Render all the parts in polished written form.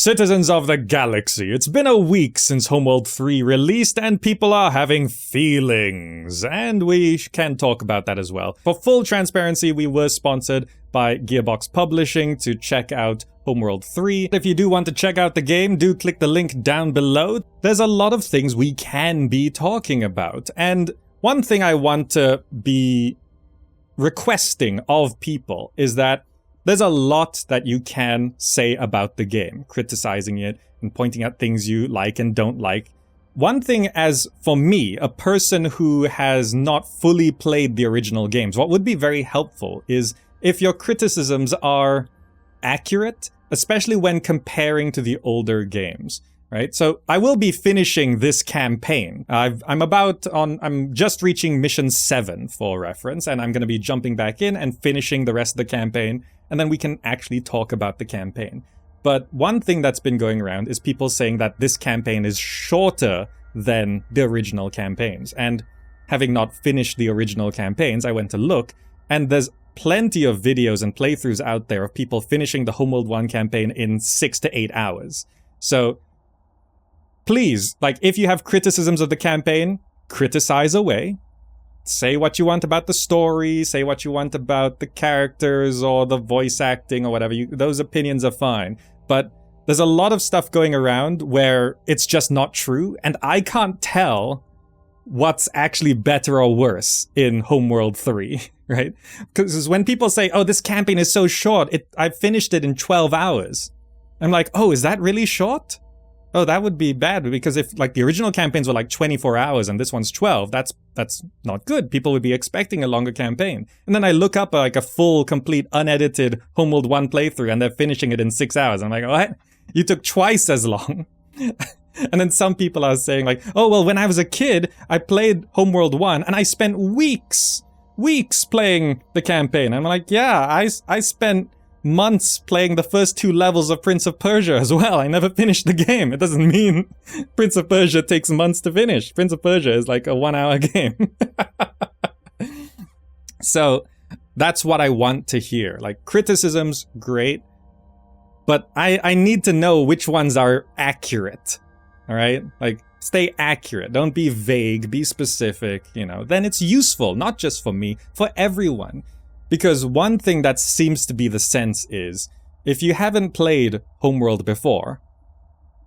Citizens of the galaxy, it's been a week since Homeworld 3 released and people are having feelings, and we can talk about that as well. For full transparency, we were sponsored by Gearbox Publishing to check out Homeworld 3. If you do want to check out the game, do click the link down below. There's a lot of things we can be talking about, and one thing I want to be requesting of people is that there's a lot that you can say about the game, criticizing it and pointing out things you like and don't like. One thing, as for me, a person who has not fully played the original games, what would be very helpful is if your criticisms are accurate, especially when comparing to the older games, right? So I will be finishing this campaign. I'm just reaching mission 7 for reference, and I'm going to be jumping back in and finishing the rest of the campaign, and then we can actually talk about the campaign. But one thing that's been going around is people saying that this campaign is shorter than the original campaigns. And having not finished the original campaigns, I went to look, and there's plenty of videos and playthroughs out there of people finishing the Homeworld 1 campaign in 6 to 8 hours. So please, if you have criticisms of the campaign, criticize away. Say what you want about the story, say what you want about the characters or the voice acting or whatever. Those opinions are fine. But there's a lot of stuff going around where it's just not true, and I can't tell what's actually better or worse in Homeworld 3, right? Because when people say, oh, this campaign is so short, I finished it in 12 hours. I'm like, oh, is that really short? Oh, that would be bad, because if the original campaigns were 24 hours and this one's 12, that's not good. People would be expecting a longer campaign. And then I look up a full, complete, unedited Homeworld 1 playthrough and they're finishing it in 6 hours. I'm like, what? You took twice as long. And then some people are saying oh, well, when I was a kid, I played Homeworld 1 and I spent weeks playing the campaign. I'm like, yeah, I spent months playing the first 2 levels of Prince of Persia as well. I never finished the game. It doesn't mean Prince of Persia takes months to finish. Prince of Persia is a 1-hour game. So that's what I want to hear. Criticisms, great. But I need to know which ones are accurate. All right? Stay accurate. Don't be vague. Be specific, Then it's useful, not just for me, for everyone. Because one thing that seems to be the sense is, if you haven't played Homeworld before,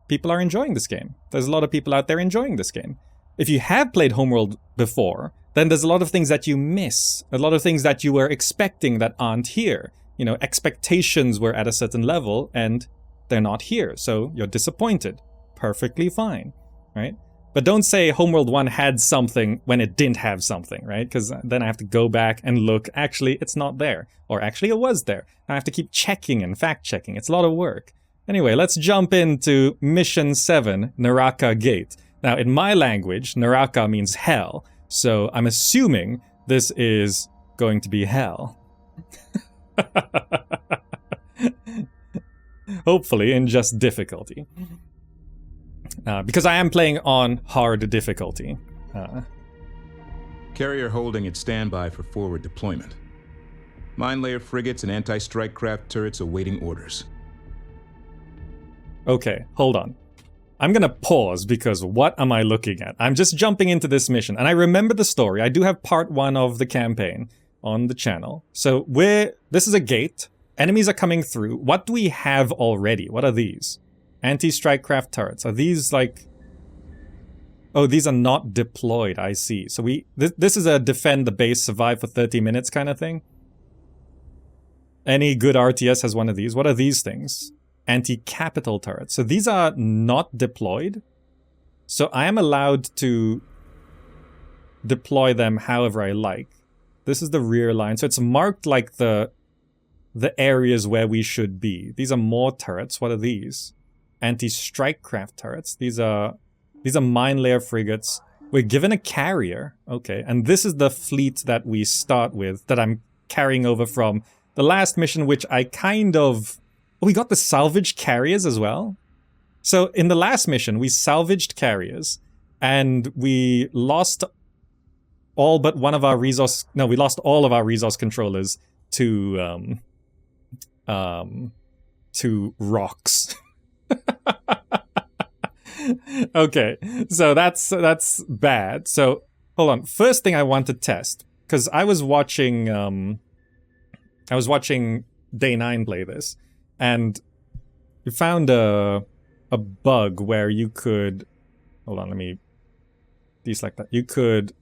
people are enjoying this game. There's a lot of people out there enjoying this game. If you have played Homeworld before, then there's a lot of things that you miss. A lot of things that you were expecting that aren't here. Expectations were at a certain level, and they're not here. So you're disappointed. Perfectly fine, right? But don't say Homeworld 1 had something when it didn't have something, right? Because then I have to go back and look, actually, it's not there. Or actually, it was there. I have to keep checking and fact-checking. It's a lot of work. Anyway, let's jump into Mission 7, Naraka Gate. Now, in my language, Naraka means hell. So I'm assuming this is going to be hell. Hopefully, in just difficulty. Because I am playing on hard difficulty. Carrier holding at standby for forward deployment. Mine layer frigates and anti-strike craft turrets awaiting orders. Okay, hold on. I'm gonna pause because what am I looking at? I'm just jumping into this mission, and I remember the story. I do have part 1 of the campaign on the channel. So this is a gate. Enemies are coming through. What do we have already? What are these? Anti-strike craft turrets. Are these Oh, these are not deployed, I see. So this is a defend the base, survive for 30 minutes kind of thing. Any good RTS has one of these. What are these things? Anti-capital turrets. So these are not deployed. So I am allowed to deploy them however I like. This is the rear line. So it's marked the areas where we should be. These are more turrets. What are these? Anti-strike craft turrets. These are mine layer frigates. We're given a carrier. Okay, and this is the fleet that we start with, that I'm carrying over from the last mission, which I we got the salvaged carriers as well. So in the last mission, we salvaged carriers, and we lost all but one of our resource... No, we lost all of our resource controllers to rocks. Okay, so that's bad. So hold on. First thing I want to test, because I was watching Day 9 play this, and you found a bug where you could, hold on, let me deselect that. You could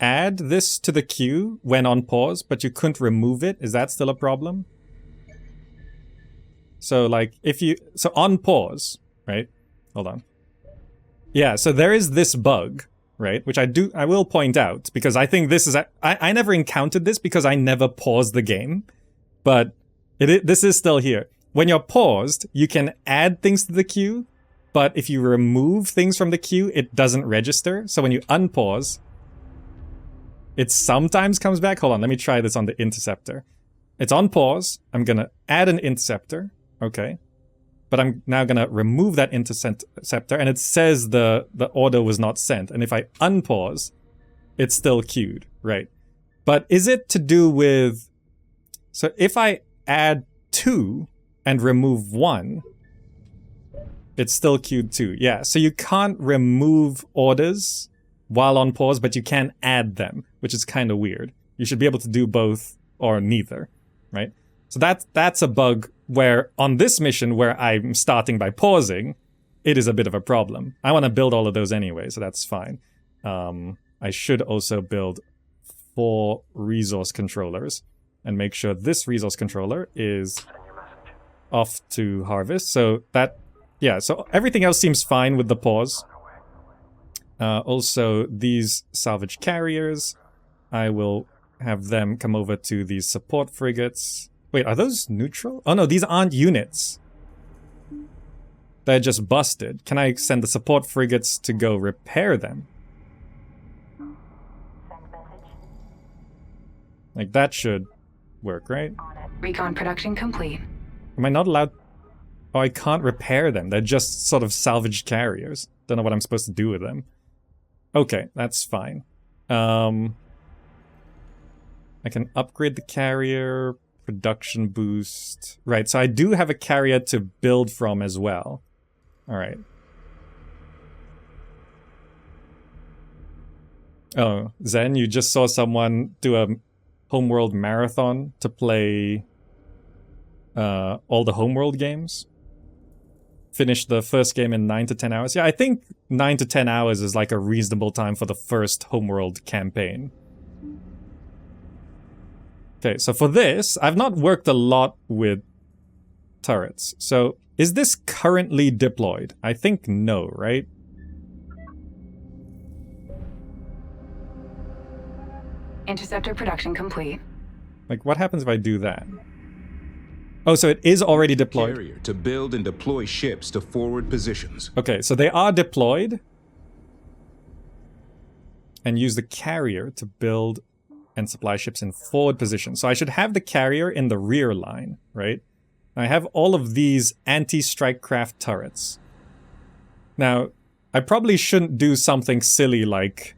add this to the queue when on pause, but you couldn't remove it. Is that still a problem? So like so on pause, right? Hold on. Yeah, so there is this bug, right? Which I will point out, because I think this is, I never encountered this because I never paused the game, but this is still here. When you're paused, you can add things to the queue, but if you remove things from the queue, it doesn't register. So when you unpause, it sometimes comes back. Hold on, let me try this on the interceptor. It's on pause. I'm gonna add an interceptor. Okay. But I'm now gonna remove that interceptor, and it says the order was not sent. And if I unpause, it's still queued, right? But is it to do with... So if I add 2 and remove 1, it's still queued too. Yeah, so you can't remove orders while on pause, but you can add them, which is kind of weird. You should be able to do both or neither, right? So that's a bug where on this mission where I'm starting by pausing, it is a bit of a problem. I want to build all of those anyway, so that's fine. I should also build 4 resource controllers and make sure this resource controller is off to harvest. So that, yeah, so everything else seems fine with the pause. Also, these salvage carriers, I will have them come over to these support frigates. Wait, are those neutral? Oh no, these aren't units. They're just busted. Can I send the support frigates to go repair them? Like, that should work, right? Recon production complete. Am I not allowed... Oh, I can't repair them. They're just sort of salvaged carriers. Don't know what I'm supposed to do with them. Okay, that's fine. I can upgrade the carrier, production boost. Right, so I do have a carrier to build from as well. Alright. Oh, Zen, you just saw someone do a Homeworld marathon to play all the Homeworld games. Finish the first game in 9 to 10 hours. Yeah, I think 9 to 10 hours is like a reasonable time for the first Homeworld campaign. Okay, so for this, I've not worked a lot with turrets. So, is this currently deployed? I think no, right? Interceptor production complete. Like, what happens if I do that? Oh, so it is already deployed. Carrier to build and deploy ships to forward positions. Okay, so they are deployed. And use the carrier to build and supply ships in forward position. So I should have the carrier in the rear line, right? I have all of these anti-strike craft turrets. Now, I probably shouldn't do something silly like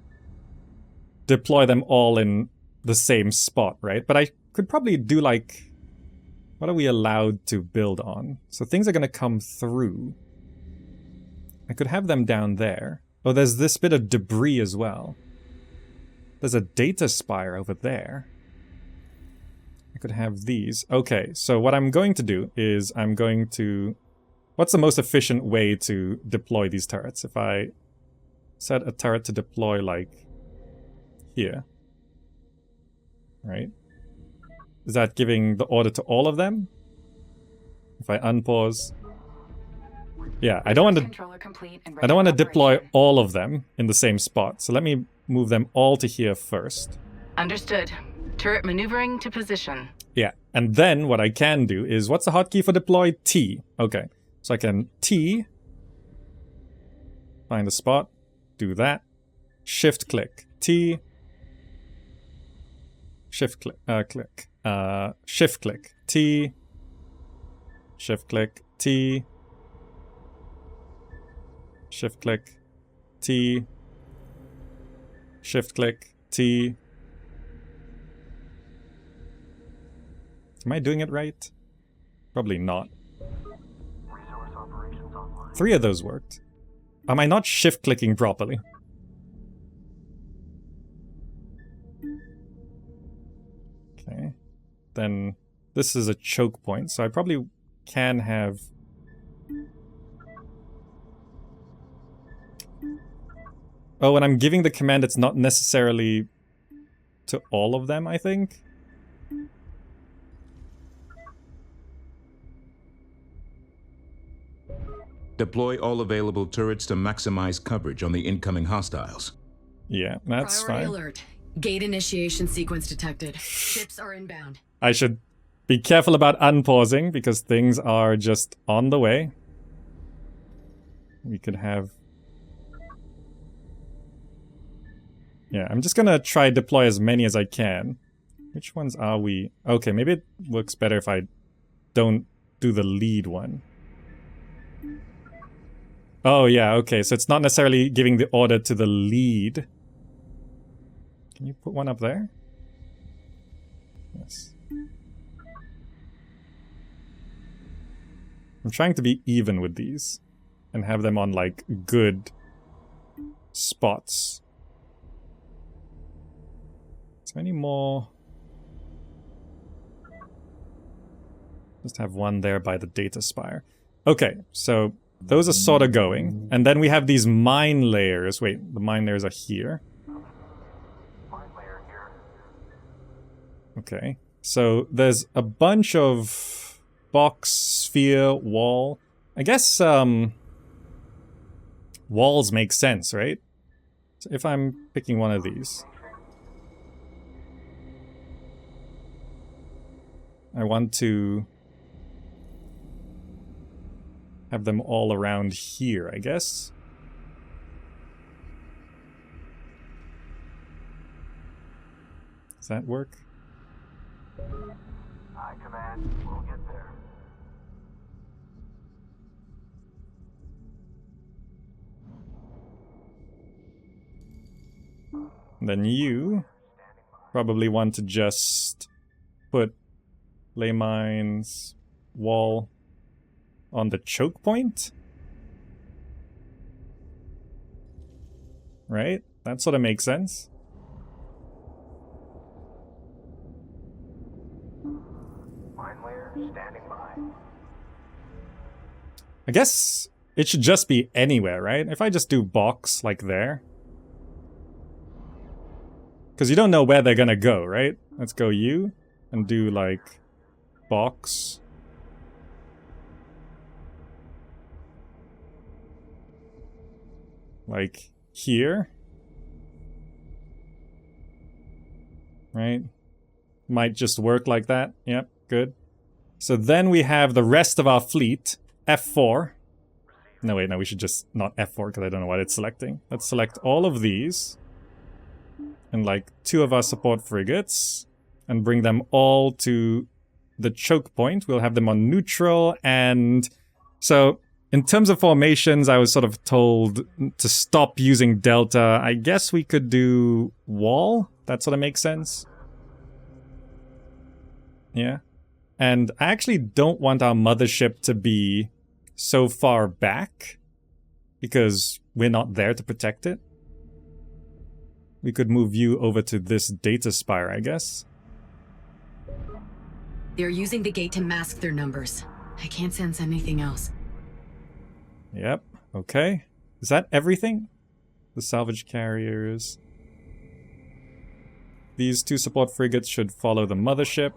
deploy them all in the same spot, right? But I could probably do like... What are we allowed to build on? So things are going to come through. I could have them down there. Oh, there's this bit of debris as well. There's a data spire over there. I could have these. Okay, so what I'm going to do is I'm going to... What's the most efficient way to deploy these turrets? If I set a turret to deploy like here. Right? Is that giving the order to all of them? If I unpause... Yeah, I don't want to deploy all of them in the same spot. So let me move them all to here first. Understood. Turret maneuvering to position. Yeah, and then what I can do is, what's the hotkey for deploy? T. Okay, so I can T, find a spot, do that, shift click, T, shift click, shift click, T, shift click, T, shift click, T, shift click, T. Am I doing it right? Probably not. 3 of those worked. Am I not shift-clicking properly? Okay. Then this is a choke point, so I probably can have... Oh, when I'm giving the command, it's not necessarily to all of them, I think. Deploy all available turrets to maximize coverage on the incoming hostiles. Yeah, that's Priority fine. alert. Gate initiation sequence detected. Ships are inbound. I should be careful about unpausing because things are just on the way. We could have... Yeah, I'm just gonna try deploy as many as I can. Which ones are we? Okay, maybe it works better if I don't do the lead one. Oh yeah, okay, so it's not necessarily giving the order to the lead. Can you put one up there? Yes. I'm trying to be even with these and have them on like good spots. Is there any more? Just have one there by the data spire. Okay, so those are sort of going. And then we have these mine layers. Wait, the mine layers are here. Okay, so there's a bunch of box, sphere, wall. I guess walls make sense, right? So if I'm picking one of these, I want to have them all around here, I guess. Does that work? I command, we'll get there. Then you probably want to just put ley mines, wall on the choke point. Right? That sort of makes sense. Mine layer standing by. I guess it should just be anywhere, right? If I just do box like there. Because you don't know where they're gonna go, right? Let's go you and do like box. Like here. Right? Might just work like that. Yep, good. So then we have the rest of our fleet. F4. No, wait, no, we should just not F4 because I don't know what it's selecting. Let's select all of these. And like 2 of our support frigates. And bring them all to the choke point. We'll have them on neutral and... So, in terms of formations, I was sort of told to stop using Delta. I guess we could do wall? That sort of makes sense. Yeah. And I actually don't want our mothership to be so far back. Because we're not there to protect it. We could move you over to this data spire, I guess. They're using the gate to mask their numbers. I can't sense anything else. Yep, okay. Is that everything? The salvage carriers. These 2 support frigates should follow the mothership.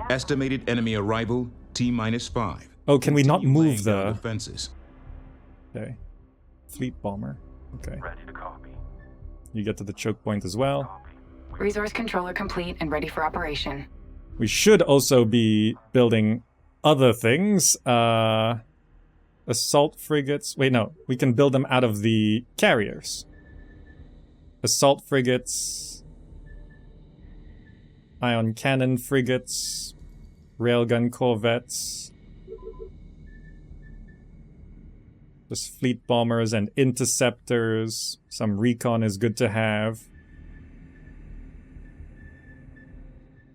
Estimated enemy arrival, T-5. Oh, can we not Continue laying move down the... defenses. Okay. Fleet bomber. Okay. Ready to copy. You get to the choke point as well. Copy. Resource controller complete and ready for operation. We should also be building other things. Assault frigates. Wait, no. We can build them out of the carriers. Assault frigates. Ion cannon frigates. Railgun corvettes. Just fleet bombers and interceptors. Some recon is good to have.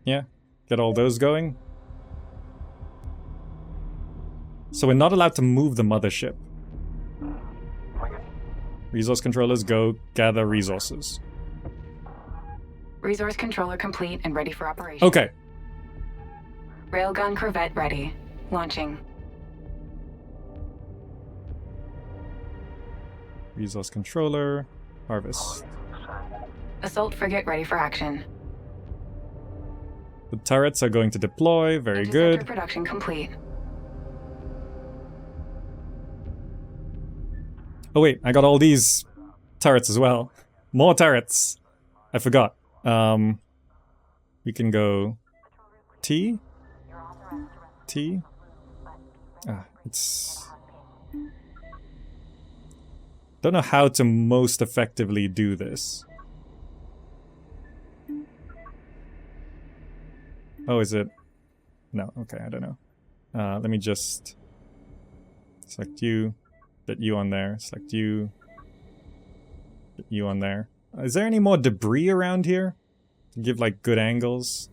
Yeah. Get all those going. So we're not allowed to move the mothership. Resource controllers, go gather resources. Resource controller complete and ready for operation. Okay. Railgun corvette ready. Launching. Resource controller, harvest. Assault frigate ready for action. The turrets are going to deploy, very Interceptor good. production complete. Oh wait, I got all these turrets as well. More turrets. I forgot. We can go T. T. It's... Don't know how to most effectively do this. Oh, is it? No, okay, I don't know. Let me just select you, get you on there, select you, get you on there. Is there any more debris around here to give like good angles?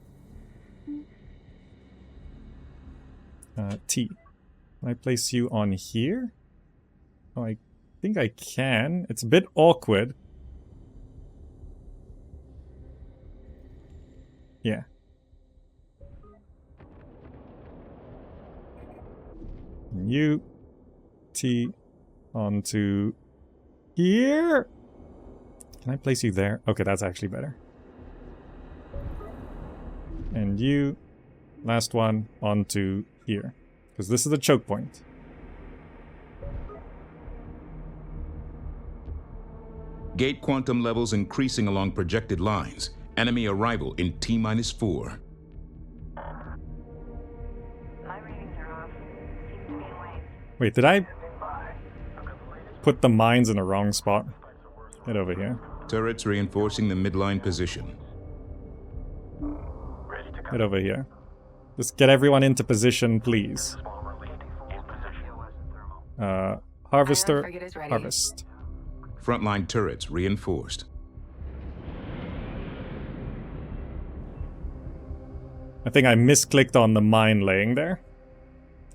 T. Can I place you on here? Oh, I think I can. It's a bit awkward. Yeah. You T onto here. Can I place you there? Okay, that's actually better. And you, last one, onto here. Because this is the choke point. Gate quantum levels increasing along projected lines. Enemy arrival in T-4. Wait, did I put the mines in the wrong spot? Get over here. Turrets reinforcing the midline position. Get over here. Just get everyone into position, please. Harvester, frigate is ready. harvest. Frontline turrets reinforced. I think I misclicked on the mine laying there.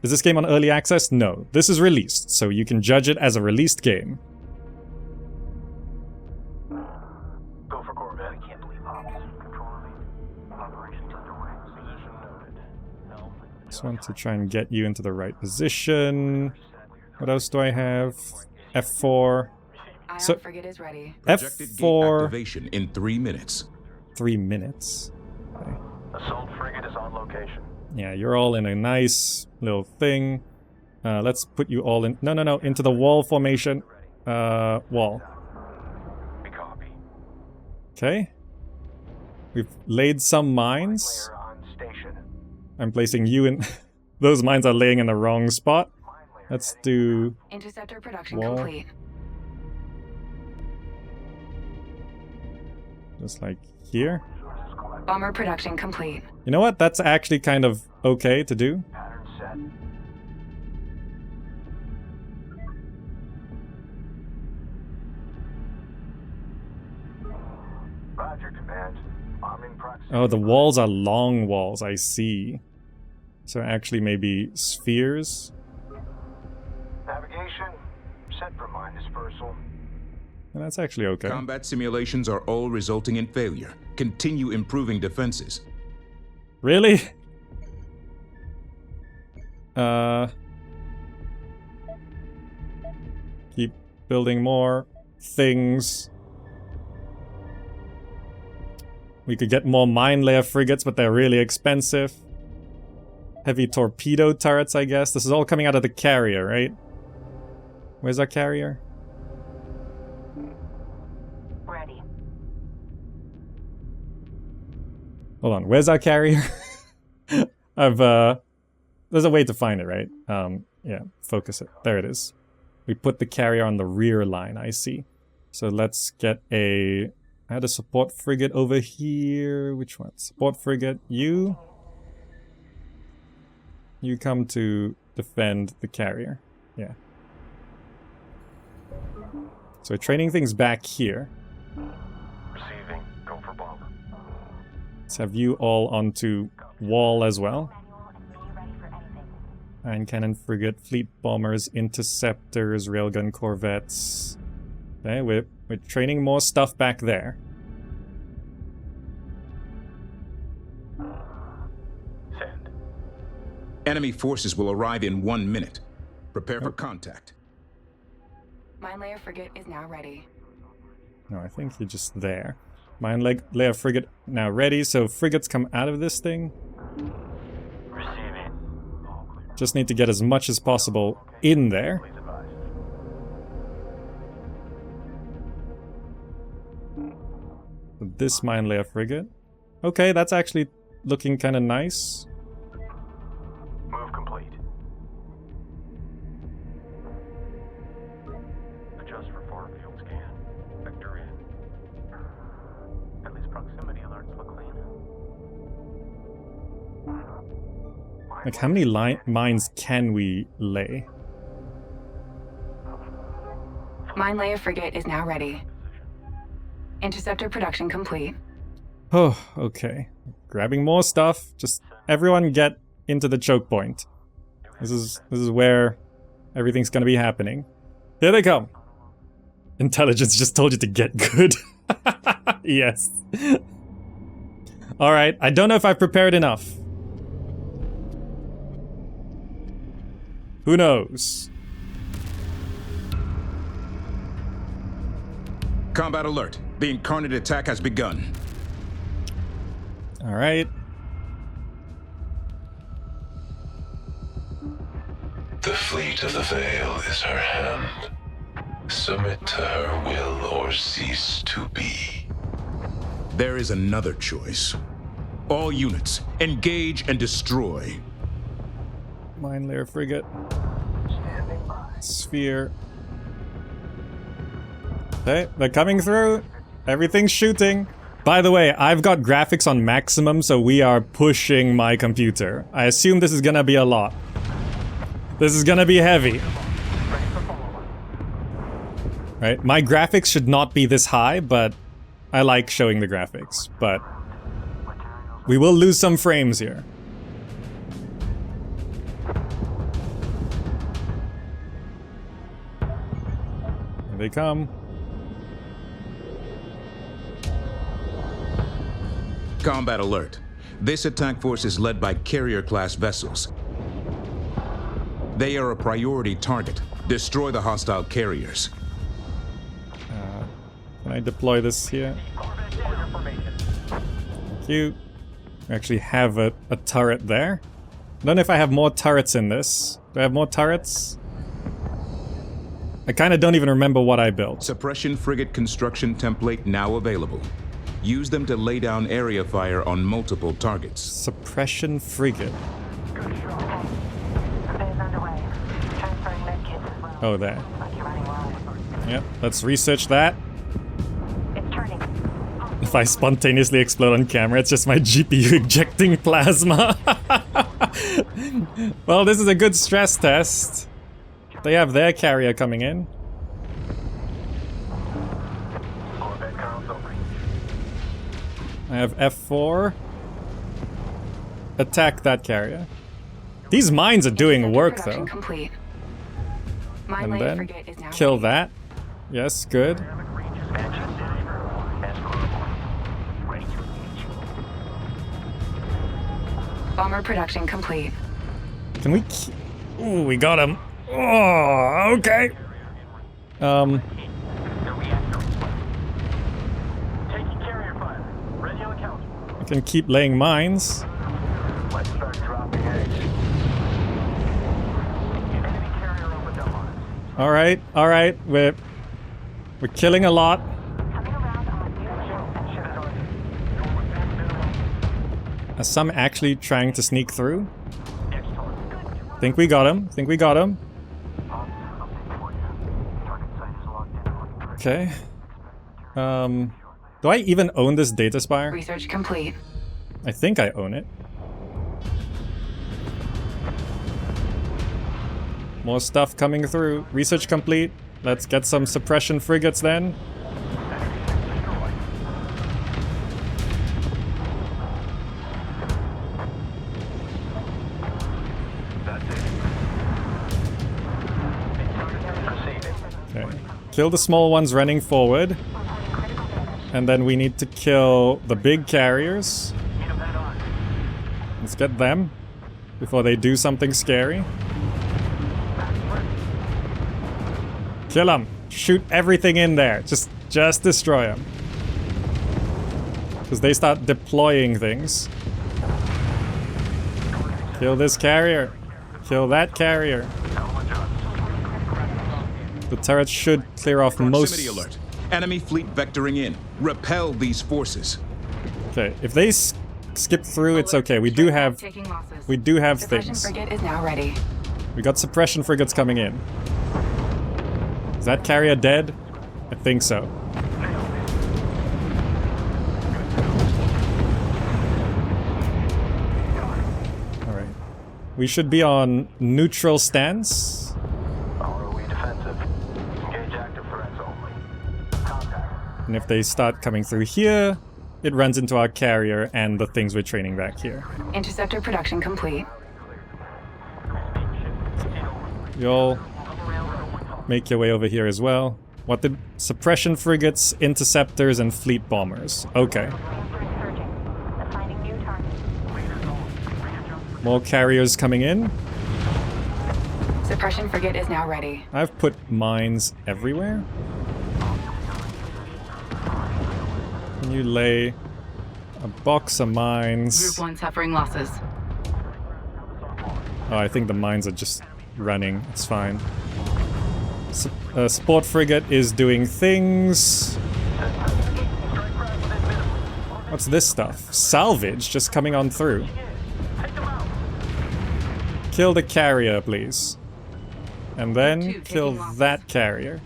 Is this game on early access? No. This is released, so you can judge it as a released game. Go for Corvette. I can't believe Ops. Controller lead. Operations underway. Position noted. Just want to try and get you into the right position. What else do I have? F4. Ion So- frigate is ready. Projected gate F4. activation in 3 minutes. 3 minutes. Okay. Assault frigate is on location. Yeah, you're all in a nice little thing. Let's put you all in... No, into the wall formation. Wall. We copy. Okay. We've laid some mines. Layer on station. I'm placing you in... Those mines are laying in the wrong spot. Let's do... Interceptor production Wall. complete. just like here. Bomber production complete. You know what? That's actually kind of okay to do. Pattern set. Roger, command. Arming proximity. Oh, the walls are long walls, I see. So actually maybe spheres? Navigation. Set for mine dispersal. And that's actually okay. Combat simulations are all resulting in failure. Continue improving defenses. Really? Keep building more things. We could get more mine layer frigates, but they're really expensive. Heavy torpedo turrets, I guess. This is all coming out of the carrier, right? Where's our carrier? Ready. Hold on, where's our carrier? There's a way to find it, right? Yeah, focus it. There it is. We put the carrier on the rear line, I see. So let's get I had a support frigate over here. Which one? Support frigate, you. You come to defend the carrier. Yeah. So we're training things back here. Receiving. Go for bomber. Let's have you all onto wall as well. Iron cannon frigate, fleet bombers, interceptors, railgun corvettes. Okay, we're training more stuff back there. Send. Enemy forces will arrive in 1 minute. Prepare for contact. Mine layer frigate is now ready. No, I think you're just there. Mine layer frigate now ready, so frigates come out of this thing. Receiving. All clear. Just need to get as much as possible in there. Please advise. This mine layer frigate. Okay, that's actually looking kind of nice. Move complete. Adjust for far field scan. Vector in. At least proximity alerts look clean. Like, how many mines can we lay? Mine layer frigate is now ready. Interceptor production complete. Oh, okay. Grabbing more stuff. Just everyone get into the choke point. This is where everything's gonna be happening. Here they come. Intelligence just told you to get good. Yes. Alright, I don't know if I've prepared enough. Who knows? Combat alert. The incarnate attack has begun. Alright. The fleet of the Veil is her hand. Submit to her will or cease to be. There is another choice. All units, engage and destroy. Mine layer frigate. Sphere. Okay, they're coming through. Everything's shooting. By the way, I've got graphics on maximum, so we are pushing my computer. I assume this is gonna be a lot. This is gonna be heavy. Right, my graphics should not be this high, but I like showing the graphics. But we will lose some frames here. Here they come. Combat alert. This attack force is led by carrier-class vessels. They are a priority target. Destroy the hostile carriers. Can I deploy this here? Thank you. We actually have a turret there. I don't know if I have more turrets in this. Do I have more turrets? I kind of don't even remember what I built. Suppression frigate construction template now available. Use them to lay down area fire on multiple targets. Suppression frigate. Survey is underway. Transferring medkits as well. Oh, there. Like you're running wild. Yep, let's research that. It's turning. If I spontaneously explode on camera, it's just my GPU ejecting plasma. Well, this is a good stress test. They have their carrier coming in. I have F4. Attack that carrier. These mines are doing work, though. Complete. And then kill that. Yes, good. Bomber production complete. Can we? Ooh, we got him. Oh, okay. Taking carrier fire. Ready on count. I can keep laying mines. Let's start dropping eggs. Enemy carrier opened up on us. All right. We're killing a lot. Coming around on Are some actually trying to sneak through? Think we got him. Okay. Do I even own this data spire? research complete. I think I own it. More stuff coming through. Research complete. Let's get some suppression frigates then. Okay. Kill the small ones running forward. And then we need to kill the big carriers. Let's get them before they do something scary. Kill them. Shoot everything in there. Just destroy them. Because they start deploying things. Kill this carrier. Kill that carrier. The turrets should clear off Proximity alert. Enemy fleet vectoring in. Repel these forces. Okay, if they skip through, it's okay. We do have Suppression things. frigate is now ready. We got suppression frigates coming in. Is that carrier dead? I think so. Alright. We should be on neutral stance. ROE defensive. Engage active threats only. Contact. And if they start coming through here, it runs into our carrier and the things we're training back here. Interceptor production complete. You'll make your way over here as well. What did suppression frigates, interceptors, and fleet bombers? Okay. More carriers coming in. Suppression frigate is now ready. I've put mines everywhere. Can you lay a box of mines? Group 1 suffering losses. Oh, I think the mines are just running. It's fine. Support frigate is doing things. What's this stuff? Salvage just coming on through. Kill the carrier, please. And then kill that carrier.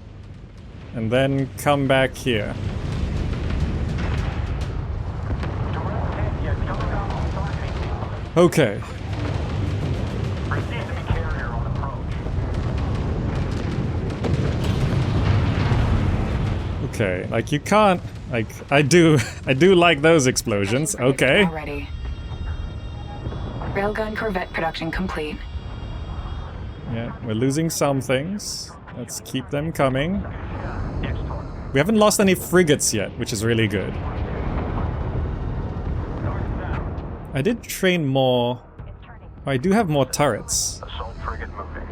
And then come back here. Okay. Okay, like you can't, like, I do like those explosions, okay. Now ready. Railgun corvette production complete. Yeah, we're losing some things. Let's keep them coming. We haven't lost any frigates yet, which is really good. I did train more. Oh, I do have more turrets. Assault frigate moving.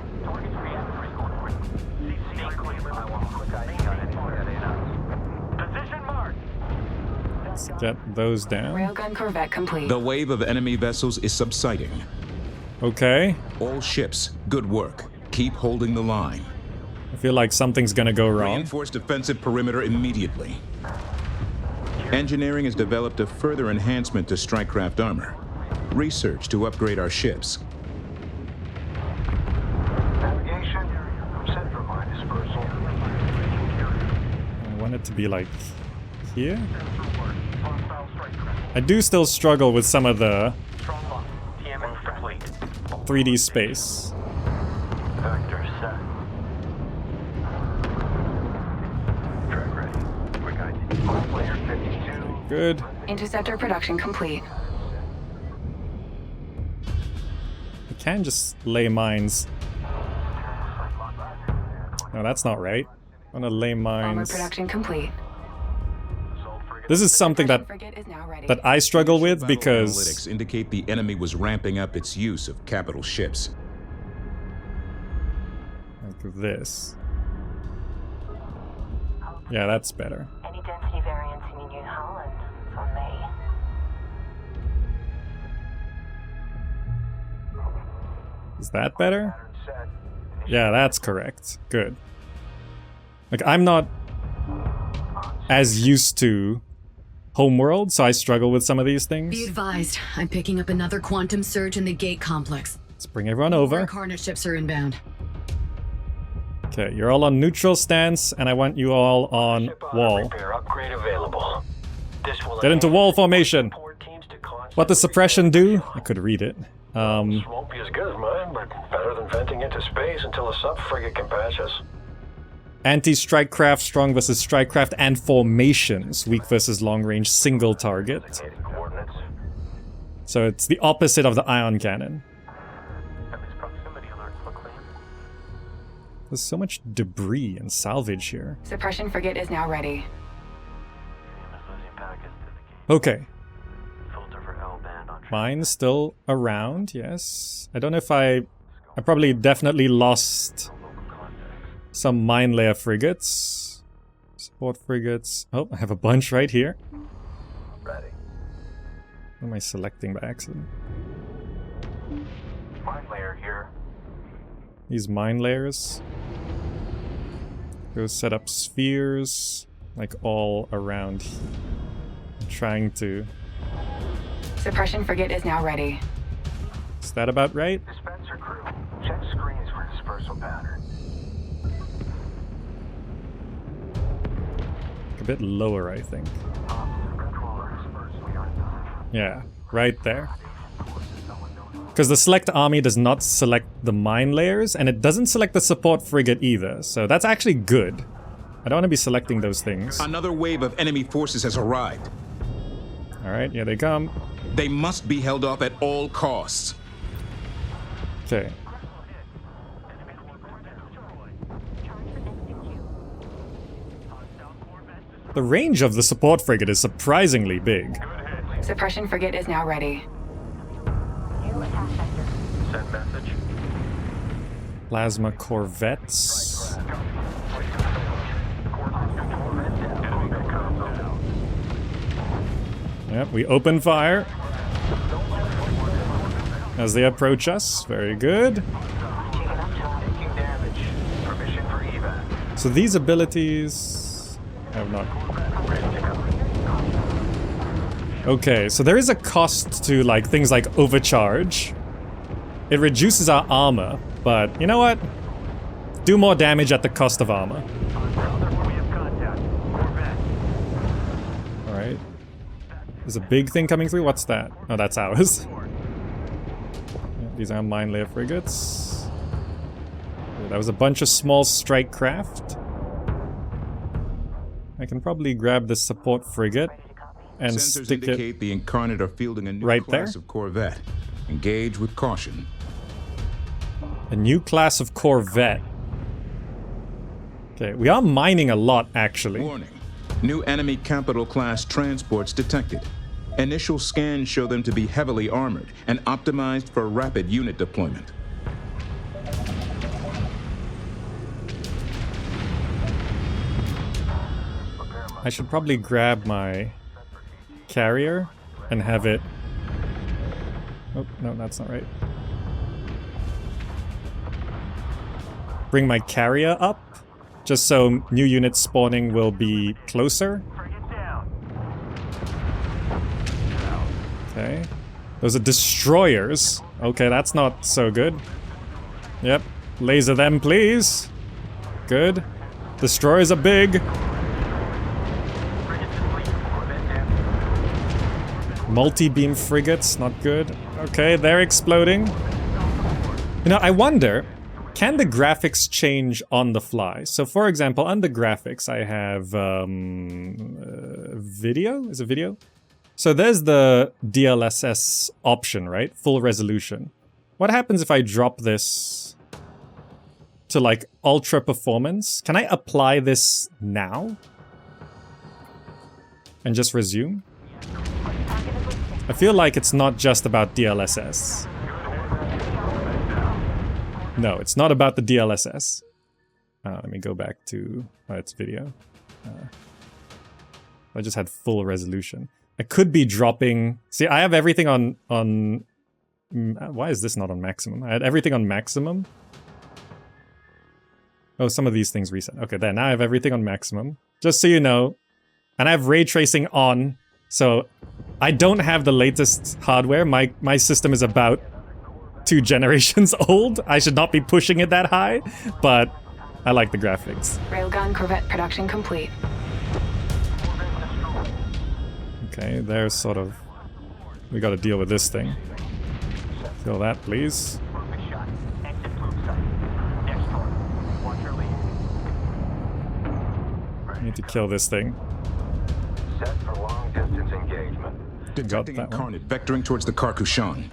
Position marked. Let's get those down. Railgun corvette complete. The wave of enemy vessels is subsiding. Okay. All ships, good work. Keep holding the line. I feel like something's gonna go wrong. Reinforce defensive perimeter immediately. Engineering has developed a further enhancement to strike-craft armor. Research to upgrade our ships. Navigation. Set for mine dispersal. I want it to be like here. I do still struggle with some of the Strong lock. TMS complete. 3D space. Vector set. Track ready. We got you. Player 52. Good. Interceptor production complete. I can just lay mines. No, that's not right. I want to lay Bomber mines. production complete. This is something that Frigate is now ready. I struggle with Battle because analytics indicate the enemy was ramping up its use of capital ships. like this. Yeah, that's better. Any density variants in New Holland? It's on me. Is that better? Yeah, that's correct. Good. Like, I'm not as used to Homeworld, so I struggle with some of these Be things. advised, I'm picking up another quantum surge in the gate complex. Let's bring everyone More over. Carnage ships are inbound. Okay, you're all on neutral stance, and I want you all on wall. Repair upgrade available. This will Get into wall formation. support teams to What does suppression do? I could read it. This won't be as good as mine, but better than venting into space until a sub-frigate can patch us. Anti-strike craft, strong versus strike craft, and formations. Weak versus long range, single target. Indicating coordinates. So it's the opposite of the ion cannon. At least proximity alerts look clean. There's so much debris and salvage here. Suppression frigate is now ready. Okay. Filter for L-band on Mine's still around, yes. I don't know if I probably definitely lost some mine layer frigates. Support frigates. Oh, I have a bunch right here. ready. What am I selecting by accident? Mine layer here. These mine layers. Go set up spheres, like all around here. I'm trying to... Suppression frigate is now ready. Is that about right? Dispenser crew, check screens for dispersal pattern. A bit lower, I think. Controller dispersal unit. Yeah, right there. Because the select army does not select the mine layers, and it doesn't select the support frigate either, so that's actually good. I don't want to be selecting those things. Another wave of enemy forces has arrived. Alright, here they come. They must be held off at all costs. Okay. The range of the support frigate is surprisingly big. Suppression frigate is now ready. New attack vector. Send message. Plasma corvettes. Yep, we open fire as they approach us. Very good. Taking damage. Permission for evac. So these abilities have not... Okay, so there is a cost to like things like overcharge. It reduces our armor, but you know what? Do more damage at the cost of armor. Alright. There's a big thing coming through. What's that? Oh, that's ours. Yeah, these are mine layer frigates. Yeah, that was a bunch of small strike craft. I can probably grab the support frigate and Sensors stick indicate it the Incarnate are fielding a new right class there. of corvette. Engage with caution. A new class of corvette. Okay, we are mining a lot, actually. Warning. New enemy capital class transports detected. Initial scans show them to be heavily armored and optimized for rapid unit deployment. I should probably grab my carrier and have it... Oh, no, that's not right. Bring my carrier up, just so new units spawning will be closer. Okay. Those are destroyers. Okay, that's not so good. Yep. Laser them, please. Good. Destroyers are big. Multi-beam frigates, not good. Okay, they're exploding. You know, I wonder, can the graphics change on the fly? So, for example, on the graphics, I have video. Is it video? So there's the DLSS option, right? Full resolution. What happens if I drop this to like ultra performance? Can I apply this now? And just resume? I feel like it's not just about DLSS. No, it's not about the DLSS. Let me go back to... Oh, it's video. I just had full resolution. I could be dropping... See, I have everything on... Why is this not on maximum? I had everything on maximum. Oh, some of these things reset. Okay, there. Now I have everything on maximum. Just so you know. And I have ray tracing on. So I don't have the latest hardware. My system is about 2 generations old. I should not be pushing it that high, but I like the graphics. Railgun corvette production complete. Okay, there's sort of... We gotta deal with this thing. Kill that, please. I need to kill this thing. Set for long distance engagement. Detecting that one. Incarnate vectoring towards the Carcushan.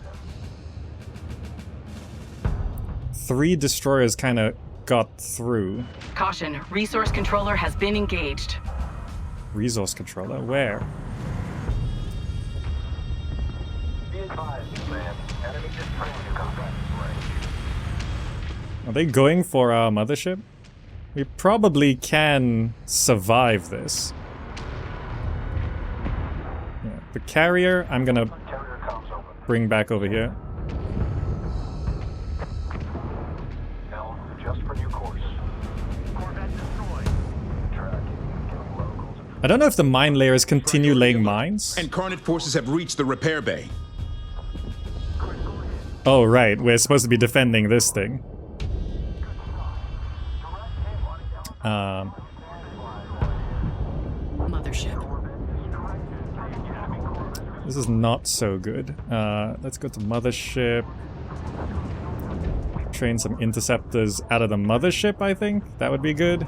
3 destroyers kind of got through. Caution, resource controller has been engaged. Resource controller? Where? Be advised, man. Enemy is trying to combat range. Are they going for our mothership? We probably can survive this. Yeah, the carrier, I'm gonna Carrier comms open. bring back over here. Helm, adjust for new course. Corvette destroyed. Tracking. Killing locals. I don't know if the mine layers continue laying mines. Incarnate forces have reached the repair bay. Oh, right, we're supposed to be defending this thing. Mothership. This is not so good. Let's go to mothership. Train some interceptors out of the mothership, I think. That would be good.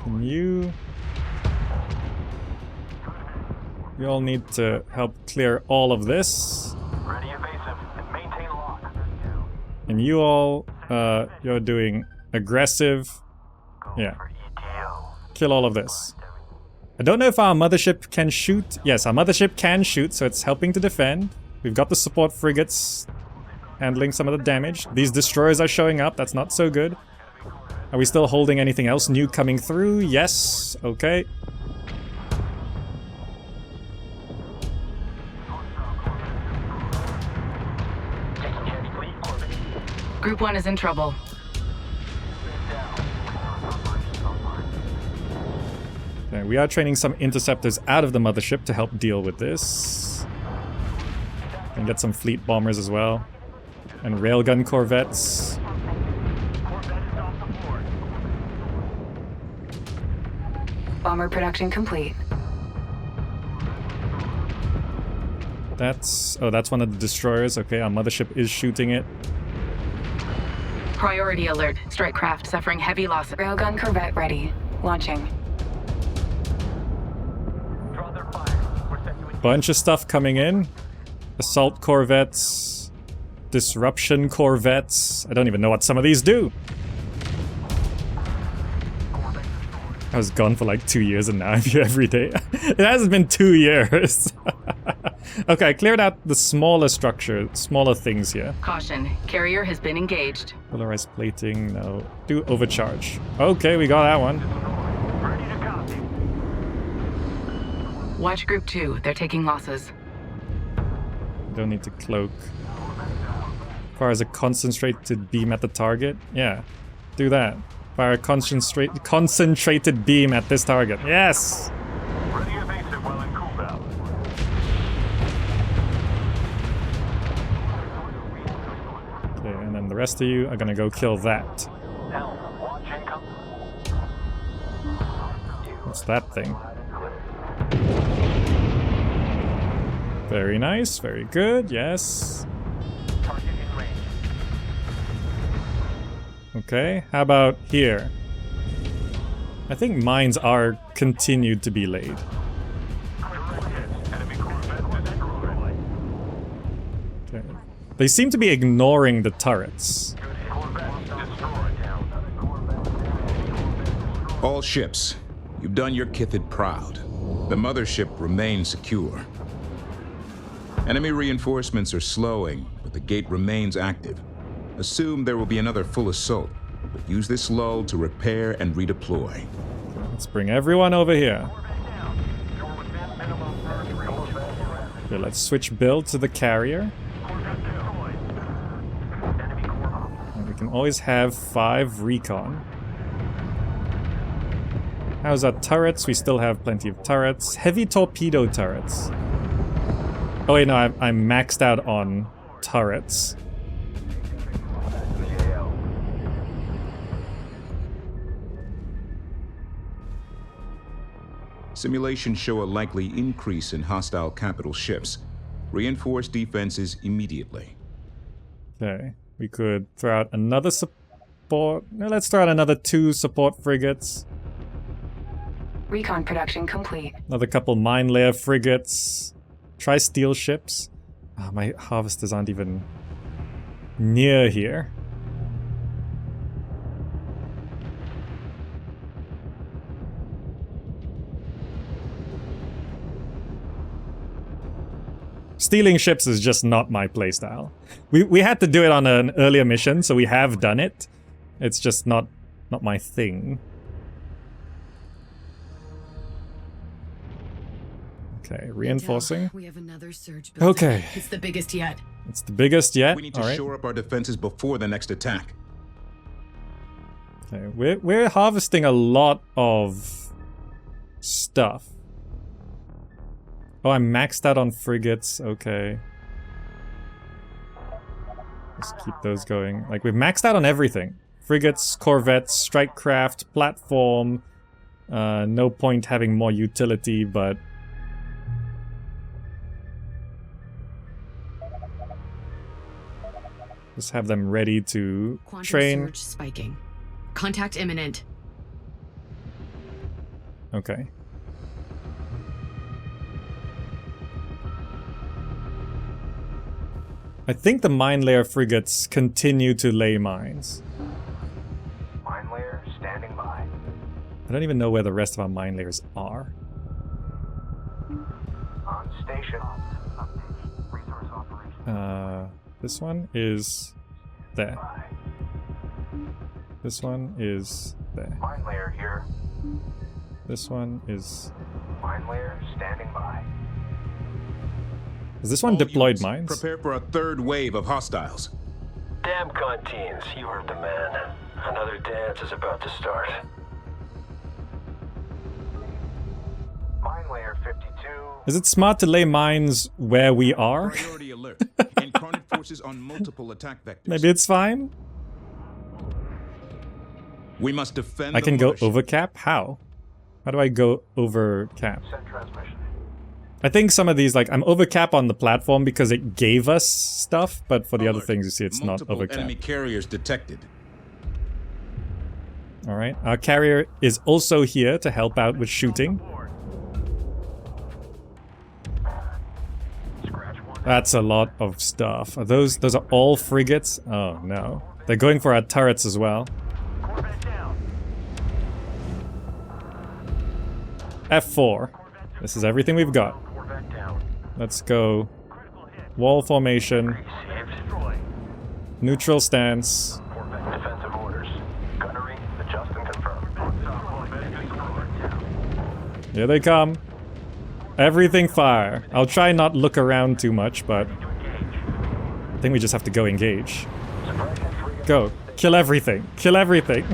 And you... You all need to help clear all of this. Ready evasive. Maintain lock. And you all, you're doing aggressive. Yeah. For ETO. Kill all of this. I don't know if our mothership can shoot. Yes, our mothership can shoot, so it's helping to defend. We've got the support frigates handling some of the damage. These destroyers are showing up. That's not so good. Are we still holding anything else new coming through? Yes. Okay. Group 1 is in trouble. Okay, we are training some interceptors out of the mothership to help deal with this. And get some fleet bombers as well. And railgun corvettes. Bomber production complete. That's... Oh, that's one of the destroyers. Okay, our mothership is shooting it. Priority alert. Strike craft suffering heavy losses. Railgun corvette ready. Launching. Draw their fire. We're set to engage. Bunch of stuff coming in. Assault corvettes. Disruption corvettes. I don't even know what some of these do. I was gone for like 2 years and now I'm here every day. It hasn't been 2 years. Okay, I cleared out the smaller structure, smaller things here. Caution, carrier has been engaged. Polarized plating, no. Do overcharge. Okay, we got that one. Ready to copy. Watch group 2, they're taking losses. Don't need to cloak. Fires a concentrated beam at the target. Yeah, do that. Fire a concentrated beam at this target. Yes! Ready evasive while in cooldown. Okay, and then the rest of you are gonna go kill that. Helm, launch income. What's that thing? Very nice, very good, yes. Target in range. Okay, how about here? I think mines are continued to be laid. Enemy corvette destroyed. Okay. They seem to be ignoring the turrets. Corvette destroyed. All ships, you've done your Kithid proud. The mothership remains secure. Enemy reinforcements are slowing, but the gate remains active. Assume there will be another full assault, but use this lull to repair and redeploy. Let's bring everyone over here. Okay, let's switch build to the carrier. And we can always have 5 recon. How's our turrets? We still have plenty of turrets. Heavy torpedo turrets. Oh wait, no, I'm maxed out on turrets. Simulations show a likely increase in hostile capital ships. Reinforce defenses immediately. Okay, we could throw out another support. No, let's throw out another 2 support frigates. Recon production complete. Another couple mine layer frigates. Try steel ships. Oh, my harvesters aren't even near here. Stealing ships is just not my playstyle. We had to do it on an earlier mission, so we have done it. It's just not my thing. Okay, reinforcing. We have another surge building. Okay. It's the biggest yet. It's the biggest yet. We need to All right. shore up our defenses before the next attack. Okay, we're harvesting a lot of stuff. Oh, I'm maxed out on frigates. Okay. Let's keep those going. Like, we've maxed out on everything. Frigates, corvettes, strike craft, platform. No point having more utility, but... just have them ready to Quantum train. surge spiking. Contact imminent. Okay. I think the mine layer frigates continue to lay mines. Mine layer standing by. I don't even know where the rest of our mine layers are. On station. Resource operation. This one is there. By. This one is there. Mine layer here. This one is... Mine layer standing by. Is this one All deployed units, mines? Prepare for a third wave of hostiles. Damn canteens, you heard the man. Another dance is about to start. Mine layer 52. Is it smart to lay mines where we are? Priority alert. Incarnate forces on multiple attack vectors. Maybe it's fine. We must defend I can the go mothership. over cap? How? How do I go over cap? Send transmission. I think some of these, like, I'm over cap on the platform because it gave us stuff, but for the other Alert. things, you see, it's Multiple not over cap. enemy carriers detected. Alright, our carrier is also here to help out with shooting. Scratch one. That's a lot of stuff. Are those are all frigates? Oh no. They're going for our turrets as well. Corvette down. F4. This is everything we've got. Corvette down. Let's go. Critical hit. Wall formation. Save destroy. Neutral stance. Corvette defensive orders. Gunnery, adjust and confirm. Corvette destroyed. Here they come. Everything fire. I'll try not look around too much, but I think we just have to go engage. Go. Kill everything. Kill everything.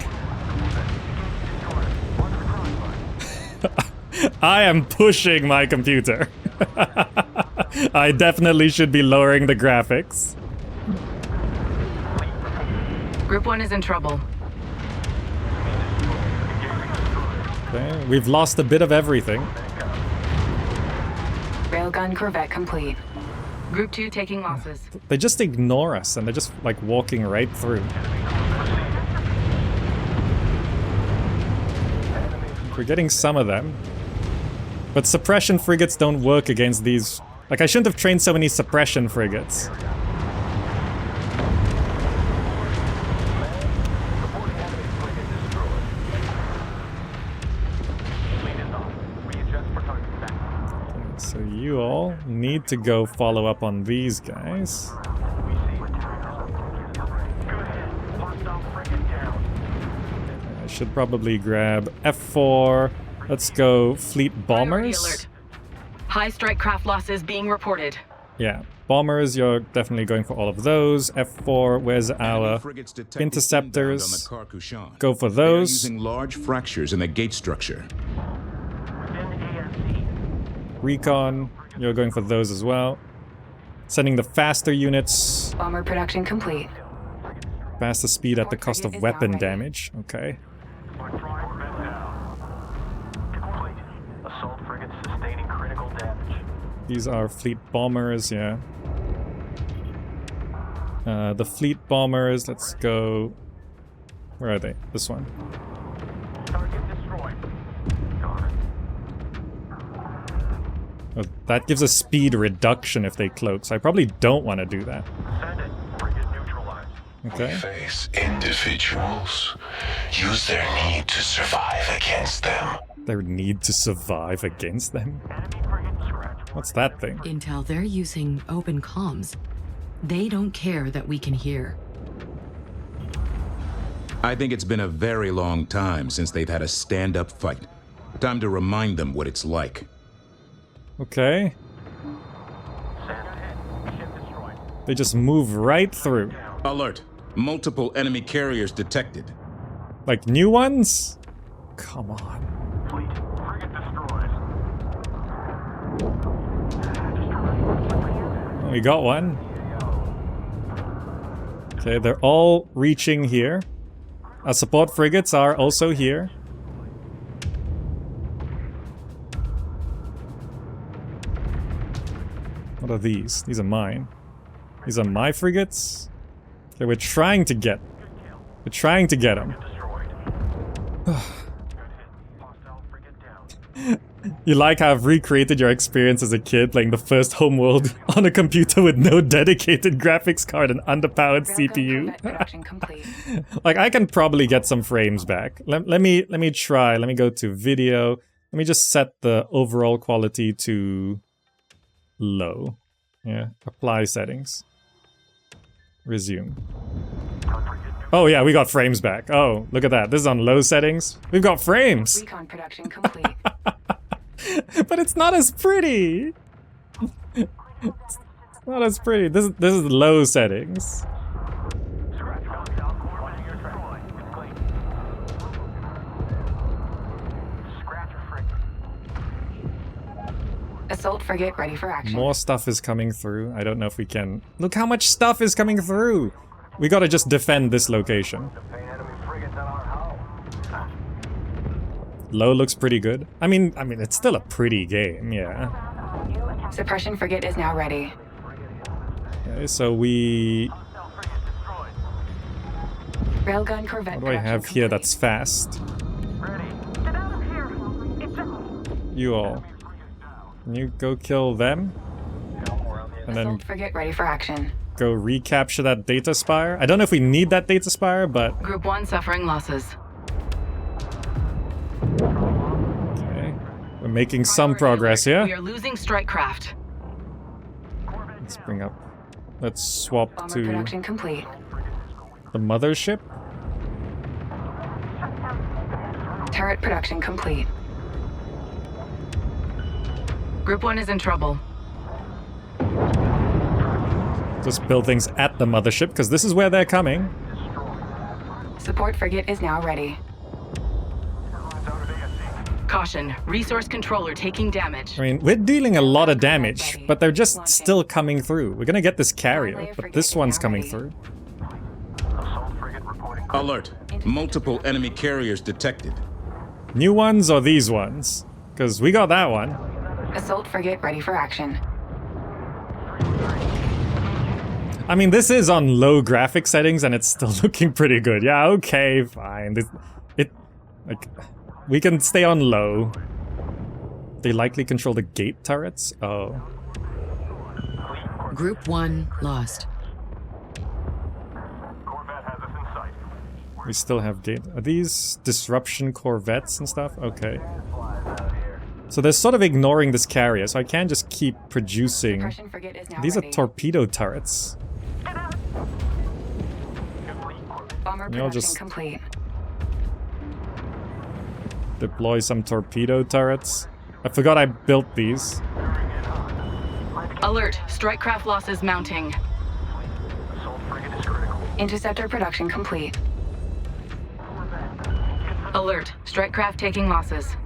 I am pushing my computer. I definitely should be lowering the graphics. Group 1 is in trouble. Okay, we've lost a bit of everything. Railgun corvette complete. Group 2 taking losses. They just ignore us and they're just like walking right through. We're getting some of them. But suppression frigates don't work against these. Like, I shouldn't have trained so many suppression frigates. So you all need to go follow up on these guys. I should probably grab F4. Let's go fleet Priority bombers. alert. High strike craft losses being reported. Yeah, bombers, you're definitely going for all of those. F4, where's Enemy our frigates detected interceptors? inbound on the Carcushan. Go for They are those. using large fractures in the gate structure. Recon, you're going for those as well. Sending the faster units. Bomber production complete. Faster speed at the cost of weapon damage. Okay. Assault frigates sustaining critical damage. These are fleet bombers, yeah. The fleet bombers, let's go... Where are they? This one. Target destroyed. Got it. Oh, that gives a speed reduction if they cloak, so I probably don't want to do that. Send it. Frigate neutralized. Okay. We face individuals use their need to survive against them. Their need to survive against them? What's that thing? Intel, they're using open comms. They don't care that we can hear. I think it's been a very long time since they've had a stand-up fight. Time to remind them what it's like. Okay. They just move right through. Alert! Multiple enemy carriers detected. Like new ones? Come on. Fleet, frigate destroyed. We got one. Okay, they're all reaching here. Our support frigates are also here. What are these? These are mine. These are my frigates. Okay, we're trying to get them. You like how I've recreated your experience as a kid playing the first Homeworld on a computer with no dedicated graphics card and underpowered CPU? Production complete. Like, I can probably get some frames back. Let me try. Let me go to video. Let me just set the overall quality to low. Yeah, apply settings. Resume. Oh yeah, we got frames back. Oh, look at that. This is on low settings. We've got frames. Recon production complete. But it's not as pretty. It's not as pretty. This is low settings. Assault frigate ready for action. More stuff is coming through. I don't know if we can. Look how much stuff is coming through. We gotta just defend this location. Low looks pretty good. I mean, it's still a pretty game, yeah. Suppression frigate is now ready. Okay, so we... Railgun corvette. What do I have here complete. that's fast? You all. Can you go kill them? And then Assault frigate ready for action. go recapture that data spire? I don't know if we need that data spire, but... Group 1 suffering losses. Okay. We're making some progress here. We are losing strike craft. Let's bring up... Let's swap Bomber to production complete. the mothership. Turret production complete. Group 1 is in trouble. Just build things at the mothership, because this is where they're coming. Support frigate is now ready. Caution, resource controller taking damage. I mean, we're dealing a lot of damage, but they're just still coming through. We're gonna get this carrier, but this one's coming through. Alert! Multiple enemy carriers detected. New ones or these ones? Because we got that one. Assault frigate ready for action. I mean, this is on low graphic settings and it's still looking pretty good. Yeah, okay, fine. We can stay on low. They likely control the gate turrets? Oh. Group 1 lost. We still have gate. Are these disruption corvettes and stuff? Okay. So they're sort of ignoring this carrier, so I can't just keep producing. Suppression frigate is now These ready. are torpedo turrets. Bomber You'll production just- complete. Deploy some torpedo turrets. I forgot I built these. Alert, strike craft losses mounting. Interceptor production complete. Alert, strike craft taking losses.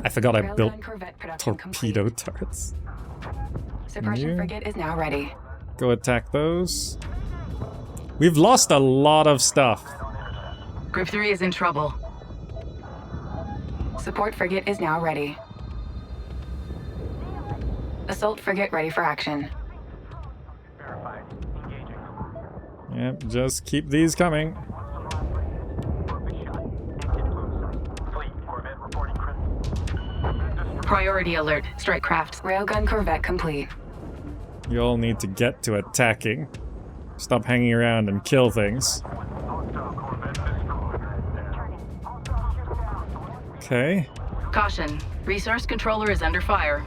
I forgot I Railgun built corvette production torpedo complete. turrets. Suppression Yeah. frigate is now ready. Go attack those. We've lost a lot of stuff. Group 3 is in trouble. Support frigate is now ready. Assault frigate ready for action. Yep, just keep these coming. Priority alert, strike craft. Railgun corvette complete. You all need to get to attacking. Stop hanging around and kill things. Okay. Caution. Resource controller is under fire.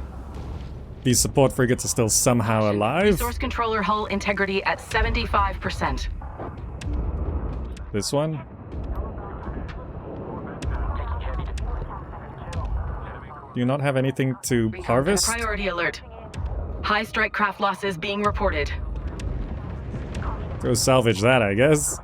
These support frigates are still somehow alive. Resource controller hull integrity at 75%. This one. Do you not have anything to harvest? Priority alert. High strike craft losses being reported. Go salvage that, I guess.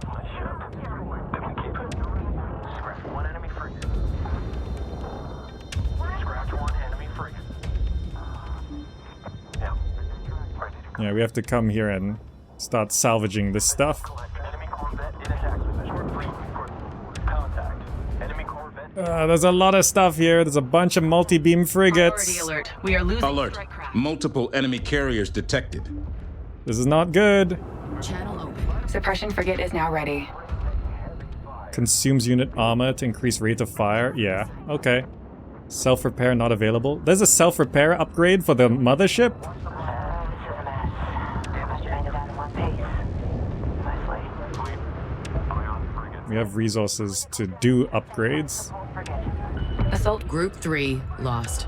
Yeah, we have to come here and start salvaging this stuff. There's a lot of stuff here. There's a bunch of multi-beam frigates. Priority alert. We are losing Alert. strike craft. Multiple enemy carriers detected. This is not good. Channel open. Suppression frigate is now ready. Consumes unit armor to increase rate of fire. Yeah, okay. Self-repair not available. There's a self-repair upgrade for the mothership? We have resources to do upgrades. Assault Group 3 lost.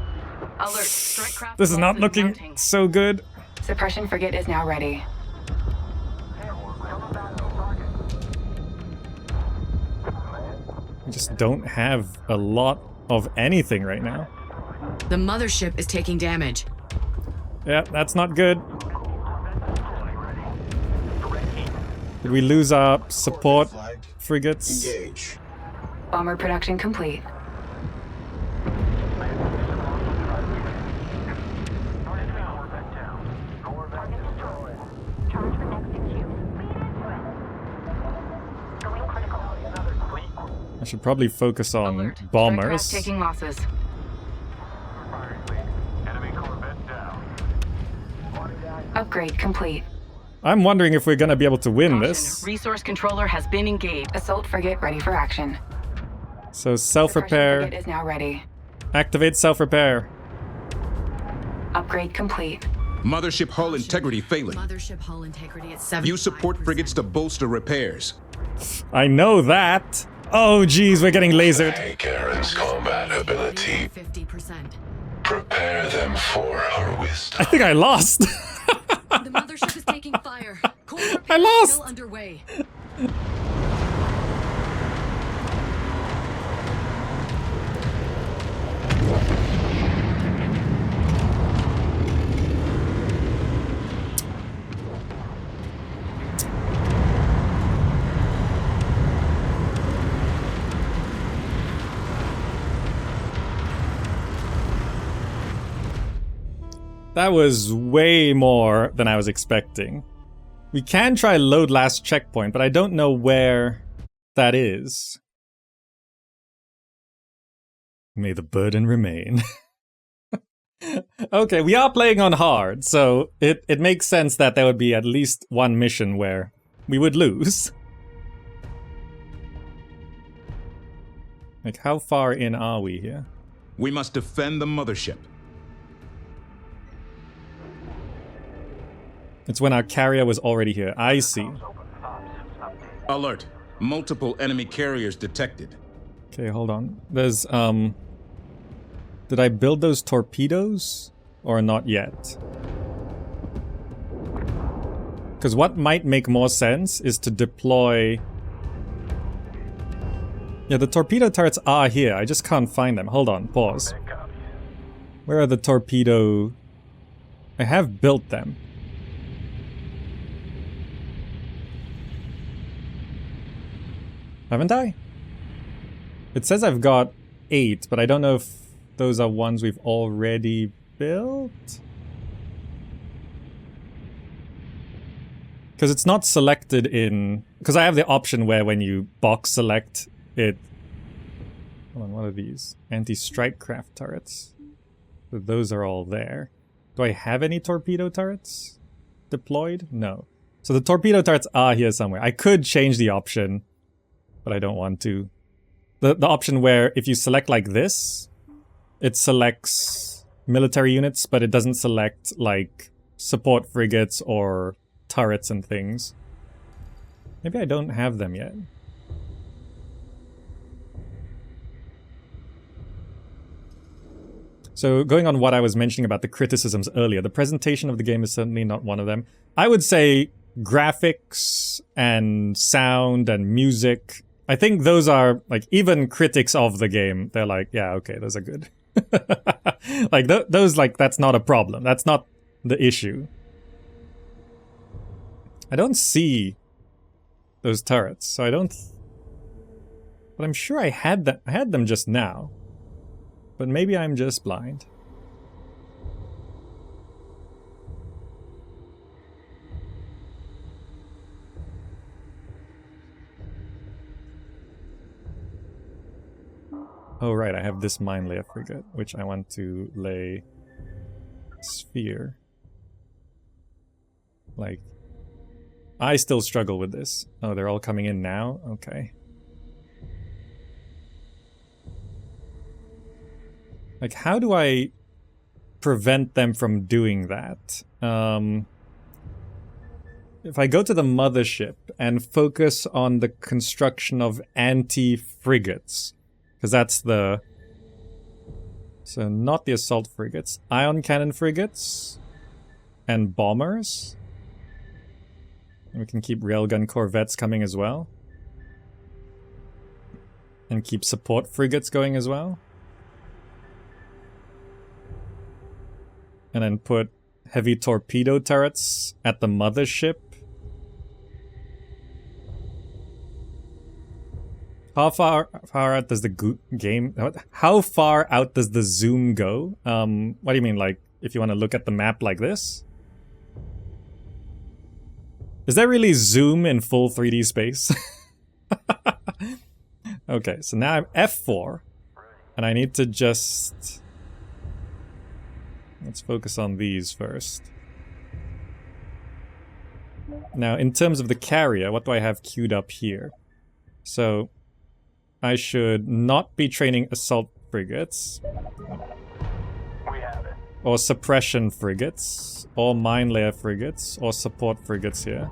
Alert. Strike craft This is not losses looking mounting. so good. suppression frigate is now ready. We just don't have a lot of anything right now. The mothership is taking damage. Yeah, that's not good. Did we lose our support frigates? Engage. Bomber production complete. I should probably focus on Alert. Strike bombers. craft taking losses. Upgrade complete. I'm wondering if we're gonna be able to win Caution. this. Resource controller has been engaged. Assault frigate ready for action. So Suppression self-repair. frigate is now ready. Activate self-repair. Upgrade complete. Mothership hull integrity failing. Mothership hull integrity at 75%. Use support frigates to bolster repairs. I know that. Oh geez, we're getting lasered. Take Aaron's combat ability. 50%. Prepare them for her wisdom. I think I lost. The mothership is taking fire. Core I repair is lost. still underway. That was way more than I was expecting. We can try load last checkpoint, but I don't know where that is. May the burden remain. Okay, we are playing on hard, so it makes sense that there would be at least one mission where we would lose. Like, how far in are we here? We must defend the mothership. It's when our carrier was already here. I see. Alert. Multiple enemy carriers detected. Okay, hold on. There's, did I build those torpedoes? Or not yet? Because what might make more sense is to deploy... Yeah, the torpedo turrets are here. I just can't find them. Hold on, pause. Where are the torpedo... I have built them. Haven't I? It says I've got 8, but I don't know if those are ones we've already built? Because it's not selected in... Because I have the option where when you box select it... Hold on, what are these? Anti-strike craft turrets. So those are all there. Do I have any torpedo turrets deployed? No. So the torpedo turrets are here somewhere. I could change the option, but I don't want to. The option where if you select like this, it selects military units, but it doesn't select like support frigates or turrets and things. Maybe I don't have them yet. So going on what I was mentioning about the criticisms earlier, the presentation of the game is certainly not one of them. I would say graphics and sound and music, I think those are, like, even critics of the game, they're like, yeah, okay, those are good. Like, those, like, that's not a problem. That's not the issue. I don't see those turrets, so I don't... But I'm sure I had them just now. But maybe I'm just blind. Oh right, I have this mine layer frigate, which I want to lay sphere. Like, I still struggle with this. Oh, they're all coming in now? Okay. Like, how do I prevent them from doing that? If I go to the mothership and focus on the construction of anti-frigates, because that's the... So not the assault frigates, ion cannon frigates, and bombers. And we can keep railgun corvettes coming as well. And keep support frigates going as well. And then put heavy torpedo turrets at the mothership. How far out does the game... How far out does the zoom go? What do you mean, like, if you want to look at the map like this? Is there really zoom in full 3D space? Okay, so now I'm F4. And I need to just... Let's focus on these first. Now, in terms of the carrier, what do I have queued up here? So, I should not be training assault frigates. We have it. Or suppression frigates. Or mine layer frigates. Or support frigates here.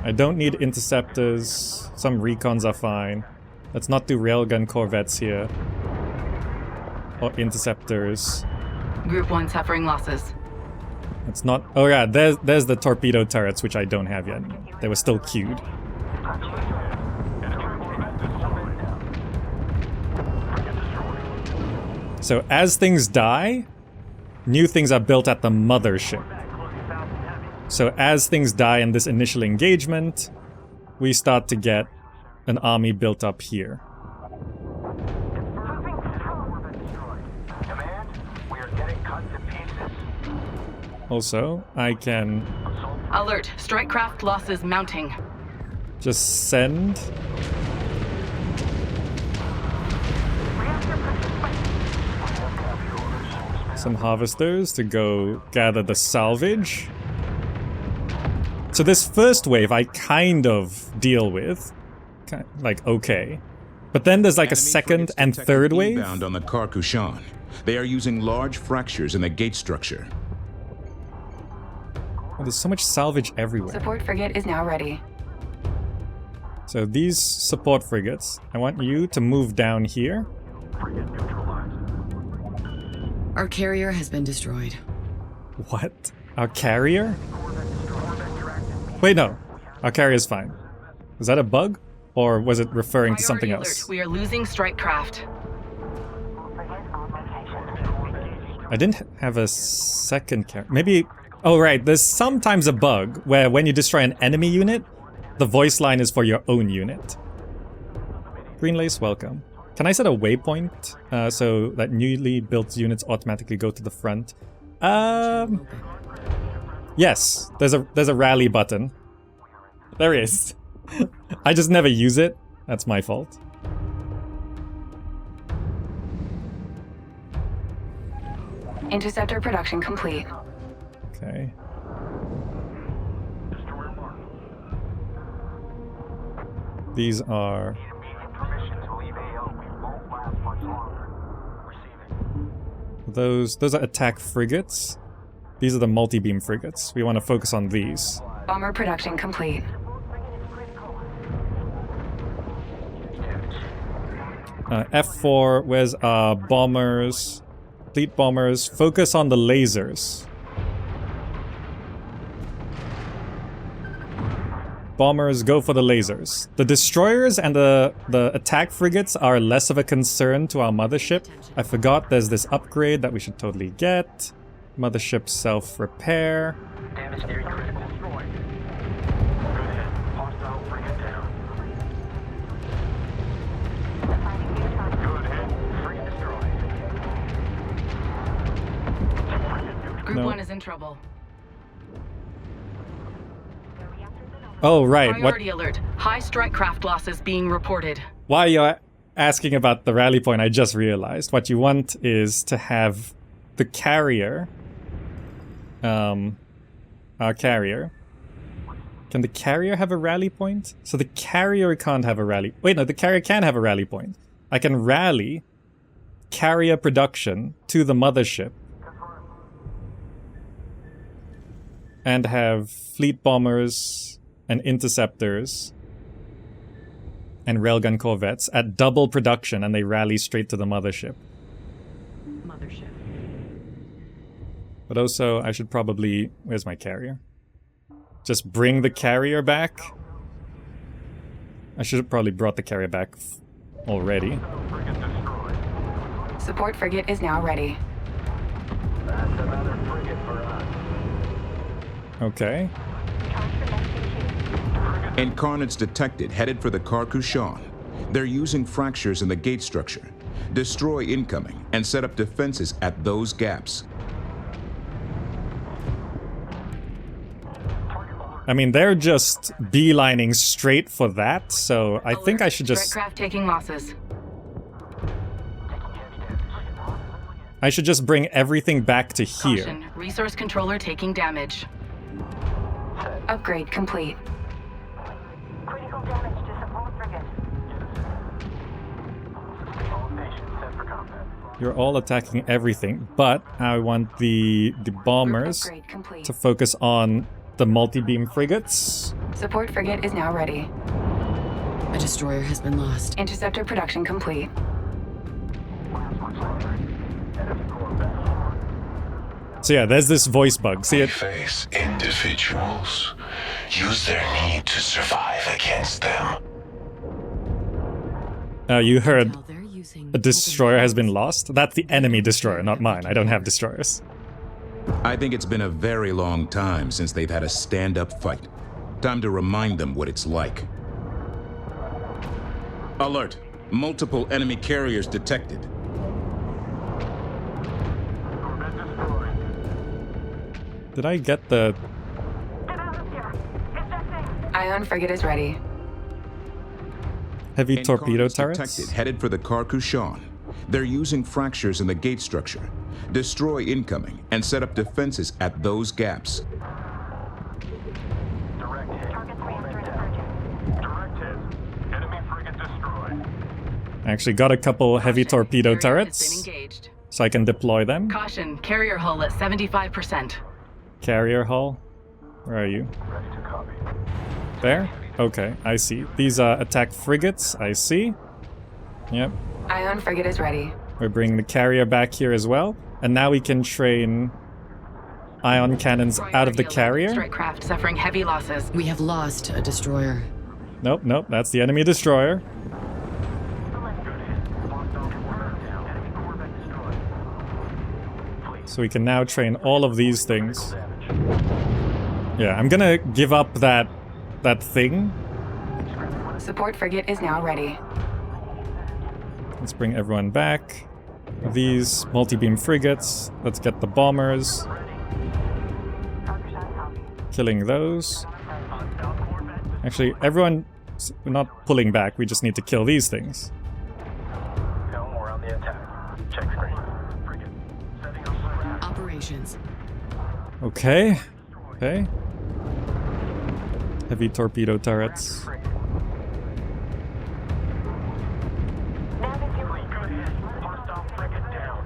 I don't need interceptors. Some recons are fine. Let's not do railgun corvettes here. Or interceptors. Group 1 suffering losses. It's not... Oh yeah, there's the torpedo turrets, which I don't have yet. They were still queued. So as things die, new things are built at the mothership. So as things die in this initial engagement, we start to get an army built up here. Also, I can... Alert, strike craft losses mounting. Just send... some harvesters to go gather the salvage. So this first wave I kind of deal with. Like, okay. But then there's like a second and third wave. Bound on the Karkushan. They are using large fractures in the gate structure. Oh, there's so much salvage everywhere. Support frigate is now ready. So these support frigates, I want you to move down here. Our carrier has been destroyed. What? Our carrier? Wait, no. Our carrier's fine. Was that a bug? Or was it referring to something Priority else? alert, we are losing strike craft. I didn't have a second carrier. Maybe... Oh, right. There's sometimes a bug where when you destroy an enemy unit, the voice line is for your own unit. Green Lace, welcome. Can I set a waypoint so that newly built units automatically go to the front? Yes, there's a rally button. There is. I just never use it. That's my fault. Interceptor production complete. Okay. These are... Those are attack frigates. These are the multi-beam frigates. We want to focus on these. Bomber production complete. F4, where's bombers? Fleet bombers. Focus on the lasers. Bombers, go for the lasers. The destroyers and the attack frigates are less of a concern to our mothership. I forgot there's this upgrade that we should totally get. Mothership self-repair. Damage near critical. Destroyed. Good hit. Hostile frigate down. Good hit. Frigate destroyed. Group No. 1 is in trouble. Oh, right. What? Priority alert. High strike craft losses being reported. Why you're asking about the rally point, I just realized. What you want is to have the carrier... our carrier. Can the carrier have a rally point? So the carrier can't have a rally... Wait, no, the carrier can have a rally point. I can rally carrier production to the mothership and have fleet bombers and interceptors and railgun corvettes at double production, and they rally straight to the mothership. Mothership. But also, I should probably... Where's my carrier? Just bring the carrier back? I should have probably brought the carrier back already. Frigate destroyed. Support frigate is now ready. That's another frigate for us. Okay. Incarnates detected, headed for the Carcouchon. They're using fractures in the gate structure. Destroy incoming and set up defenses at those gaps. I mean, they're just beelining straight for that, so I think I should just... Strike craft taking losses. I should just bring everything back to here. Caution. Resource controller taking damage. Upgrade complete. Critical damage to support frigate. All stations set for combat. You're all attacking everything, but I want the bombers Upgrade complete. to focus on the multi-beam frigates. Support frigate is now ready. A destroyer has been lost. Interceptor production complete. So yeah, there's this voice bug. See We it? face individuals. Use their need to survive against them. You heard Now they're using a destroyer has been lost. That's the enemy destroyer, not mine. I don't have destroyers. I think it's been a very long time since they've had a stand-up fight. Time to remind them what it's like. Alert! Multiple enemy carriers detected. Corvette destroyed. Did I get the... Get out of here! Ejecting! Ion frigate is ready. heavy torpedo Incarnates turrets? detected, headed for the Carcouchon. They're using fractures in the gate structure. Destroy incoming and set up defenses at those gaps. Direct hit. Target 330. Direct hit. Enemy frigate destroyed. I actually got a couple heavy torpedo Carrier has been turrets, engaged. so I can deploy them. Caution. Carrier hull at 75%. Carrier hull. Where are you? Ready to copy. There? Okay, I see. These are attack frigates, I see. Yep. Ion frigate is ready. We're bringing the carrier back here as well. And now we can train ion cannons out of the Priority alert. carrier. Strike craft suffering heavy losses. We have lost a destroyer. Nope, nope, that's the enemy destroyer. Good hit. Hostile corvette down. Enemy corvette destroyed. So we can now train all of these things. Damage. Yeah, I'm gonna give up that thing. Support frigate is now ready. Let's bring everyone back. These multi-beam frigates. Let's get the bombers. Killing those. Actually, everyone... We're not pulling back, we just need to kill these things. No more on the attack. Check screen. Frigate. Setting up frigate. Operations. Okay. Okay. Heavy torpedo turrets. Frigate. Good hit. Hostile frigate down.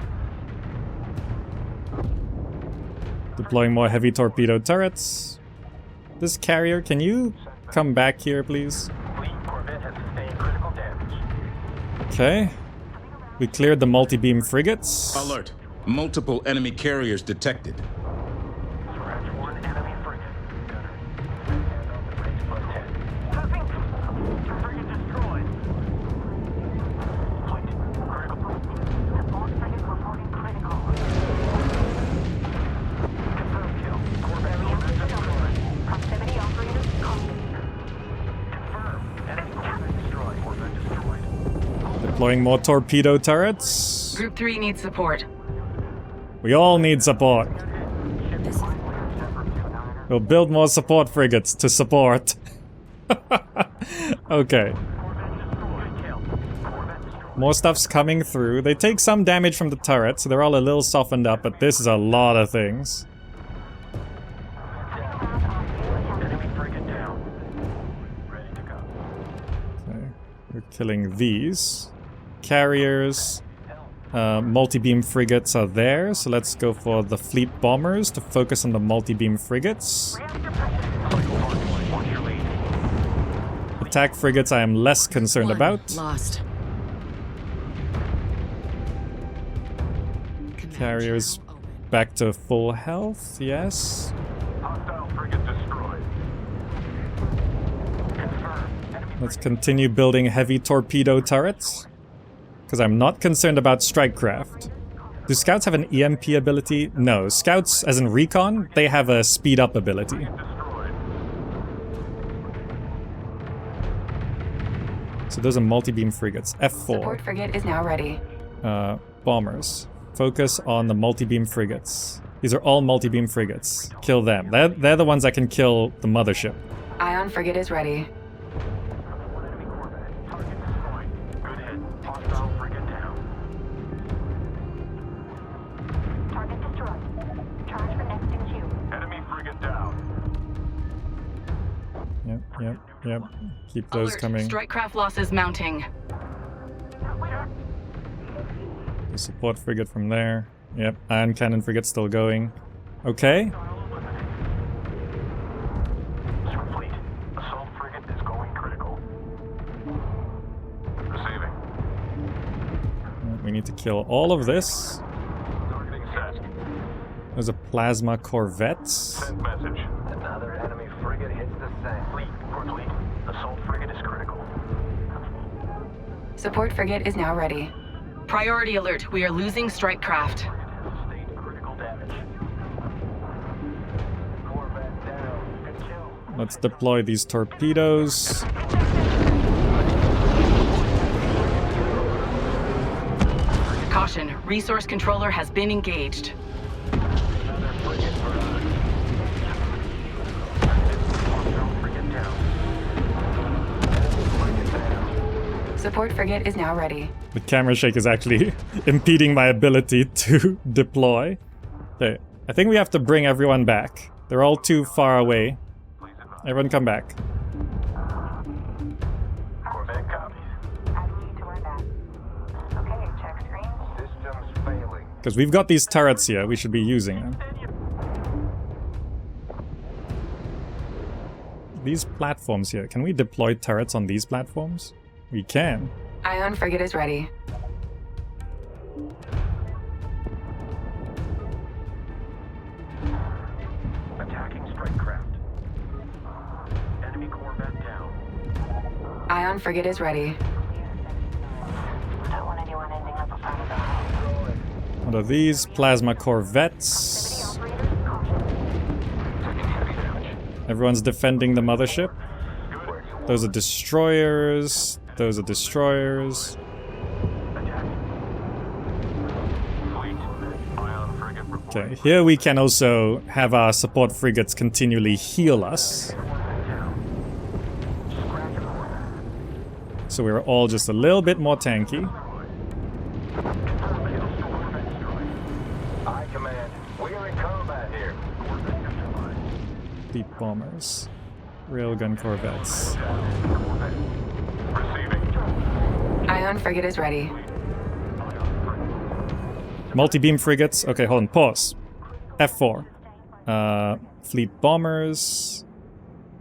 Deploying more heavy torpedo turrets. This carrier, can you come back here, please? Fleet Corvette has sustained critical damage. Okay. We cleared the multi-beam frigates. Alert. Multiple enemy carriers detected. Scratch 1 enemy frigate. Gunner. Stand on the bridge +10. Moving. Frigate destroyed. Flight. Critical. Support frigate reporting critical. Confirmed kill. Corvette destroyed. Proximity operators copy. Confirmed. Enemy Corvette destroyed. Corvette destroyed. Deploying more torpedo turrets. Group 3 needs support. We all need support. We'll build more support frigates to support. Okay. More stuff's coming through. They take some damage from the turret, so they're all a little softened up, but this is a lot of things. Enemy frigate down. Ready to go. Okay. We're killing these. Carriers. Multi-beam frigates are there, so let's go for the fleet bombers to focus on the multi-beam frigates. Attack frigates I am less concerned about. Lost. Carriers back to full health, yes. Hostile frigate destroyed. Confirmed. Enemy Let's continue building heavy torpedo turrets. Because I'm not concerned about strikecraft. Do scouts have an EMP ability? No. Scouts, as in recon, they have a speed up ability. destroyed. So those are multi-beam frigates. Support F4. frigate is now ready. Bombers. Focus on the multi-beam frigates. These are all multi-beam frigates. Kill them. They're the ones that can kill the mothership. Ion frigate is ready. One enemy Corvette. Target destroyed. Good hit. Hostile frigate down. Target destroyed. Charge for next in queue. Enemy frigate down. Yep. Keep those Alert. coming. Strikecraft losses mounting. The support frigate from there. Yep, ion cannon frigate still going. Okay. Fleet. Assault frigate is going critical. Receiving. We need to kill all of this. Targeting set. There's a plasma corvette. Send message. Another enemy frigate hits the sand. Fleet. Assault frigate is critical. Support frigate is now ready. Priority alert. We are losing strikecraft. Sustained critical damage. Corvette down. Good kill. Let's deploy these torpedoes. Caution. Resource controller has been engaged. Another frigate for us. Hostile frigate down. Frigate down. Support frigate is now ready. The camera shake is actually impeding my ability to deploy. Okay, I think we have to bring everyone back. They're all too far away. Everyone come back. Corvette copies. Add lead to our back. Okay, check screen. Systems failing. Because we've got these turrets here, we should be using them. These platforms here, can we deploy turrets on these platforms? We can. Ion frigate is ready. Attacking strike craft. Enemy Corvette down. Ion frigate is ready. Don't want anyone ending up out of the house. What are these? Plasma corvettes. Operators caution. Taking heavy damage. Everyone's defending the mothership. Those are destroyers. Those are destroyers. Okay, here we can also have our support frigates continually heal us. So we're all just a little bit more tanky. I command. We are in combat here. Deep bombers. Railgun corvettes. Receiving. Ion frigate is ready. Multi-beam frigates. Okay, hold on. Pause. F4. Fleet bombers.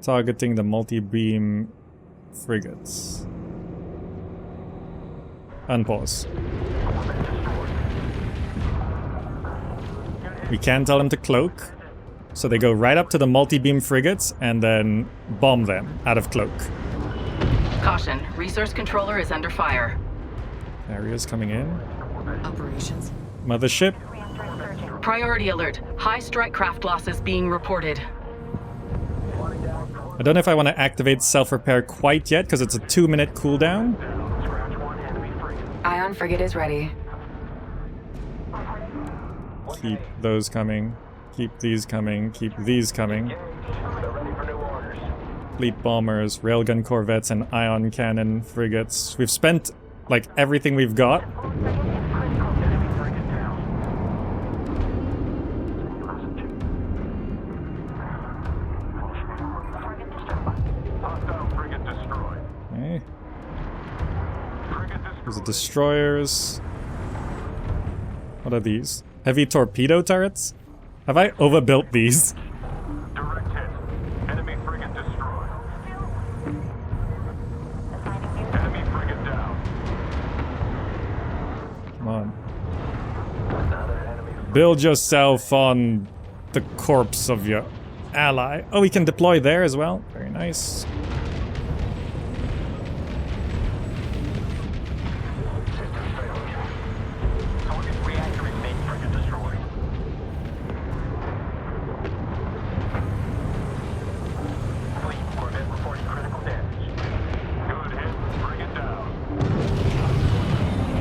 targeting the multi-beam frigates. Unpause. We can tell them to cloak, so they go right up to the multi-beam frigates and then bomb them out of cloak. Caution, resource controller is under fire. Areas coming in. Operations. Mothership. Priority alert. High strike craft losses being reported. I don't know if I want to activate self-repair quite yet, because it's a 2-minute cooldown. Ion frigate is ready. Keep those coming. Keep these coming. Keep these coming. Fleet bombers, railgun corvettes, and ion cannon frigates. We've spent, like, everything we've got. Okay. These are destroyers. What are these? Heavy torpedo turrets? Have I overbuilt these? Direct hit. Enemy frigate destroyed. Enemy frigate down. Come on. Build yourself on the corpse of your ally. Oh, we can deploy there as well. Very nice.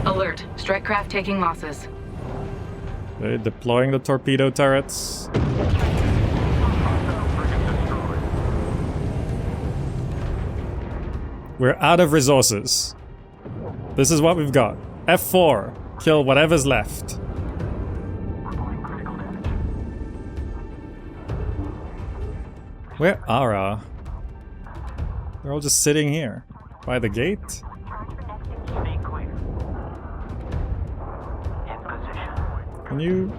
Alert, strike craft taking losses. Okay, deploying the torpedo turrets. We're out of resources. This is what we've got. F4. Kill whatever's left. Where are? They're all just sitting here. By the gate? Stay clear. In position. Can you...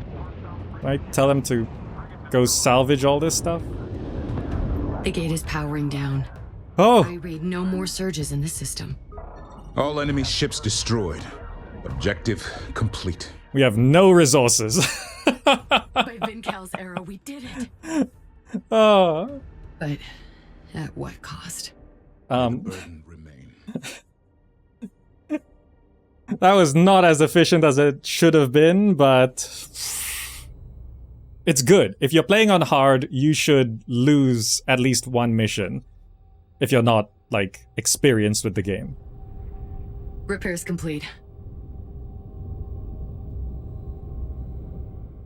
like, tell them to go salvage all this stuff? The gate is powering down. Oh! I read no more surges in the system. All enemy ships destroyed. Objective complete. We have no resources. By Vincal's era, we did it. Oh. But at what cost? Burden remain. That was not as efficient as it should have been, but it's good. If you're playing on hard, you should lose at least one mission. If you're not, like, experienced with the game. Repairs complete.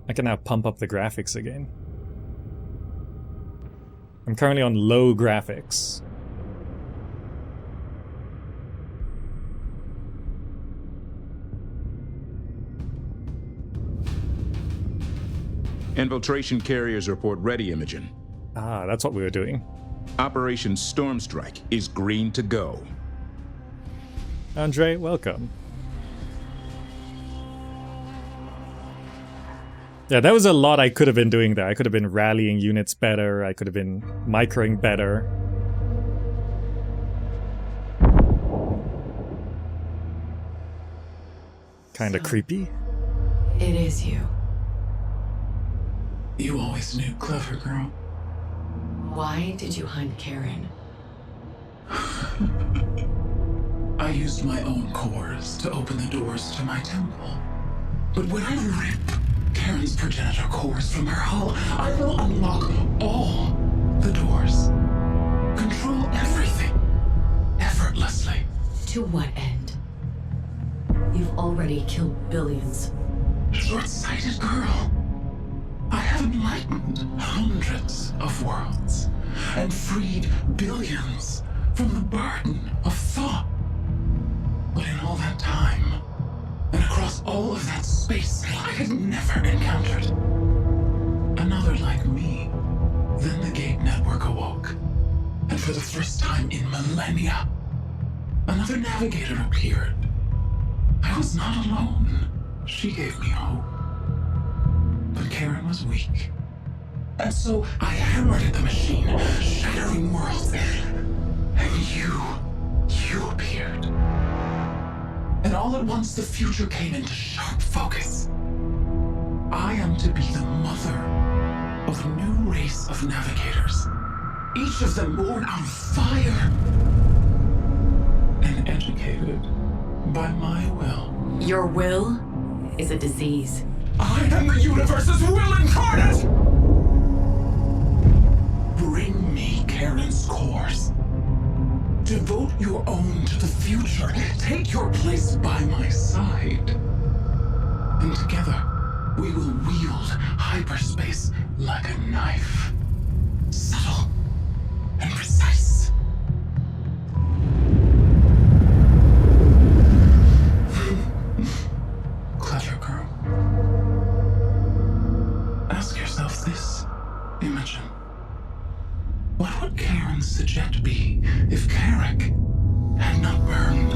I can now pump up the graphics again. I'm currently on low graphics. Infiltration carriers report ready, Imogen. Ah, that's what we were doing. Operation Stormstrike is green to go. Andre, welcome. Yeah, there was a lot I could have been doing there. I could have been rallying units better. I could have been microing better. Kinda creepy. It is you. You always knew, clever girl. Why did you hunt Karen? I used my own cores to open the doors to my temple. But when I rip Karen's progenitor cores from her hull, I will unlock all the doors. Control everything. Effortlessly. To what end? You've already killed billions. Short-sighted girl. I have enlightened hundreds of worlds and freed billions from the burden of thought. But in all that time, and across all of that space, I had never encountered another like me. Then the Gate Network awoke, and for the first time in millennia, another navigator appeared. I was not alone. She gave me hope. But Karen was weak, And so I hammered at the machine, shattering worlds. And you appeared. And all at once the future came into sharp focus. I am to be the mother of a new race of navigators, each of them born on fire and educated by my will. Your will is a disease. I am the universe's will incarnate! Bring me Karen's cores. Devote your own to the future. Take your place by my side. And together, we will wield hyperspace like a knife. Subtle and precise. Clever girl. Ask yourself this, Imogen. What would Karen's Sajet be if Carrick had not burned?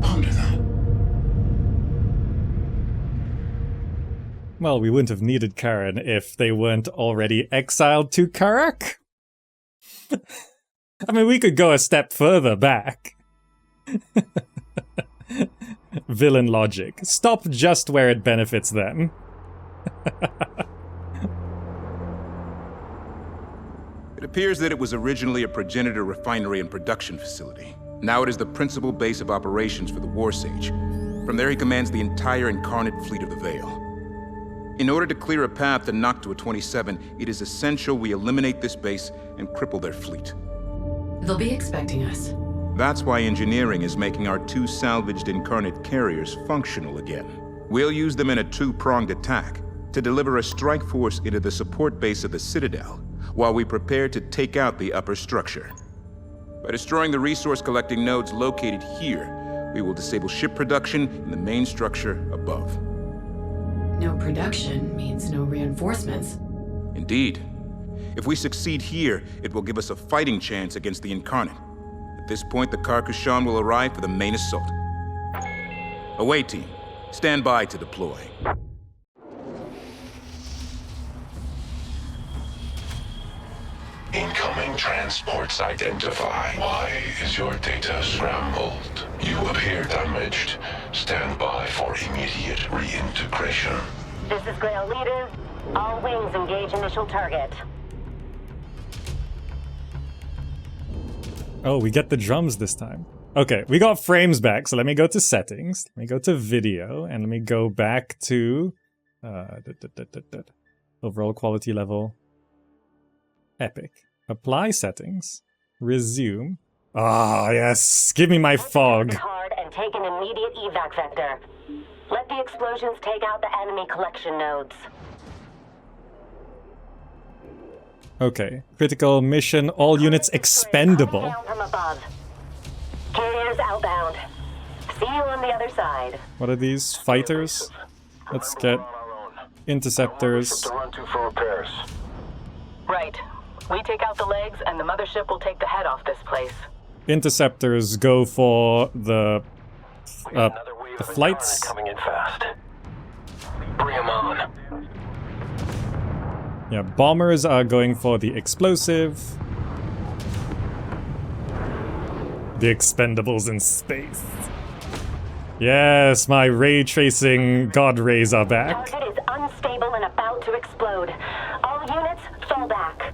Ponder that. Well, we wouldn't have needed Karen if they weren't already exiled to Karak. I mean, we could go a step further back. Villain logic. Stop just where it benefits them. It appears that it was originally a progenitor refinery and production facility. Now it is the principal base of operations for the Warsage. From there he commands the entire incarnate fleet of the Veil. In order to clear a path to Noctua 27, it is essential we eliminate this base and cripple their fleet. They'll be expecting us. That's why engineering is making our 2 salvaged incarnate carriers functional again. We'll use them in a 2-pronged attack to deliver a strike force into the support base of the Citadel, while we prepare to take out the upper structure. By destroying the resource-collecting nodes located here, we will disable ship production in the main structure above. No production means no reinforcements. Indeed. If we succeed here, it will give us a fighting chance against the Incarnate. At this point, the Carcassonne will arrive for the main assault. Away, team. Stand by to deploy. Incoming transports identify. Why is your data scrambled? You appear damaged. Stand by for immediate reintegration. This is Grail Leader. All wings engage initial target. Oh, we get the drums this time. Okay, we got frames back, so let me go to settings. Let me go to video, and let me go back to... overall quality level. Epic. Apply settings. Resume. Ah, yes. Give me my fog. Hard and take an immediate evac vector. Let the explosions take out the enemy collection nodes. Okay. Critical mission. All units expendable. Down from above. Carriers outbound. See you on the other side. What are these? Fighters? Let's get interceptors. To run to for repairs. Right. We take out the legs, and the mothership will take the head off this place. Interceptors go for the Another wave of flights. coming in fast. Bring 'em on. Yeah, bombers are going for the explosive. The expendables in space. Yes, my ray tracing god rays are back. Target is unstable and about to explode. All units, fall back.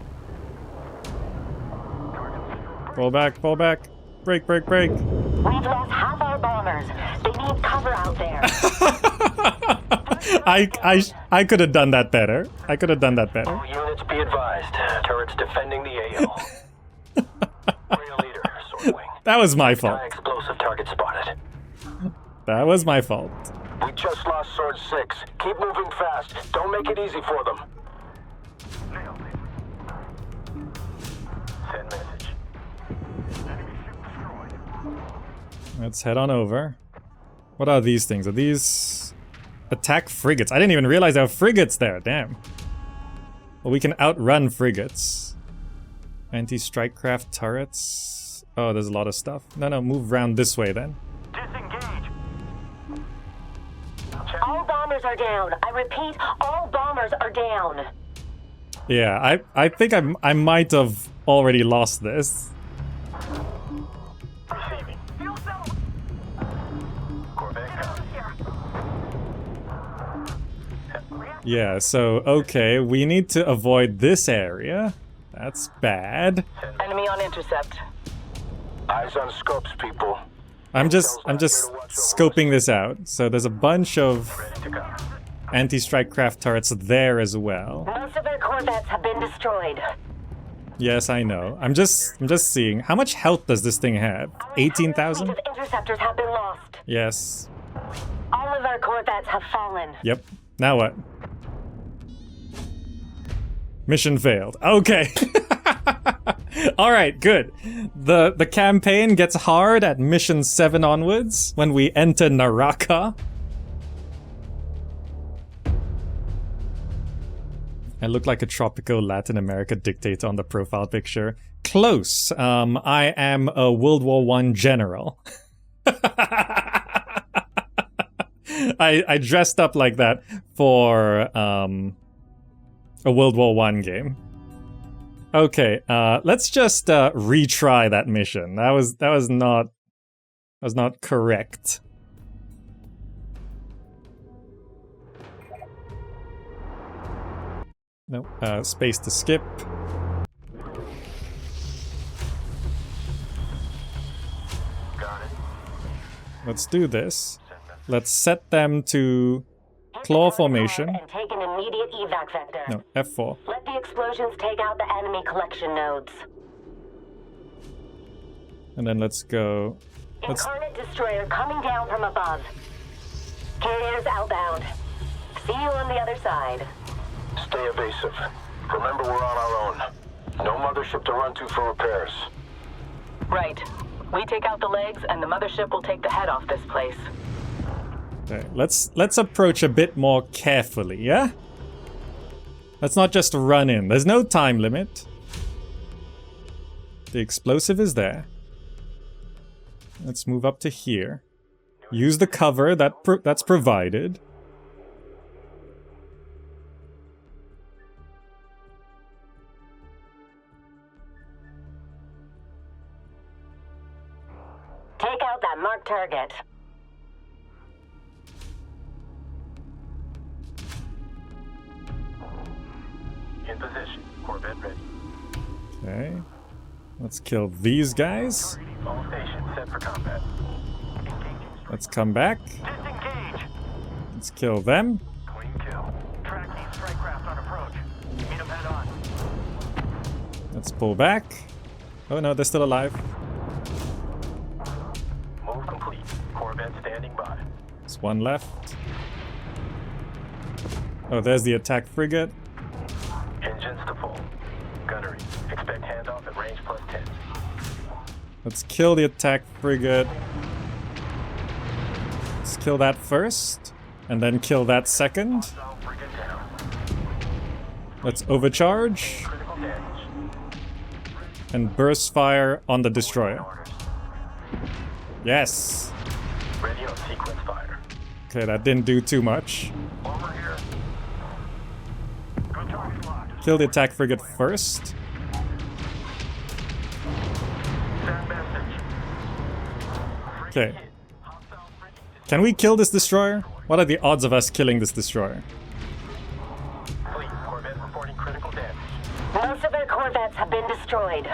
Fall back, fall back. Break, break, break. We've lost half our bombers. They need cover out there. I could have done that better. I could have done that better. All units be advised. Turrets defending the AO. Rail Leader, Sword Wing. That was my fault. Explosive target spotted. That was my fault. We just lost Sword 6. Keep moving fast. Don't make it easy for them. Send message. Let's head on over. What are these things? Are these attack frigates? I didn't even realize there were frigates there. Damn. Well, we can outrun frigates. Anti-strike craft turrets. Oh, there's a lot of stuff. No, move around this way then. Disengage. All bombers are down. I repeat, all bombers bombers are down. Yeah, I think I might have already lost this. Receiving. Fuel cell. Corvette comes here. Yeah, so okay, we need to avoid this area. That's bad. Enemy on intercept. Eyes on scopes, people. I'm just scoping this out. So there's a bunch of Ready to come. anti-strike craft turrets there as well. Most of their corvettes have been destroyed. Yes, I know. I'm just seeing. How much health does this thing have? 18,000? Of interceptors have been lost. Yes. All of our corvettes have fallen. Yep. Now what? Mission failed. Okay. Alright, good. The campaign gets hard at mission 7 onwards when we enter Naraka. I look like a tropical Latin America dictator on the profile picture. Close. I am a World War I general. I dressed up like that for a World War I game. Okay, let's just retry that mission. That was not correct. No, space to skip. Got it. Let's do this. Let's set them to claw formation. And take an immediate evac vector. No, F4. Let the explosions take out the enemy collection nodes. And then let's go. Incarnate destroyer coming down from above. Carriers outbound. See you on the other side. Stay evasive. Remember, we're on our own. No mothership to run to for repairs. Right. We take out the legs, and the mothership will take the head off this place. Okay, let's approach a bit more carefully, yeah? Let's not just run in. There's no time limit. The explosive is there. Let's move up to here. Use the cover that's provided. Take out that marked target. In position. Corvette ready. Okay. Let's kill these guys. All stations set for combat. Engaging. Let's come back. Disengage. Let's kill them. Clean kill. Tracking strike craft on approach. Meet them head on. Let's pull back. Oh no, they're still alive. Move complete. Corvette standing by. There's one left. Oh, there's the attack frigate. Engines to full. Gunnery. Expect handoff at range +10. Let's kill the attack frigate. Let's kill that first. And then kill that second. Hostile frigate down. Let's overcharge. Critical damage. And burst fire on the destroyer. Orders. Yes! Ready on sequence fire. Okay, that didn't do too much. Over here. Good target locked. Kill the attack frigate first. Send message. Okay. Can we kill this destroyer? What are the odds of us killing this destroyer? Fleet. Corvette reporting critical damage. Most of their corvettes have been destroyed.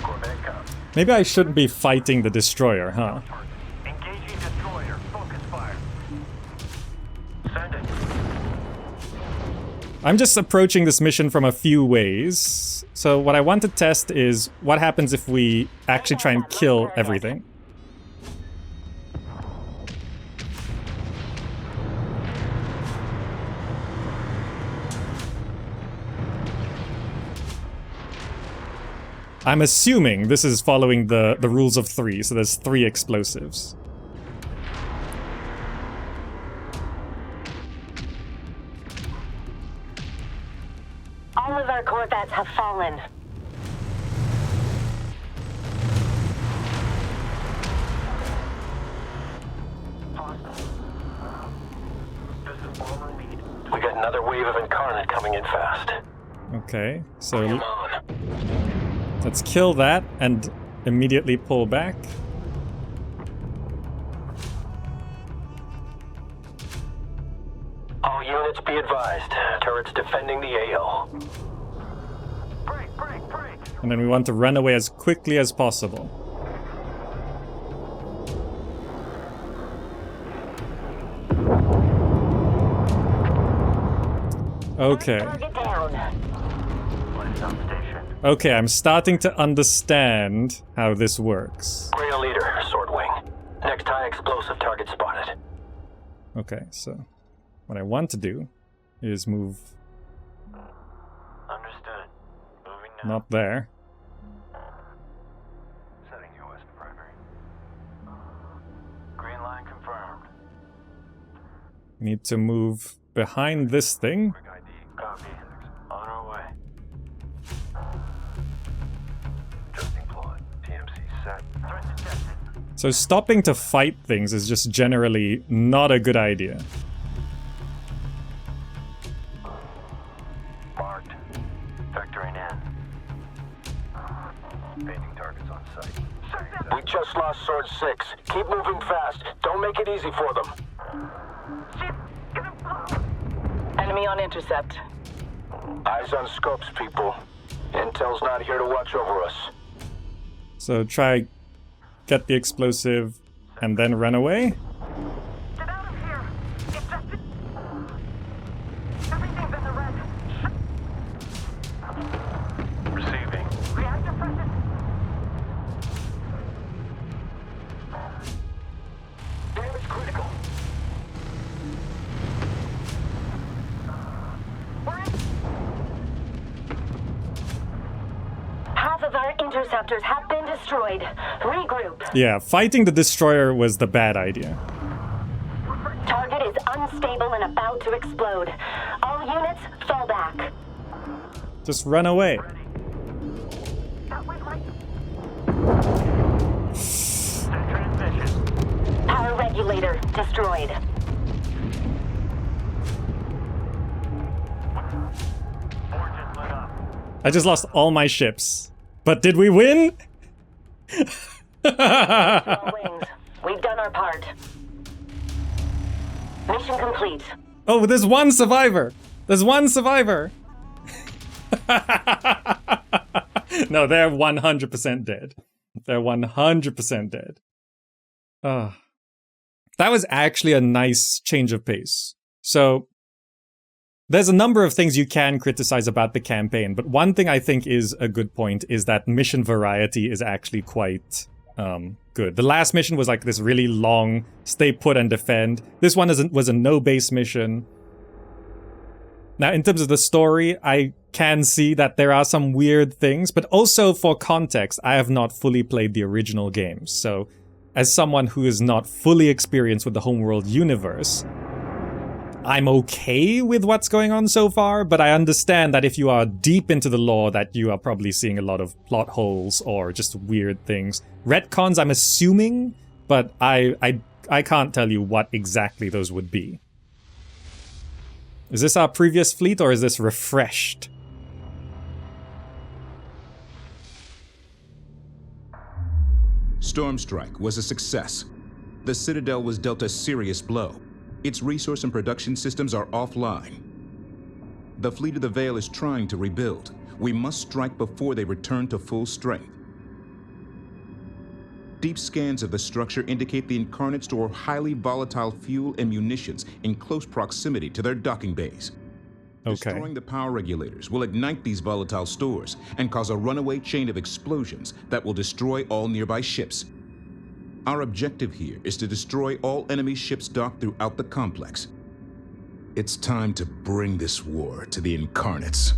Corvette comes. Maybe I shouldn't be fighting the destroyer, huh? Engaging destroyer. Focus fire. Send it. I'm just approaching this mission from a few ways. So what I want to test is what happens if we actually try and kill everything. I'm assuming this is following the rules of 3, so there's 3 explosives. All of our corvettes have fallen. We got another wave of Incarnate coming in fast. Okay, so Come on. let's kill that and immediately pull back. All units be advised. Turrets defending the AO. Break, break, break. And then we want to run away as quickly as possible. Okay. Target down. Lights on station. Okay, I'm starting to understand how this works. Rail leader, Swordwing. Next high explosive target spotted. Okay, so what I want to do is move Understood. Moving now. not there. Setting US primary. Green line confirmed. Need to move behind this thing. Quick ID. Copy. On our way. Adjusting plot. TMC set. Threat detected. So stopping to fight things is just generally not a good idea. Marked. Vectoring in. Painting targets on site. We just lost Sword 6. Keep moving fast. Don't make it easy for them. Enemy on intercept. Eyes on scopes, people. Intel's not here to watch over us. So try get the explosive and then run away. Get out of here. It's just... Everything's in the red. Receiving. Reactor pressure. Damage critical. Half of our interceptors have been destroyed. Regroup. Yeah, fighting the destroyer was the bad idea. Target is unstable and about to explode. All units, fall back. Just run away. That way, right. Transmission. Power regulator destroyed. Origin lit up. I just lost all my ships. But did we win? All wings. We've done our part. Mission complete. Oh, there's one survivor. There's one survivor. No, they're 100% dead. They're 100% dead. That was actually a nice change of pace. So, there's a number of things you can criticize about the campaign, but one thing I think is a good point is that mission variety is actually quite good. The last mission was like this really long, stay put and defend. This one was a no-base mission. Now, in terms of the story, I can see that there are some weird things, but also for context, I have not fully played the original games. So, as someone who is not fully experienced with the Homeworld universe, I'm okay with what's going on so far, but I understand that if you are deep into the lore, that you are probably seeing a lot of plot holes or just weird things. Retcons, I'm assuming, but I can't tell you what exactly those would be. Is this our previous fleet or is this refreshed? Storm Strike was a success. The Citadel was dealt a serious blow. Its resource and production systems are offline. The Fleet of the Veil is trying to rebuild. We must strike before they return to full strength. Deep scans of the structure indicate the Incarnates store highly volatile fuel and munitions in close proximity to their docking bays. Okay. Destroying the power regulators will ignite these volatile stores and cause a runaway chain of explosions that will destroy all nearby ships. Our objective here is to destroy all enemy ships docked throughout the complex. It's time to bring this war to the Incarnates.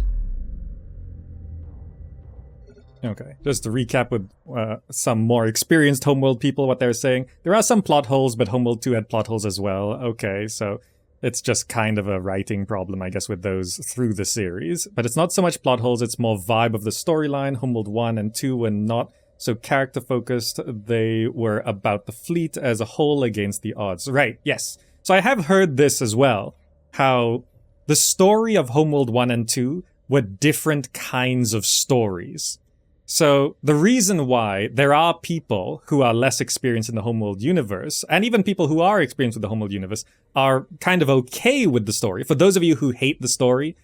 Okay, just to recap with some more experienced Homeworld people, what they're saying. There are some plot holes, but Homeworld 2 had plot holes as well. Okay, so it's just kind of a writing problem, I guess, with those through the series. But it's not so much plot holes, it's more vibe of the storyline. Homeworld 1 and 2 were not so character-focused. They were about the fleet as a whole against the odds. Right, yes. So I have heard this as well. how the story of Homeworld 1 and 2 were different kinds of stories. So the reason why there are people who are less experienced in the Homeworld universe, and even people who are experienced with the Homeworld universe, are kind of okay with the story. For those of you who hate the story,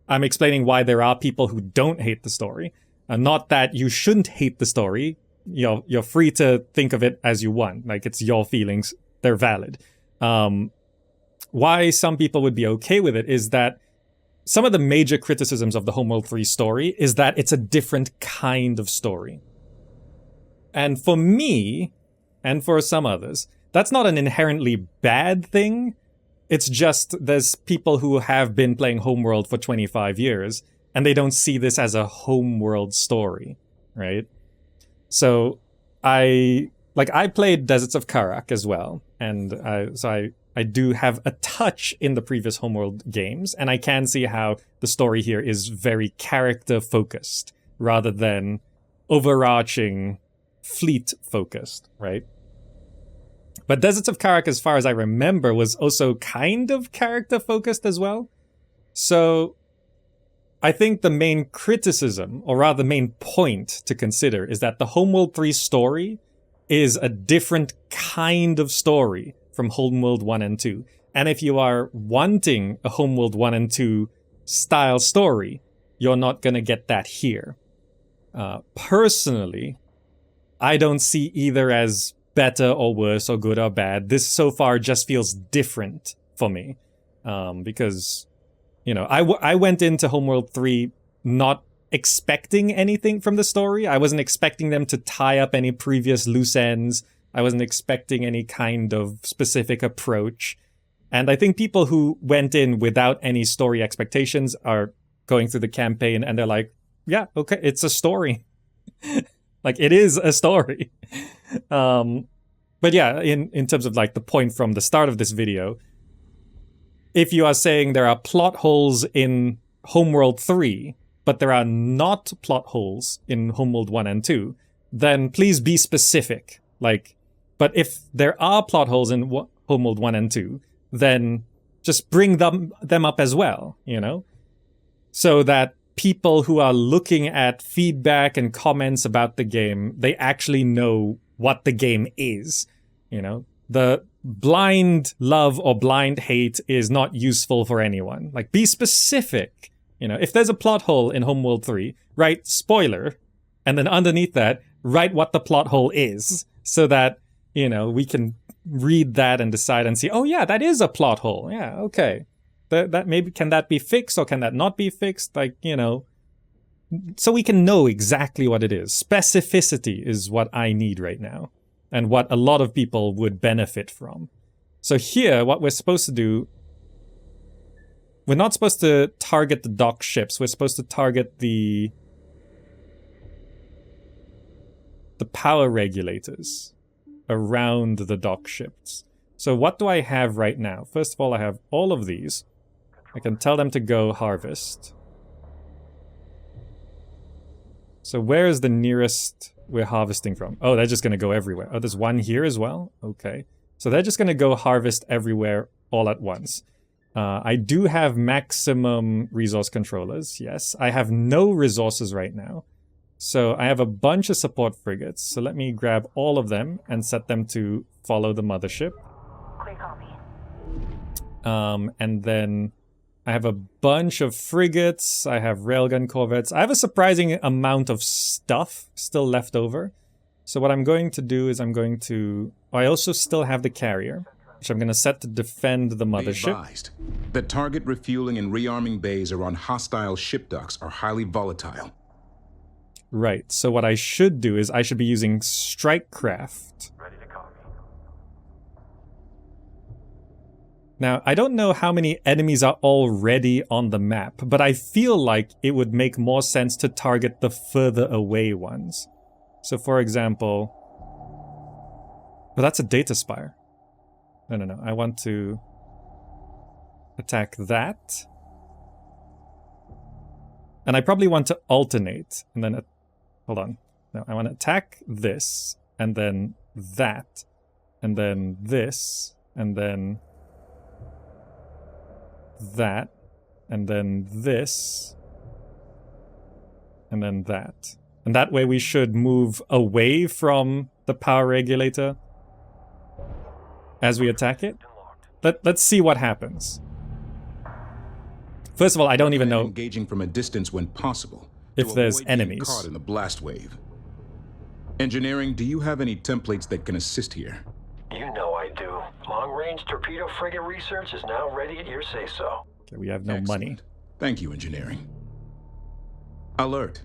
I'm explaining why there are people who don't hate the story. Not that you shouldn't hate the story. You're free to think of it as you want. Like, it's your feelings. They're valid. Why some people would be okay with it is that some of the major criticisms of the Homeworld 3 story is that it's a different kind of story. And for me, and for some others, that's not an inherently bad thing. It's just there's people who have been playing Homeworld for 25 years, and they don't see this as a Homeworld story, right? So I played Deserts of Karak as well, and I do have a touch in the previous Homeworld games, and I can see how the story here is very character-focused rather than overarching fleet-focused, right? But Deserts of Karak, as far as I remember, was also kind of character-focused as well. So I think the main criticism, or rather the main point to consider, is that the Homeworld 3 story is a different kind of story from Homeworld 1 and 2. And if you are wanting a Homeworld 1 and 2 style story, you're not going to get that here. Personally, I don't see either as better or worse or good or bad. This so far just feels different for me. Because, you know, I went into Homeworld 3 not expecting anything from the story. I wasn't expecting them to tie up any previous loose ends. I wasn't expecting any kind of specific approach. And I think people who went in without any story expectations are going through the campaign and they're like, yeah, okay, it's a story. Like, it is a story. But yeah, in terms of like the point from the start of this video, if you are saying there are plot holes in Homeworld 3, but there are not plot holes in Homeworld 1 and 2, then please be specific. Like, but if there are plot holes in Homeworld 1 and 2, then just bring them up as well, you know? So that people who are looking at feedback and comments about the game, they actually know what the game is, you know? The blind love or blind hate is not useful for anyone. Like, be specific. You know, if there's a plot hole in Homeworld 3, write spoiler, and then underneath that, write what the plot hole is, so that, you know, we can read that and decide and see, oh yeah, that is a plot hole. Yeah, okay. That maybe, can that be fixed or can that not be fixed? Like, you know, so we can know exactly what it is. Specificity is what I need right now, and what a lot of people would benefit from. So here, what we're supposed to do, we're not supposed to target the dock ships. We're supposed to target the power regulators around the dock ships. So what do I have right now? First of all, I have all of these. I can tell them to go harvest. So where is the nearest we're harvesting from? Oh, they're just going to go everywhere. Oh, there's one here as well? Okay. So they're just going to go harvest everywhere all at once. I do have maximum resource controllers, yes. I have no resources right now. So I have a bunch of support frigates. So let me grab all of them and set them to follow the mothership. Clear copy. And then I have a bunch of frigates. I have railgun corvettes. I have a surprising amount of stuff still left over. So what I'm going to do is I also still have the carrier, which I'm going to set to defend the mothership. Be advised that target refueling and rearming bays around hostile ship docks are highly volatile. Right, so what I should do is I should be using strike craft. Ready to copy. Now, I don't know how many enemies are already on the map, but I feel like it would make more sense to target the further away ones. So for example... Oh, that's a data spire. No. I want to attack that. And I probably want to alternate. And then... hold on. No, I want to attack this. And then that. And then this. And then... that, and then this, and then that. And that way we should move away from the power regulator as we attack it. Let's see what happens. First of all, I don't even know engaging from a distance when possible if there's enemies. Caught in the blast wave. Engineering, do you have any templates that can assist here? You know I do. Long-range torpedo frigate research is now ready at your say-so. Okay, we have no money. Thank you, engineering. Alert.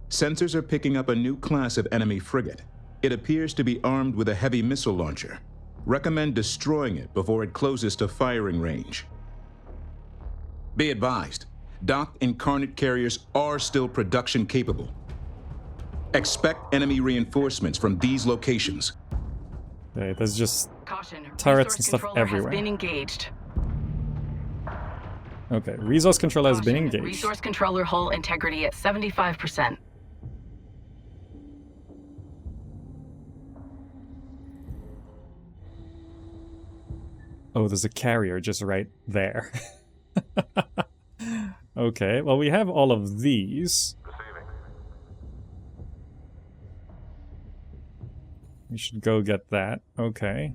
Sensors are picking up a new class of enemy frigate. It appears to be armed with a heavy missile launcher. Recommend destroying it before it closes to firing range. Be advised, docked Incarnate carriers are still production capable. Expect enemy reinforcements from these locations. Okay, there's just Caution. turrets and Resource stuff controller everywhere. Has been engaged. Okay, resource controller has been Caution. engaged. Resource controller hull integrity at 75%. Oh, there's a carrier just right there. Okay, well we have all of these. We should go get that. Okay.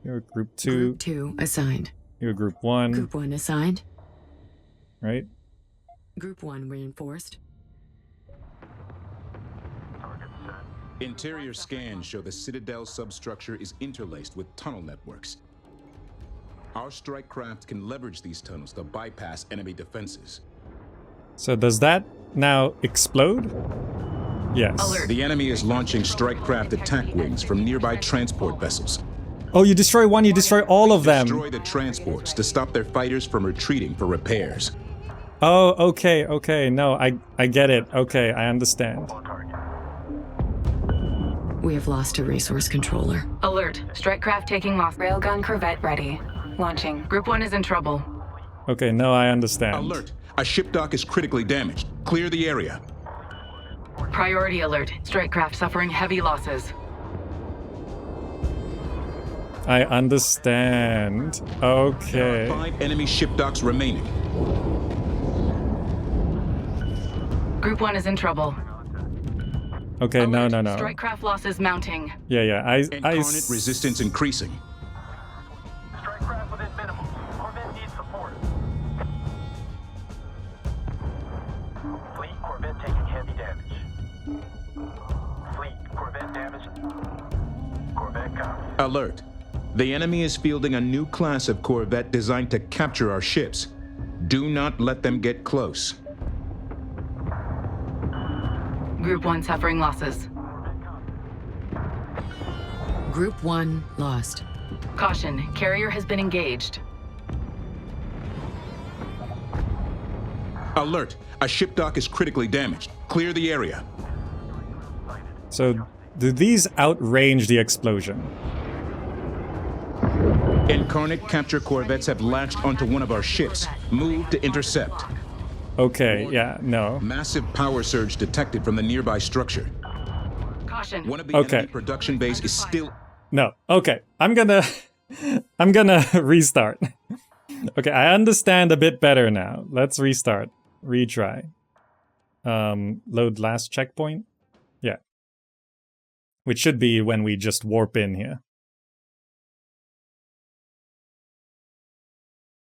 You're group 2. Group 2 assigned. You're group 1. Group 1 assigned. Right? Group 1 reinforced. Interior scans show the Citadel substructure is interlaced with tunnel networks. Our strike craft can leverage these tunnels to bypass enemy defenses. So does that now explode? Yes. Alert. The enemy is launching strike craft attack wings from nearby transport vessels. Oh, you destroy one, you destroy all of them. Destroy the transports to stop their fighters from retreating for repairs. Oh, okay, okay. No, I get it. Okay, I understand. We have lost a resource controller. Alert. Strike craft taking loss. Railgun corvette ready. Launching. Group 1 is in trouble. Okay, no, I understand. Alert! A ship dock is critically damaged. Clear the area. Priority alert. Strike craft suffering heavy losses. I understand. Okay. There are 5 enemy ship docks remaining. Group 1 is in trouble. Okay, Alert. no. Strike craft losses mounting. Yeah. Incarnate resistance increasing. Strike craft within minimum. Corvette needs support. Fleet Corvette taking heavy damage. Fleet Corvette damaged. Corvette copy. Alert. The enemy is fielding a new class of corvette designed to capture our ships. Do not let them get close. Group 1 suffering losses. Group 1 lost. Caution. Carrier has been engaged. Alert. A ship dock is critically damaged. Clear the area. So, do these outrange the explosion? Incarnate capture corvettes have latched onto one of our ships. Move to intercept. Okay, yeah, no. Massive power surge detected from the nearby structure. Caution. One of the Okay. enemy production base is still... No. Okay, I'm gonna restart. Okay, I understand a bit better now. Let's restart. Retry. Load last checkpoint? Yeah. Which should be when we just warp in here.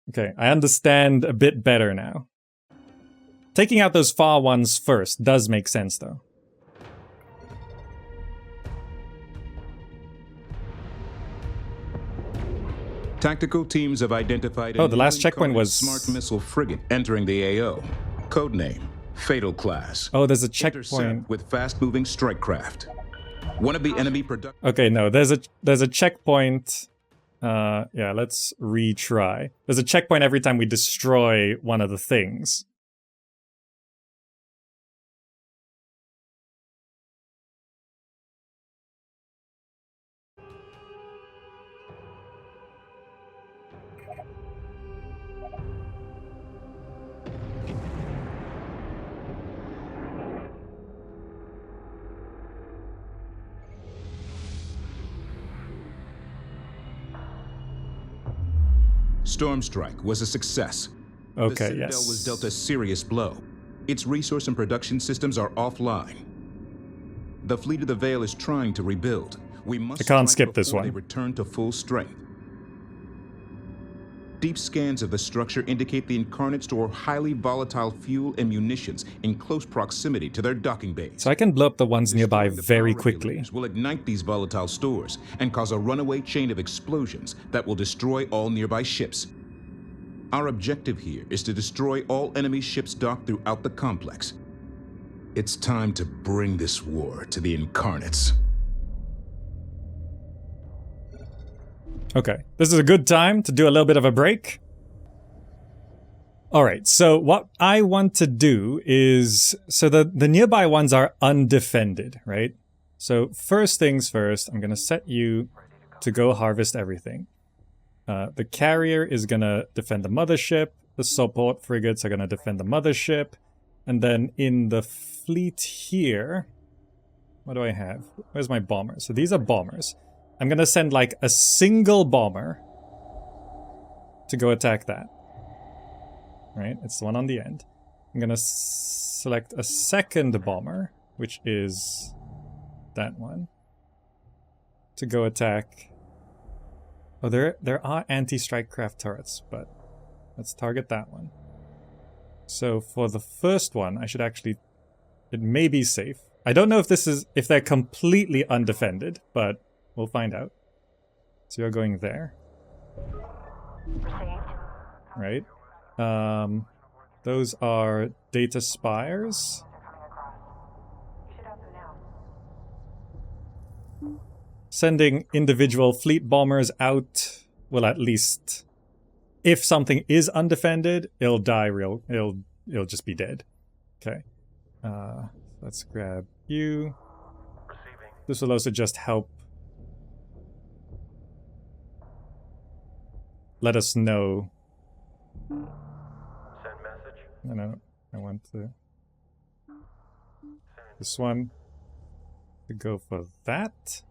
Okay, I understand a bit better now. Taking out those far ones first does make sense, though. Tactical teams have identified Oh, the last checkpoint Incarnate was... smart missile frigate entering the AO. Codename, Fatal Class. Oh, there's a Intercept checkpoint. with fast-moving strike craft. One of the enemy production... Okay, no, there's a checkpoint. Yeah, let's retry. There's a checkpoint every time we destroy one of the things. Storm Strike was a success. The Okay, Citadel yes. was dealt a serious blow. Its resource and production systems are offline. The Fleet of the Veil is trying to rebuild. We must I can't strike skip this before one. They return to full strength. Deep scans of the structure indicate the Incarnates store highly volatile fuel and munitions in close proximity to their docking bays. So I can blow up the ones nearby Destroying the very power quickly. regulators will ignite these volatile stores and cause a runaway chain of explosions that will destroy all nearby ships. Our objective here is to destroy all enemy ships docked throughout the complex. It's time to bring this war to the Incarnates. Okay, this is a good time to do a little bit of a break. Alright, so what I want to do is... So the nearby ones are undefended, right? So first things first, I'm going to set you to go harvest everything. The carrier is going to defend the mothership. The support frigates are going to defend the mothership. And then in the fleet here... What do I have? Where's my bombers? So these are bombers. I'm going to send like a single bomber to go attack that. Right? It's the one on the end. I'm going to select a second bomber, which is that one, to go attack. Oh, there are anti-strike craft turrets, but let's target that one. So for the first one, I should actually... It may be safe. I don't know if they're completely undefended, but we'll find out. So you're going there. Right. Those are data spires. Sending individual fleet bombers out will at least... If something is undefended, it'll die it'll just be dead. Okay. Let's grab you. This will also just help let us know. Send message. No, I want this one to go for that.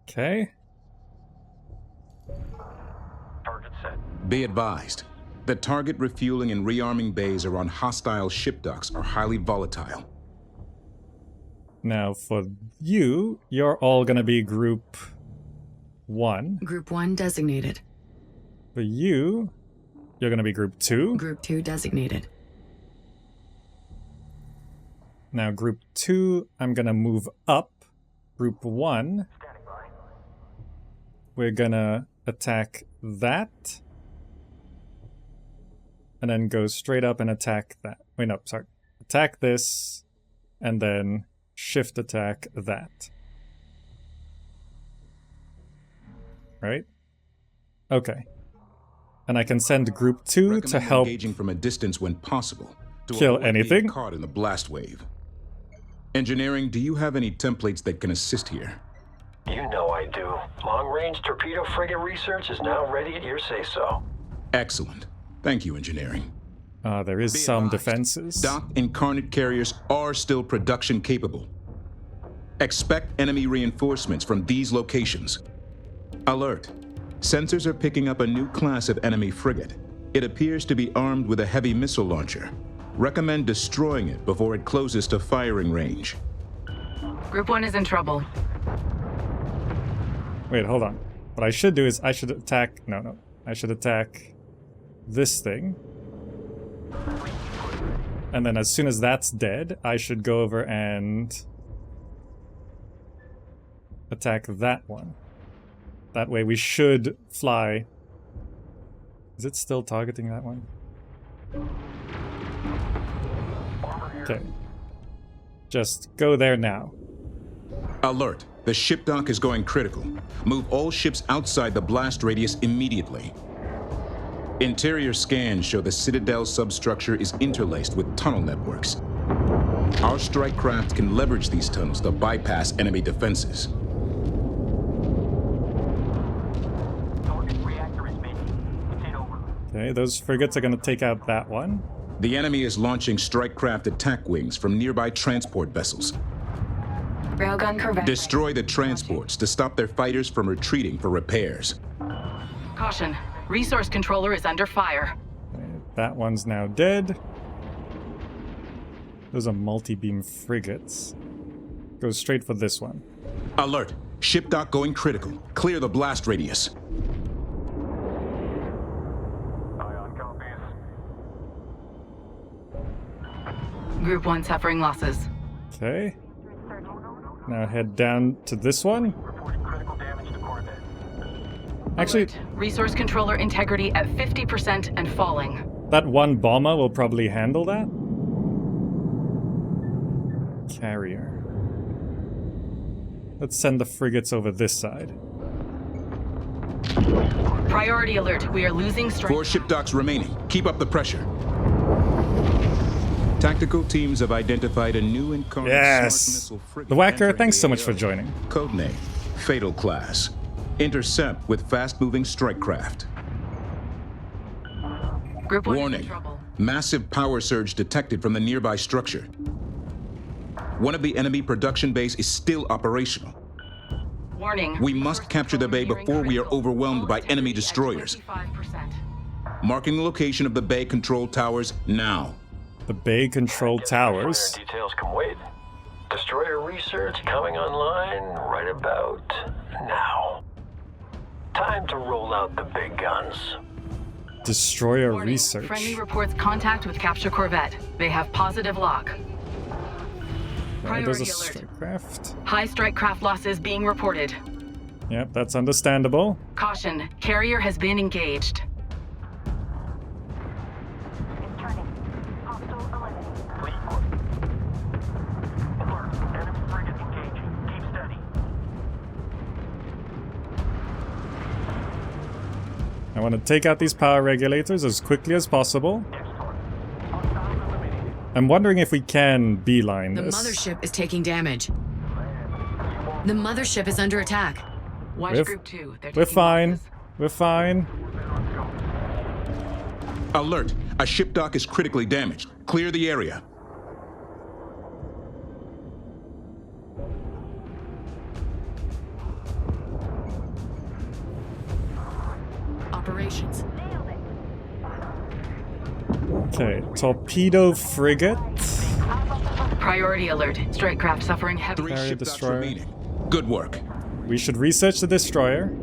Okay. Target set. Be advised, the target refueling and rearming bays around hostile ship docks are highly volatile. Now for you, you're all gonna be group 1. Group 1 designated. For you, you're gonna be group 2. Group 2 designated. Now group 2, I'm gonna move up. Group 1, we're gonna attack that. And then go straight up and attack that. Wait, no, sorry. Attack this, and then shift attack that. Right? Okay. And I can send group 2 to help engaging from a distance when possible to kill avoid being anything. caught in the blast wave. Engineering, do you have any templates that can assist here? You know I do. Long-range torpedo frigate research is now ready at your say-so. Excellent. Thank you, engineering. There is Be some advised, defenses. Docked Incarnate carriers are still production capable. Expect enemy reinforcements from these locations. Alert. Sensors are picking up a new class of enemy frigate. It appears to be armed with a heavy missile launcher. Recommend destroying it before it closes to firing range. Group 1 is in trouble. Wait, hold on. What I should do is I should attack... No. I should attack this thing. And then as soon as that's dead, I should go over and attack that one. That way we should fly. Is it still targeting that one? Okay. Just go there now. Alert. The ship dock is going critical. Move all ships outside the blast radius immediately. Interior scans show the Citadel substructure is interlaced with tunnel networks. Our strike craft can leverage these tunnels to bypass enemy defenses. Okay, those frigates are going to take out that one. The enemy is launching strike craft attack wings from nearby transport vessels. Railgun corvette. Destroy the transports to stop their fighters from retreating for repairs. Caution. Resource controller is under fire. That one's now dead. Those are multi-beam frigates. Go straight for this one. Alert! Ship dock going critical. Clear the blast radius. Ion copies. Group 1 suffering losses. Okay. Now head down to this one. Reporting critical damage to Corvette. Actually, Alert. Resource controller integrity at 50% and falling. that one bomber will probably handle that. Carrier. Let's send the frigates over this side. Priority alert. We are losing strength. 4 ship docks remaining. Keep up the pressure. Tactical teams have identified a new incarnate smart Yes! missile frigate. The Whacker, entering thanks the so much for AO. joining. Codename, Fatal Class. Intercept with fast-moving strike craft. Group 1 is in Warning. trouble. Massive power surge detected from the nearby structure. One of the enemy production bays is still operational. Warning. We must capture the bay Nearing before we are critical. overwhelmed by enemy Integrity at destroyers. 25%. Marking the location of the bay control towers now. The Bay Control Towers. Details can wait. Destroyer research coming online right about now. Time to roll out the big guns. Destroyer Warning. research. Friendly reports contact with capture corvette. They have positive lock. Right, there's a Priority alert. strike craft. High strike craft losses being reported. Yep, that's understandable. Caution. Carrier has been engaged. Fleet work. Alert. Enemy frigate engaging. Keep steady. I want to take out these power regulators as quickly as possible. Next target. Hostiles eliminated. I'm wondering if we can beeline The this. mothership is taking damage. The mothership is under attack. Watch We're- group 2. They're We're taking fine. losses. We're fine. Alert! A ship dock is critically damaged. Clear the area. Operations. Okay, torpedo frigate. Priority alert. Strike craft suffering heavy. 3 Carrier ship docks destroyer. remaining. Good work. We should research the destroyer.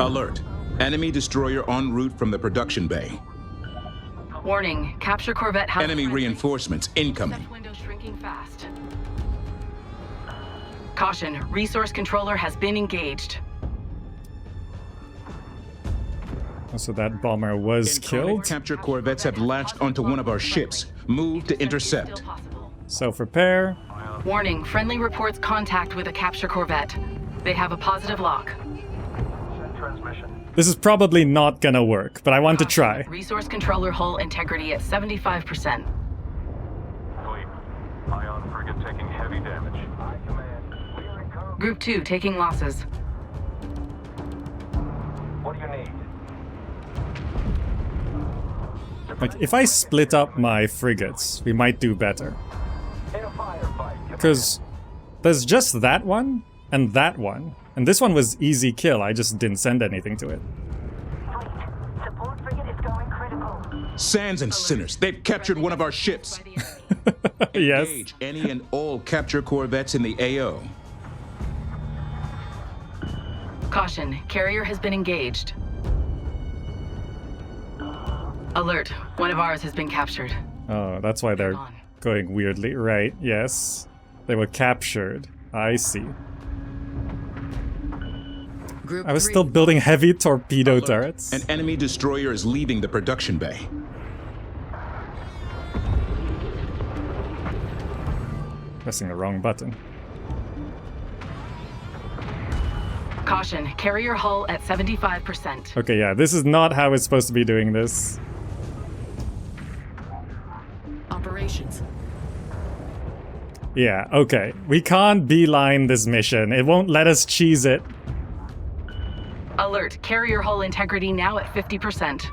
Alert! Enemy destroyer en route from the production bay. Warning. Capture corvette has Enemy reinforcements incoming. Intercept window shrinking fast. Caution. Resource controller has been engaged. So that bomber was Incarnate killed. capture corvettes have latched onto one of our ships. Move to intercept. Still possible. Self-repair. Warning. Friendly reports contact with a capture corvette. They have a positive lock. Send transmission. This is probably not gonna work, but I want to try. Resource controller hull integrity at 75%. Fleet. Ion frigate taking heavy damage. Aye, command. We are in current. Group 2 taking losses. What do you need? Like, if I split up my frigates, we might do better. In a firefight. Because there's just that one, and that one. And this one was easy kill, I just didn't send anything to it. Support frigate is going critical. Sands and sinners, they've captured one of our ships. Yes. Engage any and all capture corvettes in the AO. Caution. Carrier has been engaged. Alert. One of ours has been captured. Oh, that's why they're on. going weirdly. Right, yes. They were captured. I see. Group I was 3. still building heavy torpedo Alert. turrets. An enemy destroyer is leaving the production bay. Pressing the wrong button. Caution. Carrier hull at 75%. Okay, yeah, this is not how it's supposed to be doing this. Operations. Yeah, okay. We can't beeline this mission. It won't let us cheese it. Alert. Carrier hull integrity now at 50%.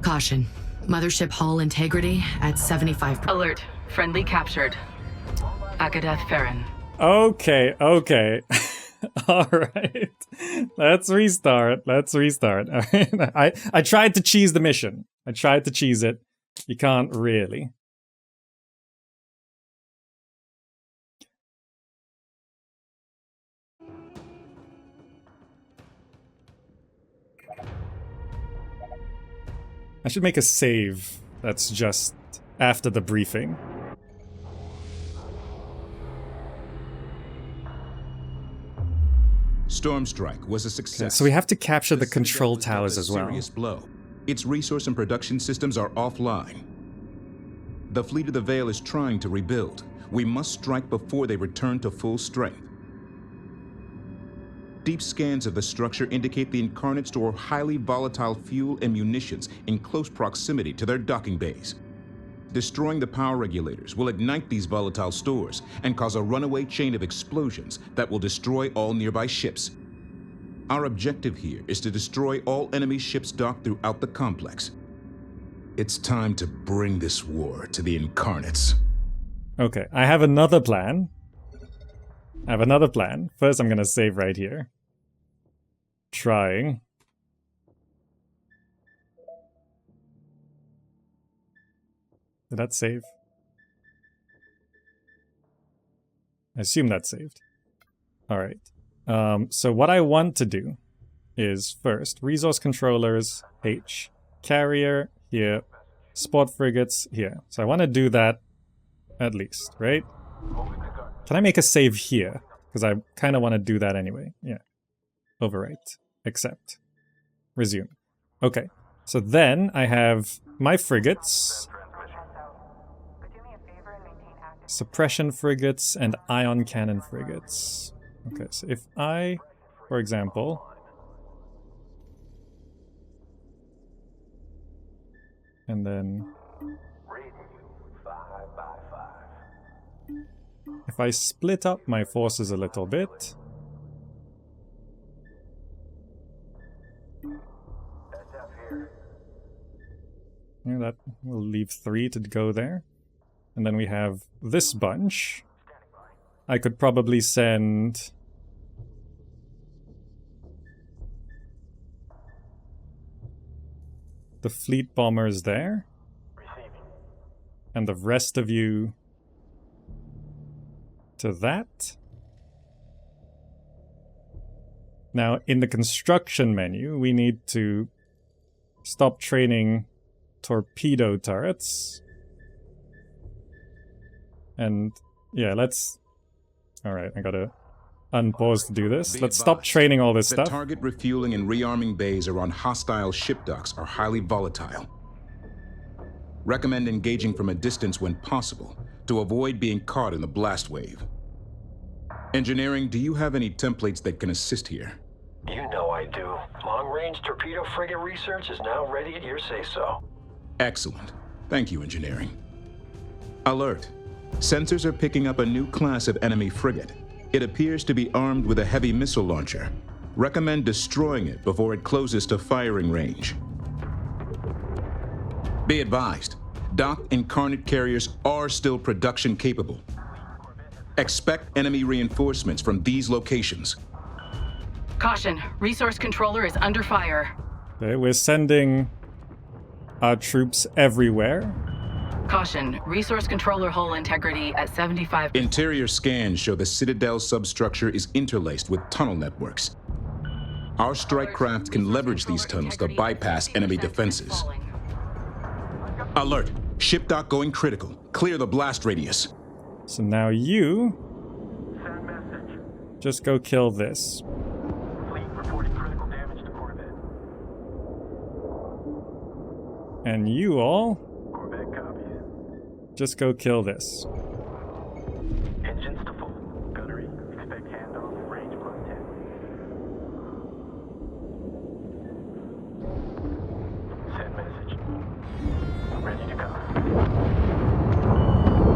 Caution. Mothership hull integrity at 75%. Alert. Friendly captured. Akadath Farron. Okay, okay. Alright. Let's restart. Alright. I tried to cheese the mission. I tried to cheese it. You can't really. I should make a save that's just after the briefing. Storm Strike was a success. Okay, so we have to capture the control towers as well. Serious blow. Its resource and production systems are offline. The Fleet of the Veil is trying to rebuild. We must strike before they return to full strength. Deep scans of the structure indicate the Incarnates store highly volatile fuel and munitions in close proximity to their docking bays. Destroying the power regulators will ignite these volatile stores and cause a runaway chain of explosions that will destroy all nearby ships. Our objective here is to destroy all enemy ships docked throughout the complex. It's time to bring this war to the Incarnates. Okay, I have another plan. First, I'm gonna save right here. Trying. Did that save? I assume that saved. Alright. So what I want to do is first, resource controllers, H. Carrier, here. Sport frigates, here. So I want to do that at least, right? Can I make a save here? Because I kind of want to do that anyway. Yeah. Overwrite. Accept. Resume. Okay. So then I have my frigates. Suppression frigates and ion cannon frigates. Okay, so if I, for example, and then if I split up my forces a little bit, yeah, that will leave 3 to go there. And then we have this bunch. I could probably send the fleet bombers there. And the rest of you to that. Now, in the construction menu, we need to stop training torpedo turrets. And yeah, let's... Alright, I gotta unpause to do this. Let's stop training all this stuff. Target refueling and rearming bays around hostile ship docks are highly volatile. Recommend engaging from a distance when possible to avoid being caught in the blast wave. Engineering, do you have any templates that can assist here? You know I do. Long-range torpedo frigate research is now ready at your say-so. Excellent. Thank you, Engineering. Alert. Sensors are picking up a new class of enemy frigate. It appears to be armed with a heavy missile launcher. Recommend destroying it before it closes to firing range. Be advised, docked Incarnate carriers are still production capable. Expect enemy reinforcements from these locations. Caution, resource controller is under fire. Okay, we're sending our troops everywhere. Caution, resource controller hull integrity at 75%. Interior scans show the Citadel substructure is interlaced with tunnel networks. Our strike craft can leverage these tunnels to bypass enemy defenses. Alert! Ship dock going critical. Clear the blast radius. So now you just go kill this. Fleet reporting critical damage to Corvette. And you all Corvette copies. just go kill this. Engines to full. Gunnery. Expect handoff. Range plus 10. Send message. Ready to come.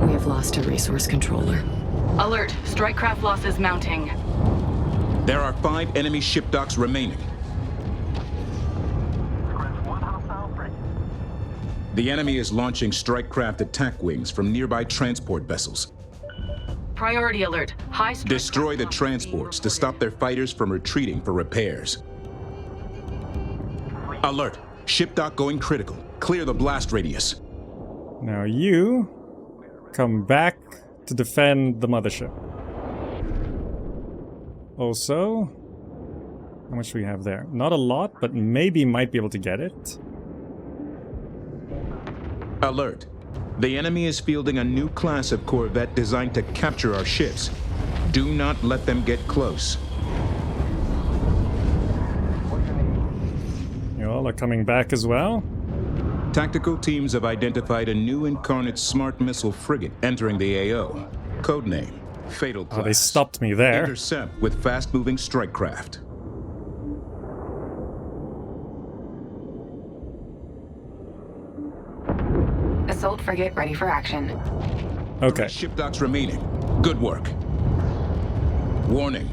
We have lost a resource controller. Alert, strike craft losses mounting. There are 5 enemy ship docks remaining. Scratch 1 hostile frigate. The enemy is launching strike craft attack wings from nearby transport vessels. Priority alert. High strike Destroy the craft transports to being stop their fighters from retreating for repairs. Alert! Ship dock going critical. Clear the blast radius. Now you come back to defend the mothership. Also, how much do we have there? Not a lot, but maybe might be able to get it. Alert! The enemy is fielding a new class of corvette designed to capture our ships. Do not let them get close. You all are coming back as well? Tactical teams have identified a new Incarnate smart missile frigate entering the AO. Codename, Fatal Class. Oh, they stopped me there. Intercept with fast-moving strike craft. Assault frigate ready for action. Okay. Ship docks remaining. Good work. Warning.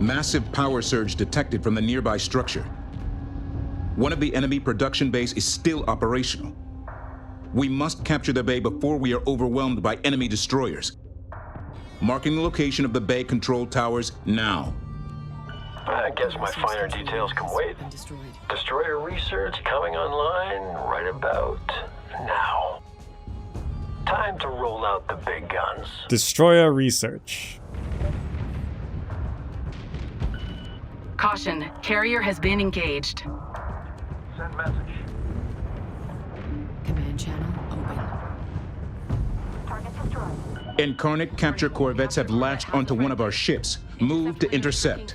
Massive power surge detected from the nearby structure. One of the enemy production bays is still operational. We must capture the bay before we are overwhelmed by enemy destroyers. Marking the location of the bay control towers now. I guess my finer details can wait. Destroyer research coming online right about now. Time to roll out the big guns. Destroyer research. Caution, carrier has been engaged. Send message. Command channel open. Target destroyed. Incarnate capture corvettes have latched onto one of our ships. Move to intercept.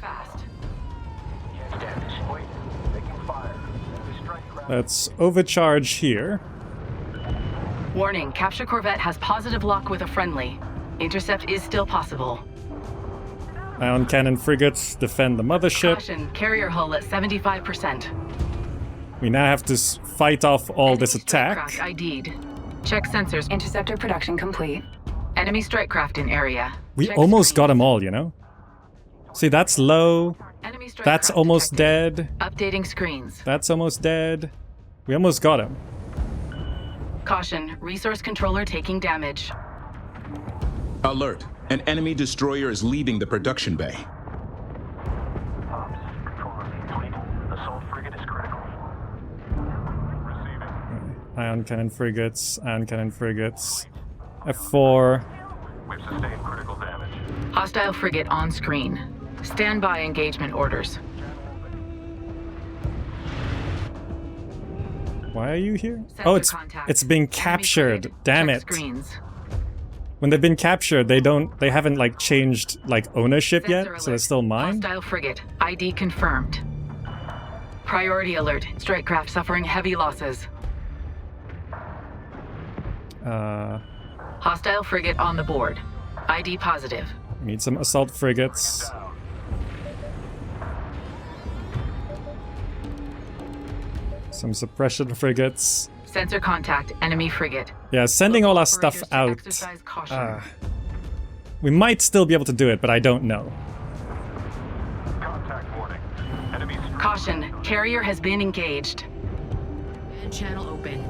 Let's overcharge here. Warning, capture corvette has positive lock with a friendly. Intercept is still possible. Ion cannon frigates defend the mothership. Caution, carrier hull at 75%. We now have to fight off all this Enemy strike attack. craft ID'd. Check sensors. Interceptor production complete. Enemy strike craft in area. We Check almost got screens. them all, you know? See, that's low. Enemy strike That's craft almost detected. dead. Updating screens. That's almost dead. We almost got him. Caution, resource controller taking damage. Alert. An enemy destroyer is leaving the production bay. Assault frigate is critical. Receiving. Ion cannon frigates, ion cannon frigates. F4. We've sustained critical damage. Hostile frigate on screen. Standby engagement orders. Why are you here? Sensor Oh, it's contact. being Enemy captured. frigate. Damn Check it. Screens. When they've been captured, they haven't like changed like ownership Sensor yet, so they're alert. still mine. Hostile frigate. ID confirmed. Priority alert. Strike craft suffering heavy losses. Hostile frigate on the board. ID positive. Need some assault frigates. Some suppression frigates. Sensor contact. Enemy frigate. Yeah, sending all our stuff Operators to out. exercise caution. We might still be able to do it, but I don't know. Contact warning. Enemy Caution. Carrier has been engaged. Command channel open.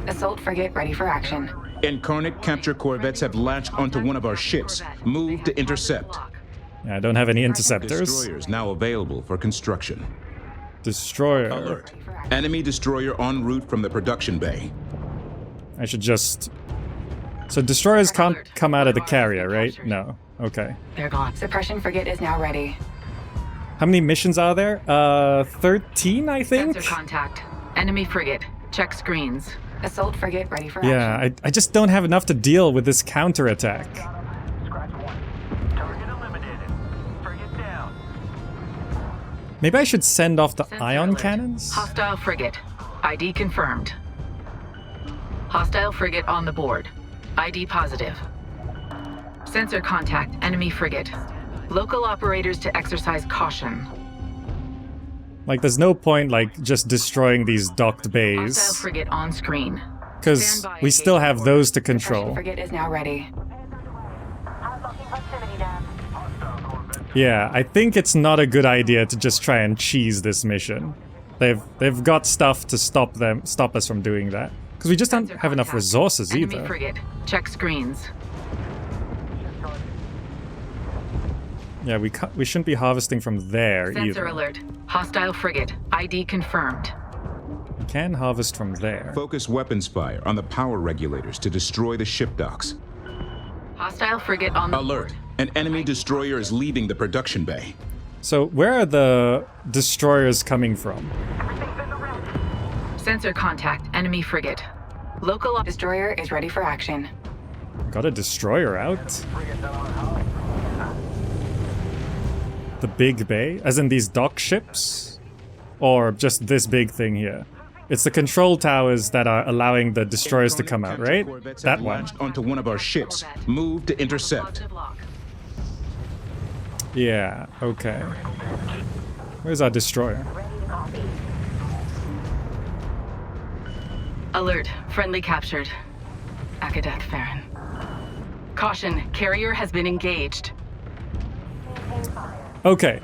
Assault frigate ready for action. Incarnate capture corvettes have latched onto one of our ships. Move to intercept. Yeah, I don't have any interceptors. Destroyers now available for construction. Destroyer. Alert. Enemy destroyer en route from the production bay. I should just... So destroyers can't come out of the carrier, right? No. Okay. They're gone. Suppression frigate is now ready. How many missions are there? 13, I think? Sensor contact. Enemy frigate. Check screens. Assault frigate ready for action. Yeah, I just don't have enough to deal with this counterattack. Scratch one. Target eliminated. Frigate down. Maybe I should send off the Sensor ion alert. cannons? Hostile frigate. ID confirmed. Hostile frigate on the board. ID positive. Sensor contact. Enemy frigate. Local operators to exercise caution. Like, there's no point, like, just destroying these docked Hostile bays. frigate on screen. Because Standby we still have engagement those to Suppression control. frigate is now ready. Unlocking proximity dam. Yeah, I think it's not a good idea to just try and cheese this mission. They've got stuff to stop us from doing that. Because we just don't have enough resources Enemy either. frigate. Check screens. Yeah, we shouldn't be harvesting from there Sensor either. alert. Hostile frigate. ID confirmed. We can harvest from there. Focus weapons fire on the power regulators to destroy the ship docks. Hostile frigate on the Alert! board. An enemy destroyer is leaving the production bay. So where are the destroyers coming from? Sensor contact. Enemy frigate. Local Destroyer is ready for action. Got a destroyer out? The big bay? As in these dock ships? Or just this big thing here? It's the control towers that are allowing the destroyers to come out, right? That one. Onto one of our ships. Move to intercept. positive lock. Yeah, okay. Where's our destroyer? Alert. Friendly captured. Akadath Farron. Caution. Carrier has been engaged. Okay,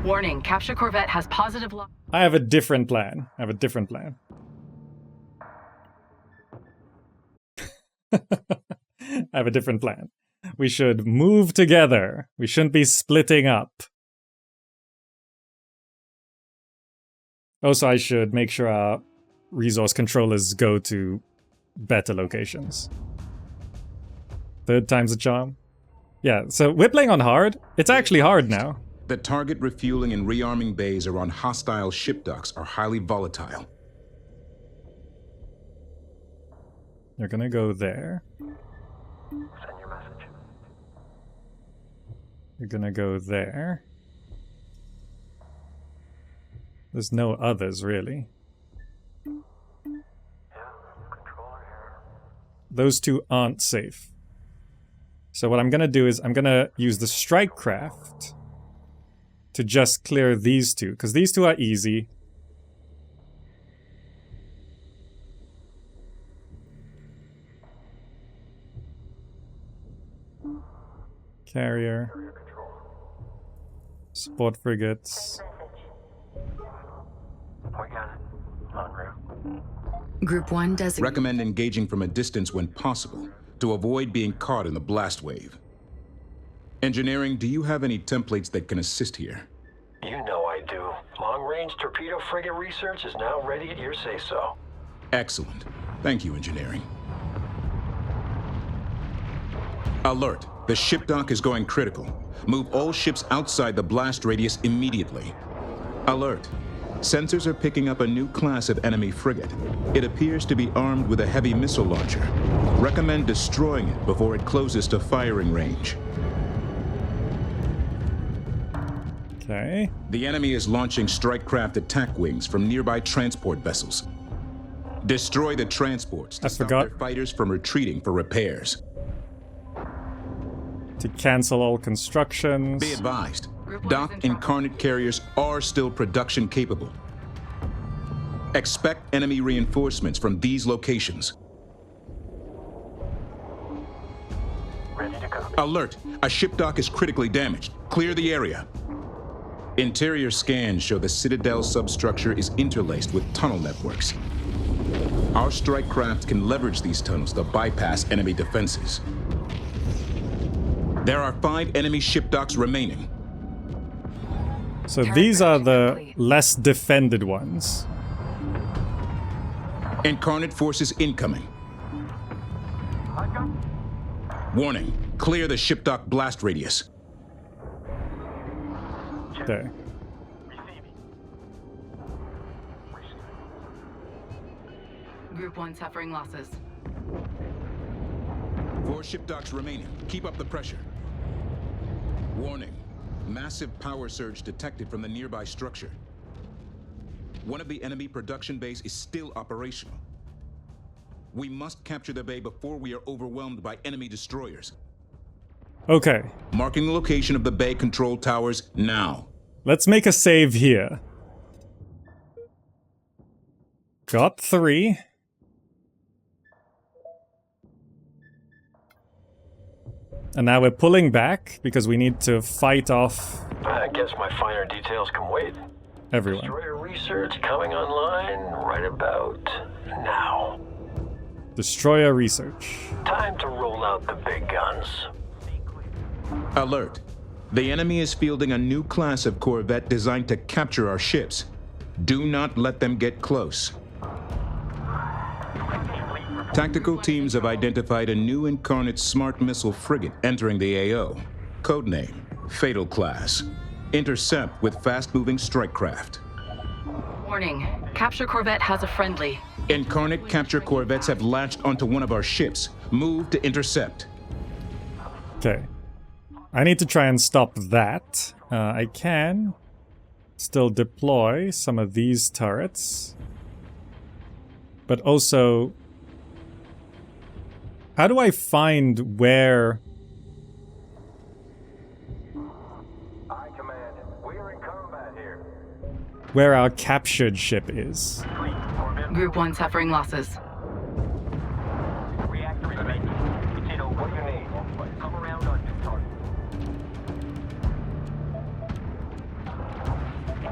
Warning. Capture corvette has positive lock. I have a different plan. I have a different plan. We should move together. We shouldn't be splitting up. Also, I should make sure our resource controllers go to better locations. Third time's a charm. Yeah, so we're playing on hard. It's actually hard now. The target refueling and rearming bays around hostile ship docks are highly volatile. You're gonna go there. Send your message. You're gonna go there. There's no others, really. Yeah, controller here. Those two aren't safe. So what I'm gonna do is I'm gonna use the strike craft to just clear these two, because these two are easy. Carrier. Support frigates. We got it. En route. Group 1 designated. Recommend engaging from a distance when possible to avoid being caught in the blast wave. Engineering, do you have any templates that can assist here? You know I do. Long-range torpedo frigate research is now ready at your say-so. Excellent. Thank you, Engineering. Alert! The ship dock is going critical. Move all ships outside the blast radius immediately. Alert! Sensors are picking up a new class of enemy frigate. It appears to be armed with a heavy missile launcher. Recommend destroying it before it closes to firing range. Okay. The enemy is launching strike craft attack wings from nearby transport vessels. Destroy the transports to stop their fighters from retreating for repairs. To cancel all constructions. Be advised, dock incarnate carriers are still production capable. Expect enemy reinforcements from these locations. Ready to go. Alert! A ship dock is critically damaged. Clear the area. Interior scans show the Citadel substructure is interlaced with tunnel networks. Our strike craft can leverage these tunnels to bypass enemy defenses. There are 5 enemy ship docks remaining. So these are the less defended ones. Incarnate forces incoming. Warning, clear the ship dock blast radius. There. Group 1 suffering losses. 4 ship docks remaining. Keep up the pressure. Warning, massive power surge detected from the nearby structure. One of the enemy production bays is still operational. We must capture the bay before we are overwhelmed by enemy destroyers. Okay. Marking the location of the bay control towers now. Let's make a save here. Got 3. And now we're pulling back because we need to fight off I guess my finer details can wait. everyone. Destroyer research coming online right about now. Destroyer research. Time to roll out the big guns. Alert. The enemy is fielding a new class of corvette designed to capture our ships. Do not let them get close. Tactical teams have identified a new Incarnate smart missile frigate entering the AO. Codename, Fatal Class. Intercept with fast-moving strike craft. Warning. Capture corvette has a friendly. Incarnate capture corvettes have latched onto one of our ships. Move to intercept. Okay. I need to try and stop that. I can still deploy some of these turrets. But also... how do I find where... Aye, Command. We're in combat here. where our captured ship is? Group 1 suffering losses. Reactor is ready. Potato, what do you need? Come around on new target.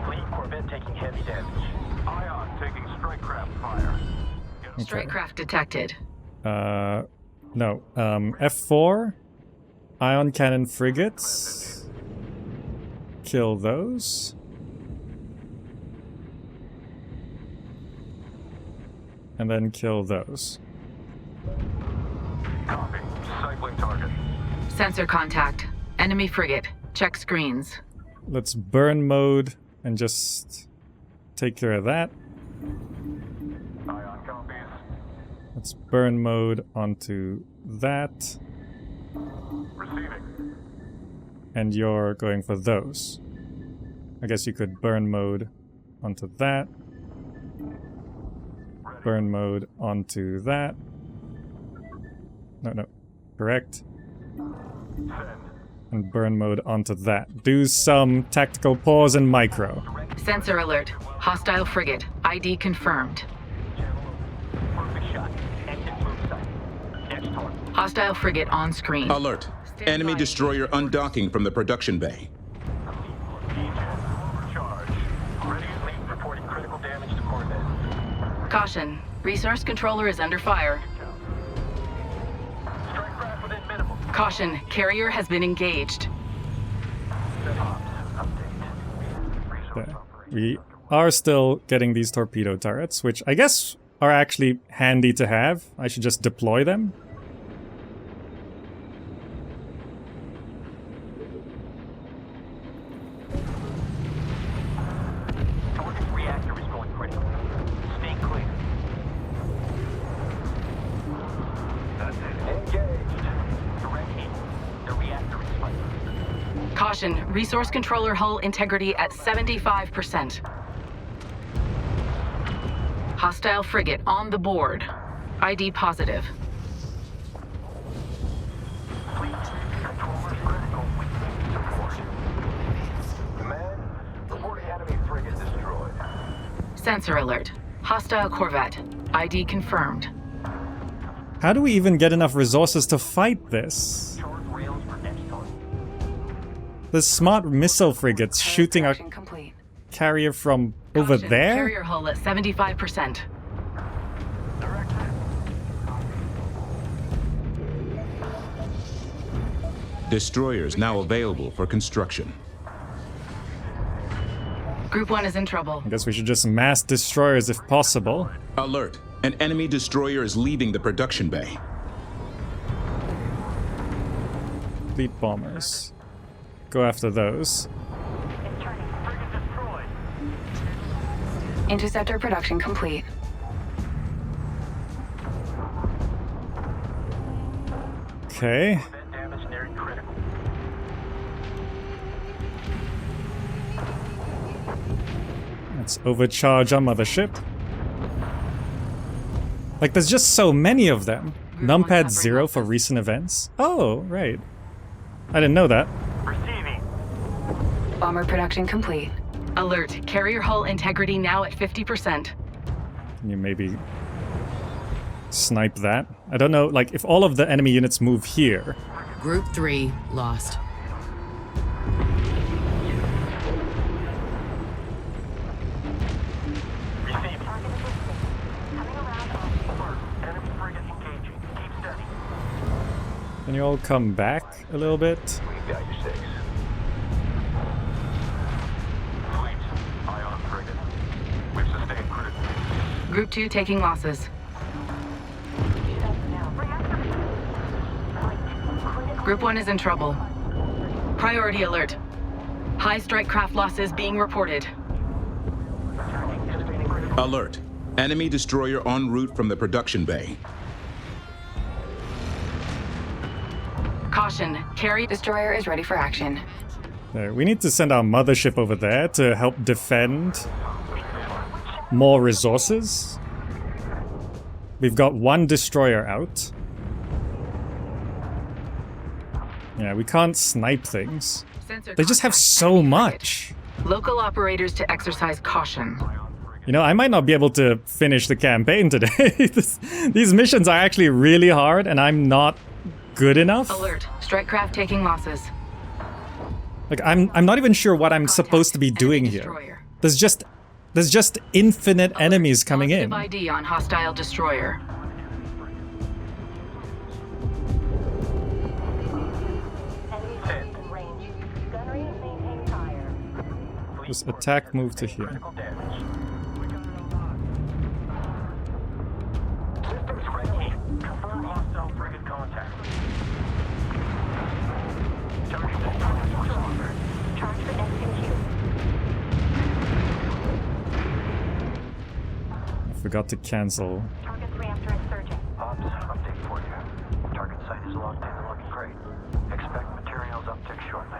Fleet Corvette taking heavy damage. Ion taking strike craft fire. Strike craft detected. No. F4. Ion cannon frigates. Kill those. And then kill those. Copy. Cycling target. Sensor contact. Enemy frigate. Check screens. Let's burn mode and just take care of that. Ion copies. Let's burn mode onto that. Receiving. And you're going for those. I guess you could burn mode onto that. Burn mode onto that. No. Correct. Send. And burn mode onto that. Do some tactical pause and micro. Sensor alert. Hostile frigate. ID confirmed. Perfect shot. Exit move site. Next target. Hostile frigate on screen. Alert. Enemy destroyer undocking from the production bay. Charge. Ready fleet reporting critical damage to Corvette. Caution. Resource controller is under fire. Strike craft within minimum. Caution. Carrier has been engaged. There. We are still getting these torpedo turrets, which I guess are actually handy to have. I should just deploy them. Target reactor is going critical. Stay clear. That's it. Engaged. Direct heat. The reactor is fighting. Caution. Resource controller hull integrity at 75%. Hostile frigate on the board. ID positive. Fleet. Controllers critical. We need support. Command. Reporting enemy frigate destroyed. Sensor alert. Hostile corvette. ID confirmed. How do we even get enough resources to fight this? Short rails for next target. The smart missile frigates shooting our Construction complete. carrier from over Caution, there? Carrier hull at 75%. Destroyers now available for construction. Group 1 is in trouble. I guess we should just mass destroyers if possible. Alert. An enemy destroyer is leaving the production bay. Fleet bombers. Go after those. Frigate destroyed. Interceptor production complete. Okay. Corvette damage nearing critical. Let's overcharge our mothership. Like, there's just so many of them. Numpad 0 for recent events? Oh, right. I didn't know that. Receiving. Bomber production complete. Alert. Carrier hull integrity now at 50%. Can you maybe snipe that? I don't know, like, if all of the enemy units move here. Group 3 lost. Receiving. Coming around. Alert. Enemy frigate you all come back a little bit? We've got your six. Fleet, eye on frigate. We've sustained critical. Group 2 taking losses. Group 1 is in trouble. Priority alert. High strike craft losses being reported. Alert. Enemy destroyer en route from the production bay. Caution, carry Destroyer is ready for action. There, we need to send our mothership over there to help defend more resources. We've got one destroyer out. Yeah, we can't snipe things. They just have so much. Local operators to exercise caution. You know, I might not be able to finish the campaign today. These missions are actually really hard, and I'm not good enough. Alert, strike craft taking losses. Like, I'm not even sure what I'm supposed to be doing here. There's just infinite enemies coming in. ID on hostile destroyer. Just attack, move to here. Systems ready. Confirm hostile frigate contact. Charge for execute. I forgot to cancel. Target's reactor is surging. Ops, update for you. Target site is locked in and looking great. Expect materials uptick shortly.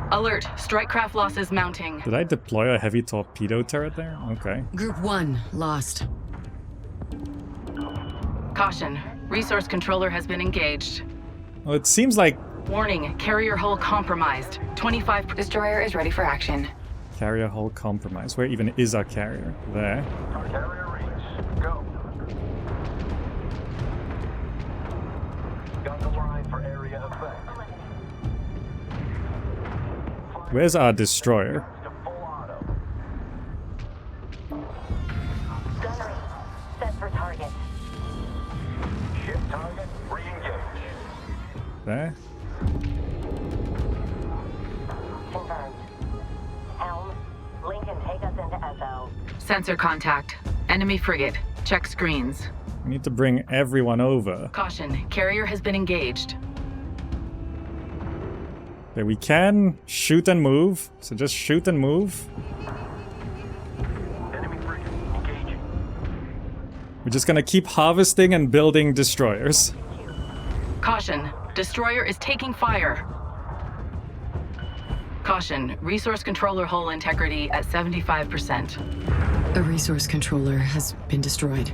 Alert, strike craft losses mounting. Did I deploy a heavy torpedo turret there? Okay. Group 1 lost. Caution, resource controller has been engaged. Well, it seems like Warning, carrier hull compromised. 25%. Destroyer is ready for action. carrier hull compromised. Where even is our carrier? There. Carrier reach. Go. Got the line for area effect. Where's our destroyer? To full auto. Gunnery, set for target. Ship target, re-engage. There. Confirmed. Helm, Lincoln, take us into SL. Sensor contact. Enemy frigate. Check screens. We need to bring everyone over. Caution, carrier has been engaged. Okay, we can shoot and move. So just shoot and move. Enemy frigate, engaging. We're just gonna keep harvesting and building destroyers. Caution, destroyer is taking fire. Caution, resource controller hull integrity at 75%. A resource controller has been destroyed.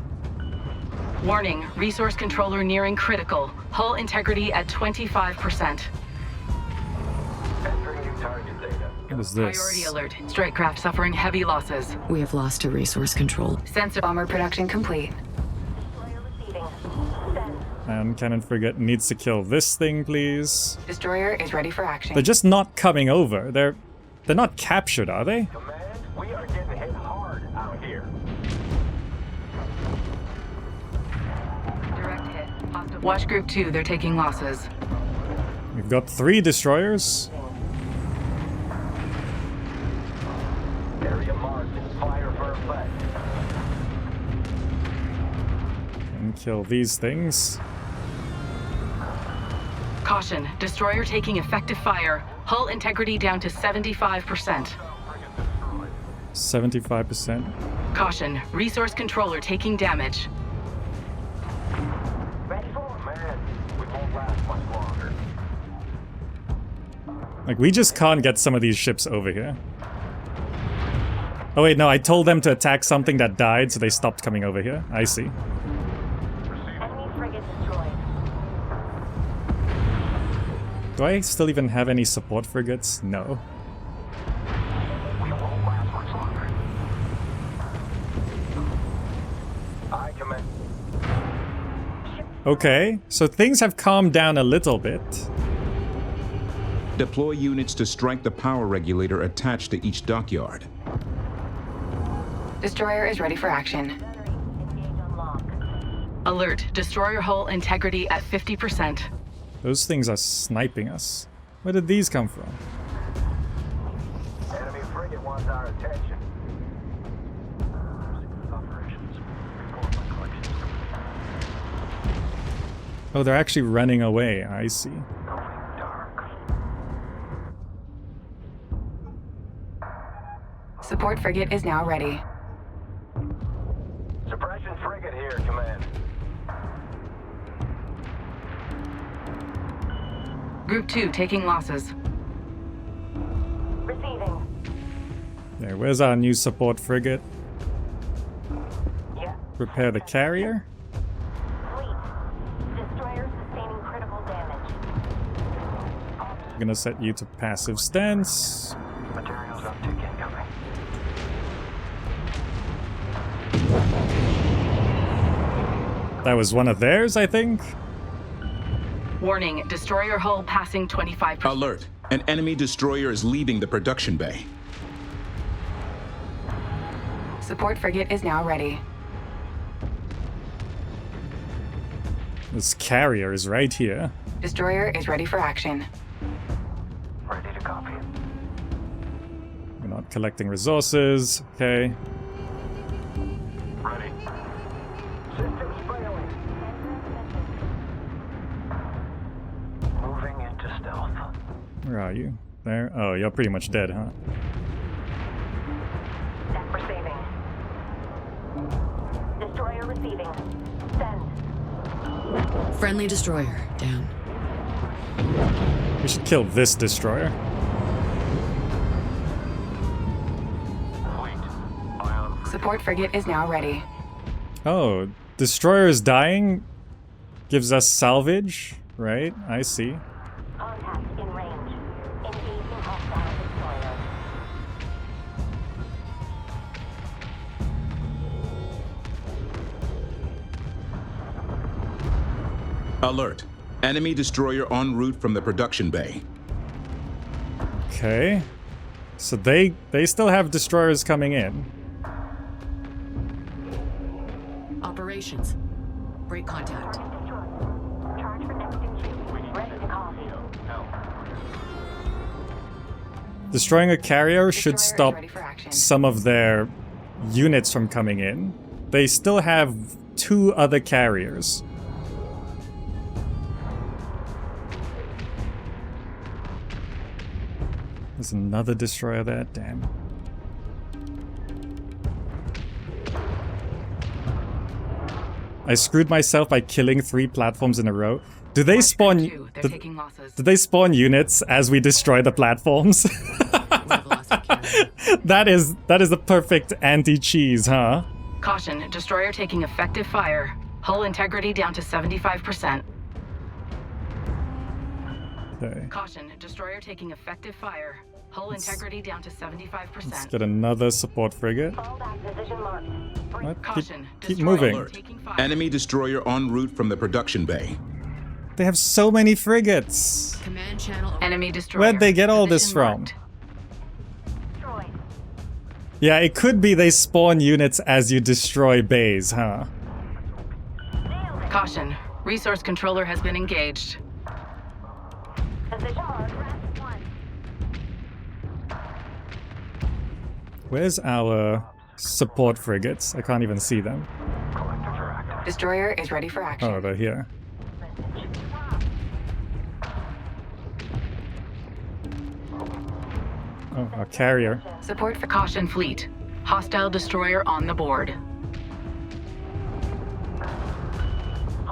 Warning, resource controller nearing critical. Hull integrity at 25%. Entering new target data. What is this? Priority alert. Strike craft suffering heavy losses. We have lost a resource control. Sensor Bomber production complete. Destroyer receiving. Send. And cannon frigate needs to kill this thing, please. Destroyer is ready for action. They're just not coming over. They're not captured, are they? Command, we are getting hit hard out here. direct hit. Hostile. Watch group 2, they're taking losses. We've got 3 destroyers. Area marked. Fire for effect. And kill these things. Caution, destroyer taking effective fire. Hull integrity down to 75%. 75%. Caution, resource controller taking damage. Ready for? Man, we won't last much longer. Like, we just can't get some of these ships over here. Oh wait, no, I told them to attack something that died, so they stopped coming over here. I see. Enemy frigate destroyed. Do I still even have any support frigates? No. We won't last much longer. I command. Okay, so things have calmed down a little bit. Deploy units to strike the power regulator attached to each dockyard. Destroyer is ready for action. Gunnery, engage on lock. Alert, destroyer hull integrity at 50%. Those things are sniping us. Where did these come from? Enemy frigate wants our attention. Operations. Report my collections. Oh, they're actually running away. I see. Going dark. Support frigate is now ready. Suppression frigate here, command. Group 2 taking losses. Receiving. There, where's our new support frigate? Yeah. Repair the carrier? Fleet. Destroyer sustaining critical damage. I'm gonna set you to passive stance. Materials uptick incoming. That was one of theirs, I think. Warning, destroyer hull passing 25%. Alert! An enemy destroyer is leaving the production bay. Support frigate is now ready. This carrier is right here. Destroyer is ready for action. Ready to copy. We're not collecting resources. Okay. Ready. Systems failing. Moving into stealth. Where are you? There? Oh, you're pretty much dead, huh? Receiving. Destroyer receiving. Send. Friendly destroyer down. We should kill this destroyer. Fleet. Ion frigate. Support frigate is now ready. Oh, destroyer is dying. Gives us salvage, right? I see. Contact in range. Engaging hostile destroyer. Alert! Enemy destroyer en route from the production bay. Okay. So they still have destroyers coming in. Operations. Break contact. Charge for next engine. Ready to copy. Destroying a carrier should Destroyer is stop ready for action. some of their units from coming in. They still have 2 other carriers. There's another destroyer there, damn. I screwed myself by killing 3 platforms in a row. Do they spawn? They're taking losses. Do they spawn units as we destroy the platforms? That is the perfect anti-cheese, huh? Caution, destroyer taking effective fire. Hull integrity down to 75%. Okay. Caution, destroyer taking effective fire. Hull integrity down to 75%. Let's get another support frigate. Fall back position marked. What? Caution, Keep destroyer moving. taking fire. Enemy destroyer en route from the production bay. They have so many frigates. Command channel. Enemy destroyer. Where'd they get all this Position from? marked. Destroyed. Yeah, it could be they spawn units as you destroy bays, huh? Nailed it. Caution, resource controller has been engaged. Position marked. Rest 1. Where's our support frigates? I can't even see them. Collectors are active. Destroyer is ready for action. Oh, they're here. Oh, a carrier. Support for Caution fleet. Hostile destroyer on the board.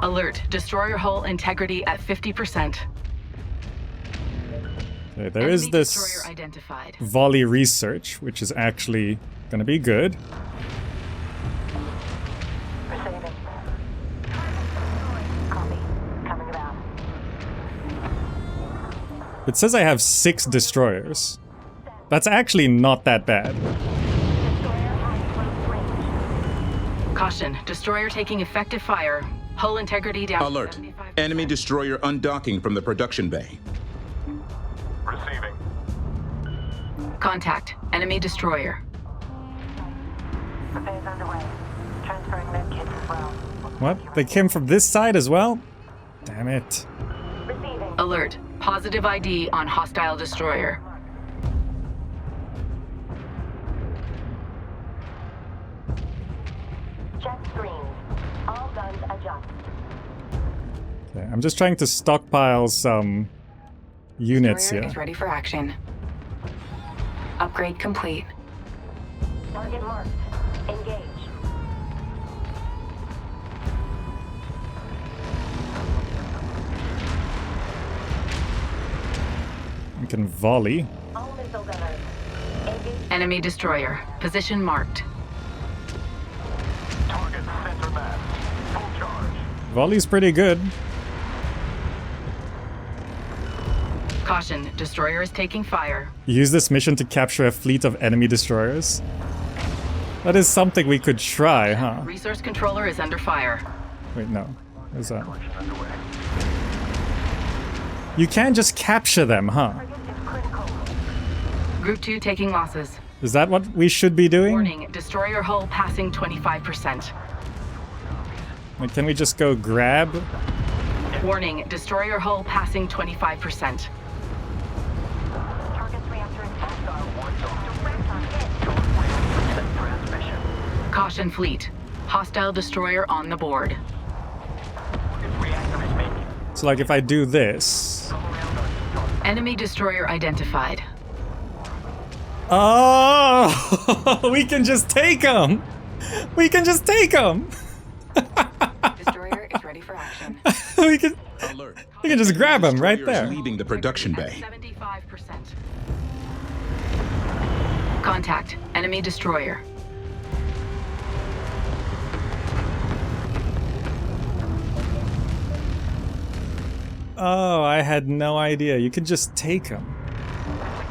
Alert, destroyer hull integrity at 50%. Okay, there is Enemy this destroyer identified. volley research, which is actually gonna be good. Receiving. Copy. Coming about. It says I have 6 destroyers. That's actually not that bad. Destroyer high close range. Caution, destroyer taking effective fire. Hull integrity down Alert! to 75%. Enemy destroyer undocking from the production bay. Receiving. Contact, enemy destroyer. Repairs underway. Transferring med kits as well. What? They came from this side as well? Damn it. Alert. Positive ID on hostile destroyer. Check screens. All guns adjust. Okay, I'm just trying to stockpile some units Destroyer here. is ready for action. Upgrade complete. Target marked. Engage. We can volley. All missile gunners. Engage. Enemy destroyer. Position marked. Target center mass. Full charge. Volley's pretty good. Caution. Destroyer is taking fire. Use this mission to capture a fleet of enemy destroyers. That is something we could try, huh? Resource controller is under fire. Wait, no. Where's that? You can't just capture them, huh? Group 2 taking losses. Is that what we should be doing? Warning. Destroyer hull passing 25%. Like, can we just go grab? Warning. Destroyer hull passing 25%. Target's reactor is direct on hit. Transmission. Caution fleet. Hostile destroyer on the board. Reactor is making. So, like, if I do this... Enemy destroyer identified. Oh! We can just take them! We can just take them! Destroyer is ready for action. we can Alert. just grab them right Destroyer is there. leaving the production bay. 75%. Contact. Enemy destroyer. Oh, I had no idea. You could just take them.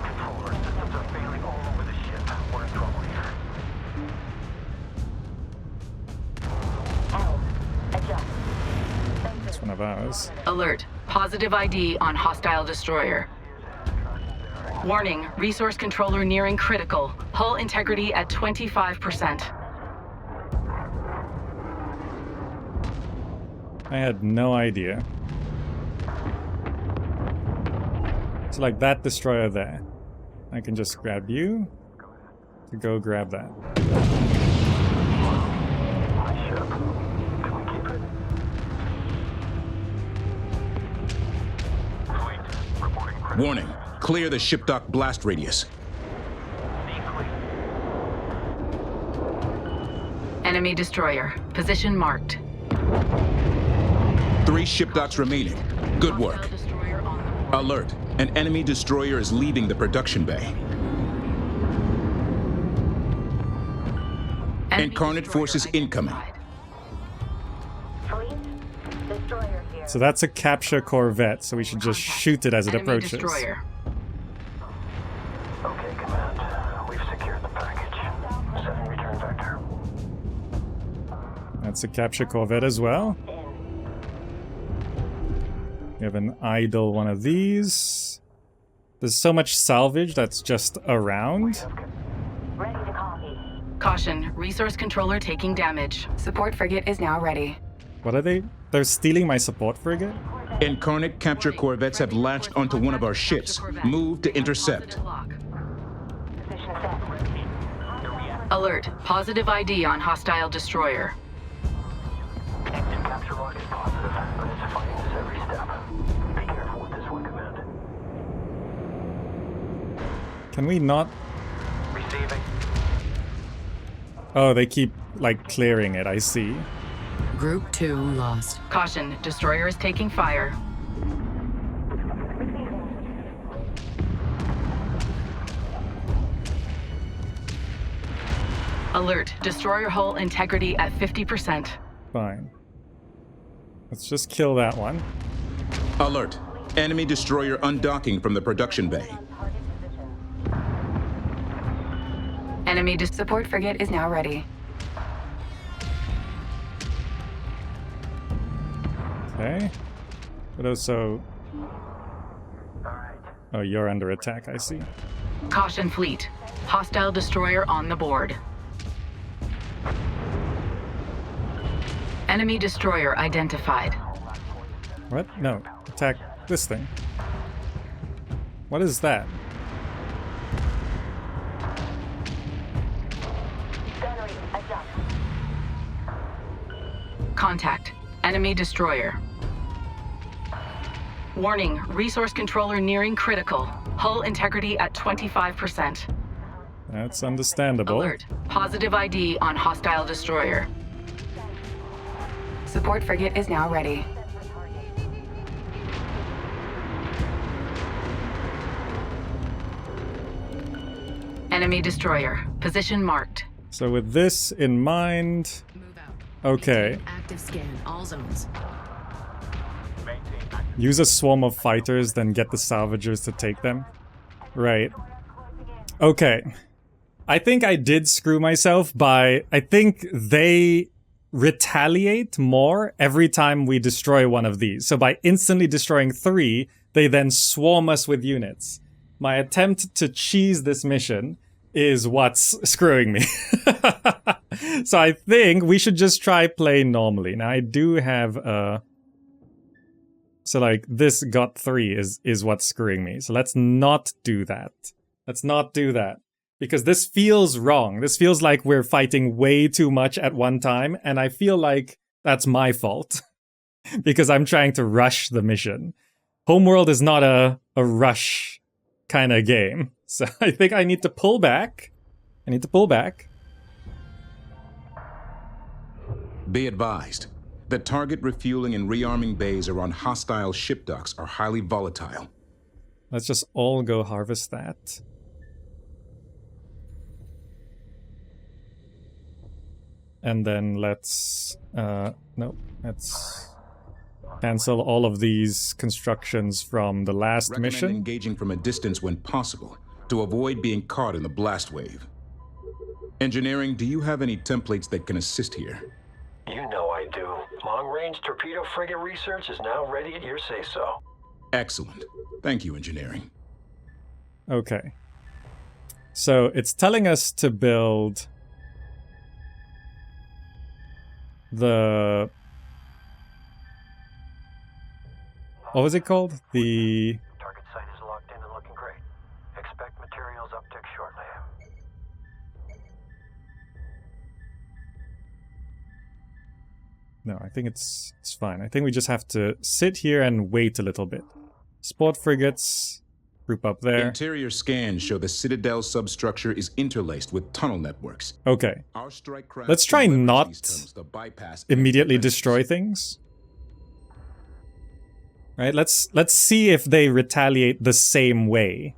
Controller systems are failing all over the ship. We're in trouble here. L. Adjust. It's one of ours. Alert. Positive ID on hostile destroyer. Warning. Resource controller nearing critical. Hull integrity at 25%. I had no idea. So like that destroyer there. I can just grab you to go grab that. My ship. Can we keep it? Fleet. Reporting critical. Warning. Clear the ship dock blast radius. Enemy destroyer. Position marked. 3 ship docks remaining. Good work. Hostile destroyer on the board. Alert. An enemy destroyer is leaving the production bay. Enemy Incarnate destroyer forces incoming. identified. Fleet. Destroyer here. So that's a capture corvette, so we should just Contact. shoot it as it Enemy approaches. destroyer. Okay, Command. We've secured the package. Setting return vector. That's a capture corvette as well. We have an idle one of these. There's so much salvage that's just around. Ready to copy. Caution. Resource controller taking damage. Support frigate is now ready. What are they? They're stealing my support frigate? Incarnate capture corvettes have latched onto one of our ships. Move to intercept. Positive lock. Position set. Alert. Positive ID on hostile destroyer. Active capture log is positive, but it's fighting us every step. Be careful with this one, Command. Can we not? Receiving. Oh, they keep, like, clearing it, I see. Group 2 lost. Caution. Destroyer is taking fire. Alert. Destroyer hull integrity at 50%. Fine. Let's just kill that one. Alert. Enemy destroyer undocking from the production bay. Enemy Support frigate is now ready. Okay. But also... Oh, you're under attack, I see. Caution fleet. Hostile destroyer on the board. Enemy destroyer identified. What? No. Attack this thing. What is that? Gunnery, adjust. Contact. Enemy destroyer. Warning, resource controller nearing critical. Hull integrity at 25%. That's understandable. Alert. Positive ID on hostile destroyer. Support frigate is now ready. Enemy destroyer. Position marked. So with this in mind... Move out. Okay. Active scan all zones. Use a swarm of fighters, then get the salvagers to take them. Right. Okay. I think I did screw myself by... I think they retaliate more every time we destroy one of these. So by instantly destroying 3, they then swarm us with units. My attempt to cheese this mission is what's screwing me. So I think we should just try playing normally. Now I do have so like this got 3 is what's screwing me. So let's not do that. Let's not do that. Because this feels wrong. This feels like we're fighting way too much at one time, and I feel like that's my fault. Because I'm trying to rush the mission. Homeworld is not a rush kind of game. So I think I need to pull back. I need to pull back. Be advised. The target refueling and rearming bays around hostile ship docks are highly volatile. Let's just all go harvest that. And then let's... no, let's cancel all of these constructions from the last Recommend mission. engaging from a distance when possible, to avoid being caught in the blast wave. Engineering, do you have any templates that can assist here? You know I do. Long-range torpedo frigate research is now ready at your say-so. Excellent. Thank you, Engineering. Okay. So it's telling us to build the... What was it called? The... Target site is locked in and looking great. Expect materials uptick shortly. No, I think it's fine. I think we just have to sit here and wait a little bit. Sport frigates, group up there. Interior scans show the Citadel substructure is interlaced with tunnel networks. Okay. Our strike craft Let's try can leverage not these tunnels to bypass immediately any destroy things. Right? Let's see if they retaliate the same way.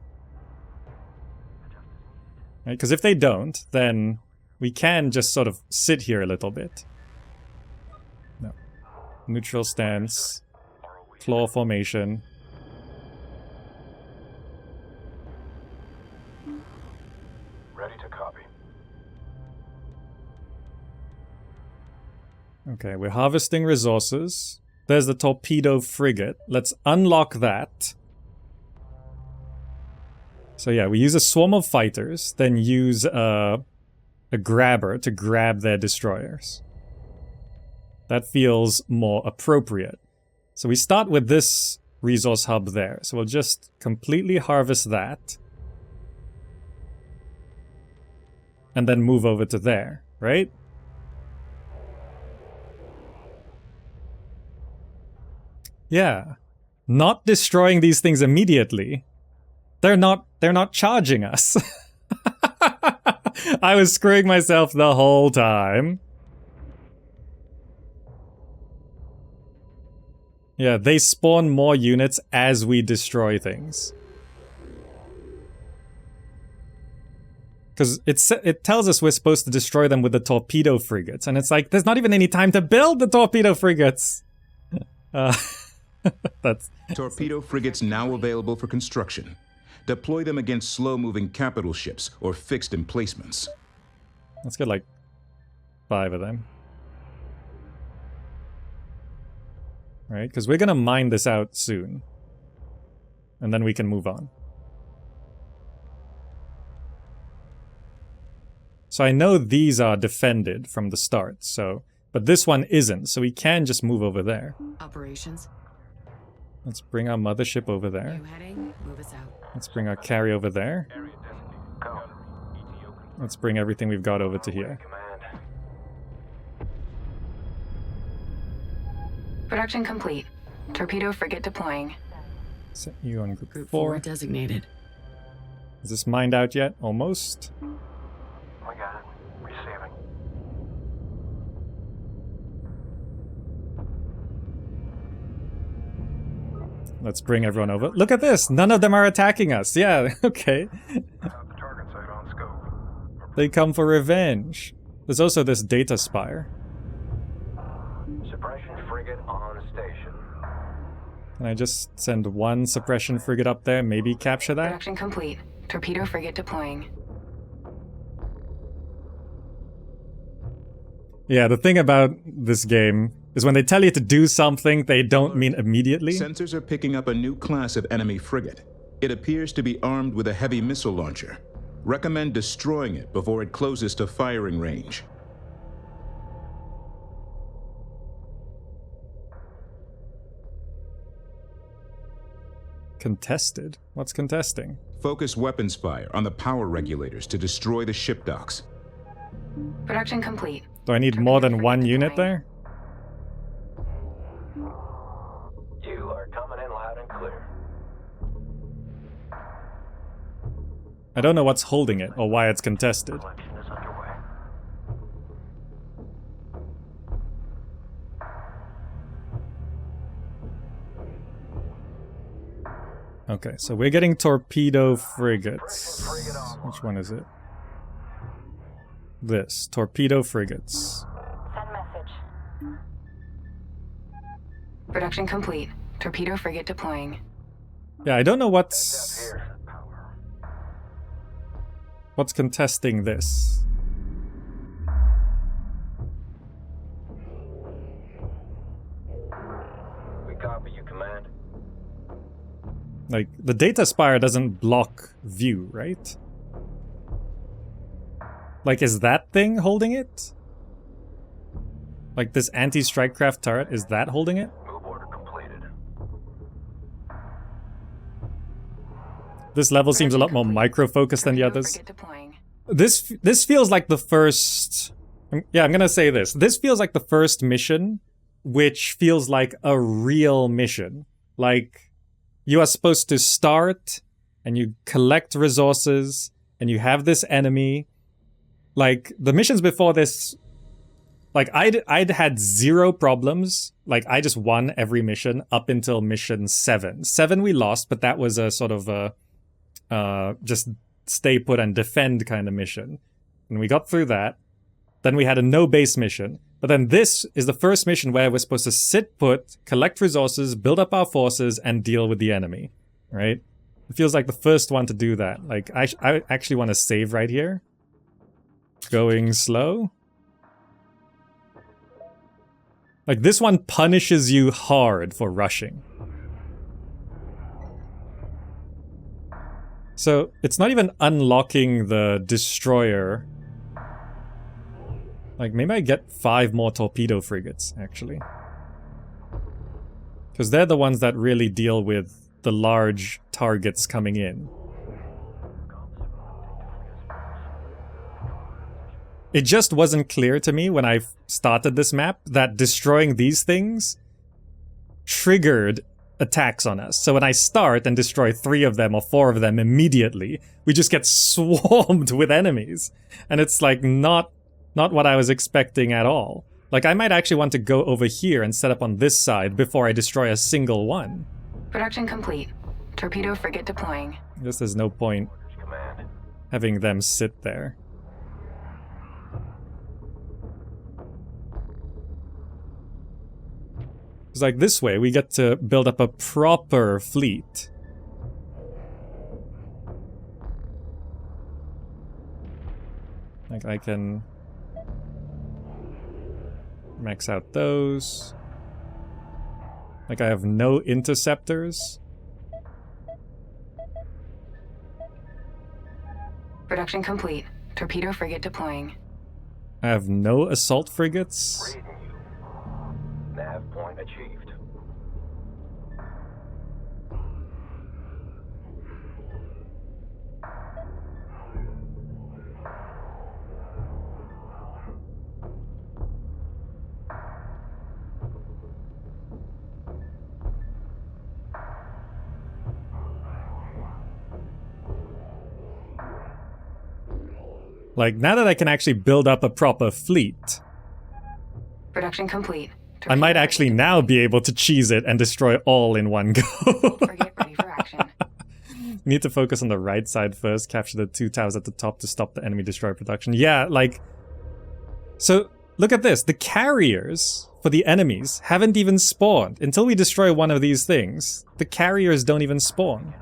Right? Because if they don't, then we can just sort of sit here a little bit. No. Neutral stance. Claw formation. Ready to copy. Okay, we're harvesting resources. There's the torpedo frigate. Let's unlock that. So yeah, we use a swarm of fighters, then use a grabber to grab their destroyers. That feels more appropriate. So we start with this resource hub there. So we'll just completely harvest that. And then move over to there, right? Yeah. Not destroying these things immediately. They're not charging us. I was screwing myself the whole time. Yeah, they spawn more units as we destroy things. Because it tells us we're supposed to destroy them with the torpedo frigates. And it's like, there's not even any time to build the torpedo frigates. Torpedo frigates now available for construction. Deploy them against slow-moving capital ships or fixed emplacements. Let's get like 5 of them. Right? Because we're going to mine this out soon. And then we can move on. So I know these are defended from the start. So But this one isn't, so we can just move over there. Operations. Let's bring our mothership over there. New heading. Move us out. Let's bring our carry over there. Let's bring everything we've got over to here. Production complete. Torpedo frigate deploying. Set you on group Group 4. 4 designated. Is this mined out yet? Almost. We got it. Receiving. Let's bring everyone over. Look at this! None of them are attacking us. Yeah, okay. Have the target site on scope. They come for revenge. There's also this data spire. Suppression frigate on station. Can I just send one suppression frigate up there? Maybe capture that? Production complete. Torpedo frigate deploying. Yeah, the thing about this game is when they tell you to do something, they don't mean immediately. Sensors are picking up a new class of enemy frigate. It appears to be armed with a heavy missile launcher. Recommend destroying it before it closes to firing range. Contested? What's contesting? Focus weapons fire on the power regulators to destroy the ship docks. Production complete. Do I need more than one unit there? You are coming in loud and clear. I don't know what's holding it or why it's contested. Collection is underway. Okay, so we're getting torpedo frigates. Which one is it? This. Torpedo frigates. Send message. Production complete. Torpedo frigate deploying. Yeah, I don't know what's Here. contesting this. We copy you, command. Like, the data spire doesn't block view, right? Like, is that thing holding it? Like, this anti-strike craft turret, is that holding it? Move order completed. This level seems a lot more micro-focused than the Torpedo others. frigate deploying. This feels like the first... Yeah, I'm gonna say this. This feels like the first mission, which feels like a real mission. Like, you are supposed to start, and you collect resources, and you have this enemy. Like, the missions before this... Like, I'd had 0 problems. Like, I just won every mission up until mission 7. 7 we lost, but that was a sort of a... just stay put and defend kind of mission. And we got through that. Then we had a no base mission. But then this is the first mission where we're supposed to sit put, collect resources, build up our forces, and deal with the enemy. Right? It feels like the first one to do that. Like, I actually want to save right here. Going slow. Like, this one punishes you hard for rushing. So, it's not even unlocking the destroyer. Like, maybe I get 5 more torpedo frigates, actually. Because they're the ones that really deal with the large targets coming in. It just wasn't clear to me when I started this map that destroying these things triggered attacks on us. So when I start and destroy 3 of them or 4 of them immediately, we just get swarmed with enemies. And it's like not what I was expecting at all. Like, I might actually want to go over here and set up on this side before I destroy a single one. Production complete. Torpedo frigate deploying. I guess there's no point Command. having them sit there. It's like this way, we get to build up a proper fleet. Like, I can max out those. Like, I have no interceptors. Production complete. Torpedo frigate deploying. I have no assault frigates. Reading you, Access point achieved. Like, now that I can actually build up a proper fleet, Production complete. I might actually now be able to cheese it and destroy all in one go. Frigate ready for action. Need to focus on the right side first, capture the 2 towers at the top to stop the enemy destroyer production. Yeah, like... So, look at this. The carriers for the enemies haven't even spawned. Until we destroy one of these things, the carriers don't even spawn.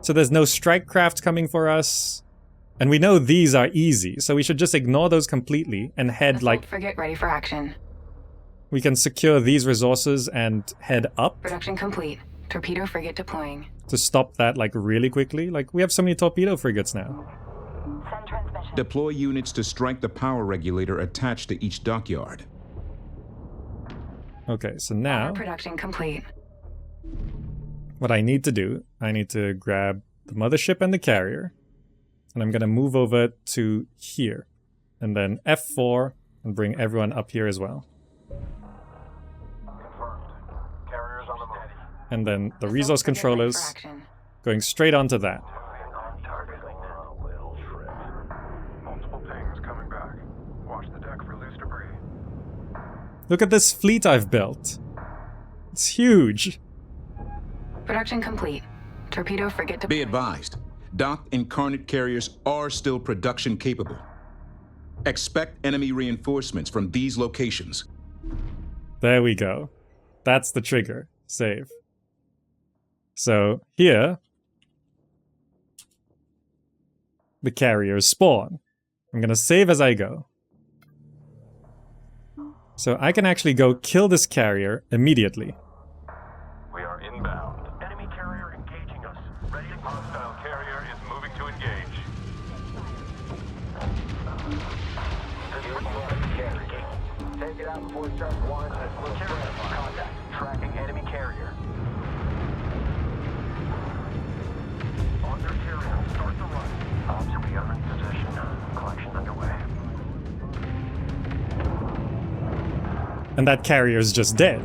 So there's no strike craft coming for us. And we know these are easy, so we should just ignore those completely and head like... Frigate ready for action. We can secure these resources and head up. Production complete. Torpedo frigate deploying. To stop that like really quickly. Like, we have so many torpedo frigates now. Send transmission. Deploy units to strike the power regulator attached to each dockyard. Okay, so now... Production complete. What I need to do, I need to grab the mothership and the carrier. And I'm gonna move over to here. And then F4 and bring everyone up here as well. Confirmed. Carriers on the move. And then the resource controllers going straight onto that. On target. Little trip. Multiple pings coming back. Watch the deck for loose debris. Look at this fleet I've built. It's huge. Production complete. Torpedo frigate deploying. Be advised, docked Incarnate carriers are still production capable. Expect enemy reinforcements from these locations. There we go. That's the trigger. Save. So here, the carriers spawn. I'm gonna save as I go. So I can actually go kill this carrier immediately. We are inbound. Enemy carrier engaging us. Ready? Hostile carrier is moving to engage. Take it out before it starts launching. Contact. Tracking enemy carrier. On their carrier. Start the run. Ops, we are in position. Collection underway. And that carrier's just dead.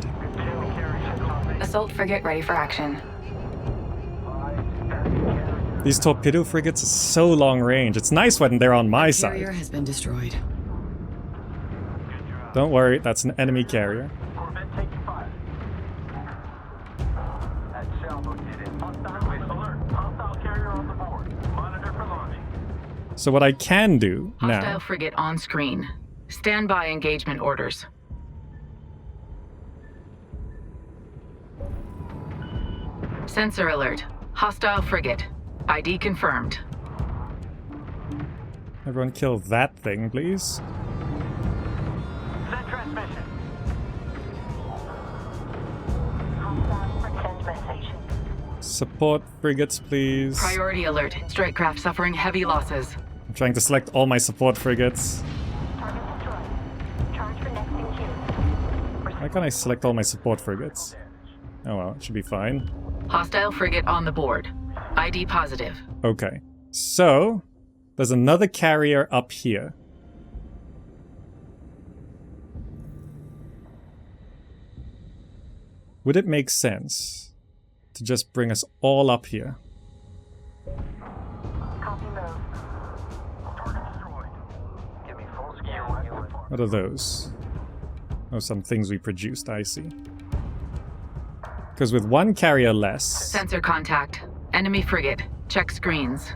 Assault frigate ready for action. These torpedo frigates are so long range. It's nice when they're on my Carrier side. has been destroyed. Don't worry, that's an enemy carrier. Corvette taking fire. That salvo did it. Hostile alert. Hostile carrier on the board. Monitor for launching. So what I can do Hostile now... frigate on screen. Stand by engagement orders. Sensor alert. Hostile frigate. ID confirmed. Everyone kill that thing, please. Send transmission. Send message. Support frigates, please. Priority alert. Strike craft suffering heavy losses. I'm trying to select all my support frigates. Target destroyed. Charge for next in queue. Why can't I select all my support frigates? Oh well, it should be fine. Hostile frigate on the board. ID positive. Okay, so there's another carrier up here. Would it make sense to just bring us all up here? Copy move. Target destroyed. Give me full scale. What are those? Oh, some things we produced, I see. Because with one carrier less... Sensor contact. Enemy frigate. Check screens.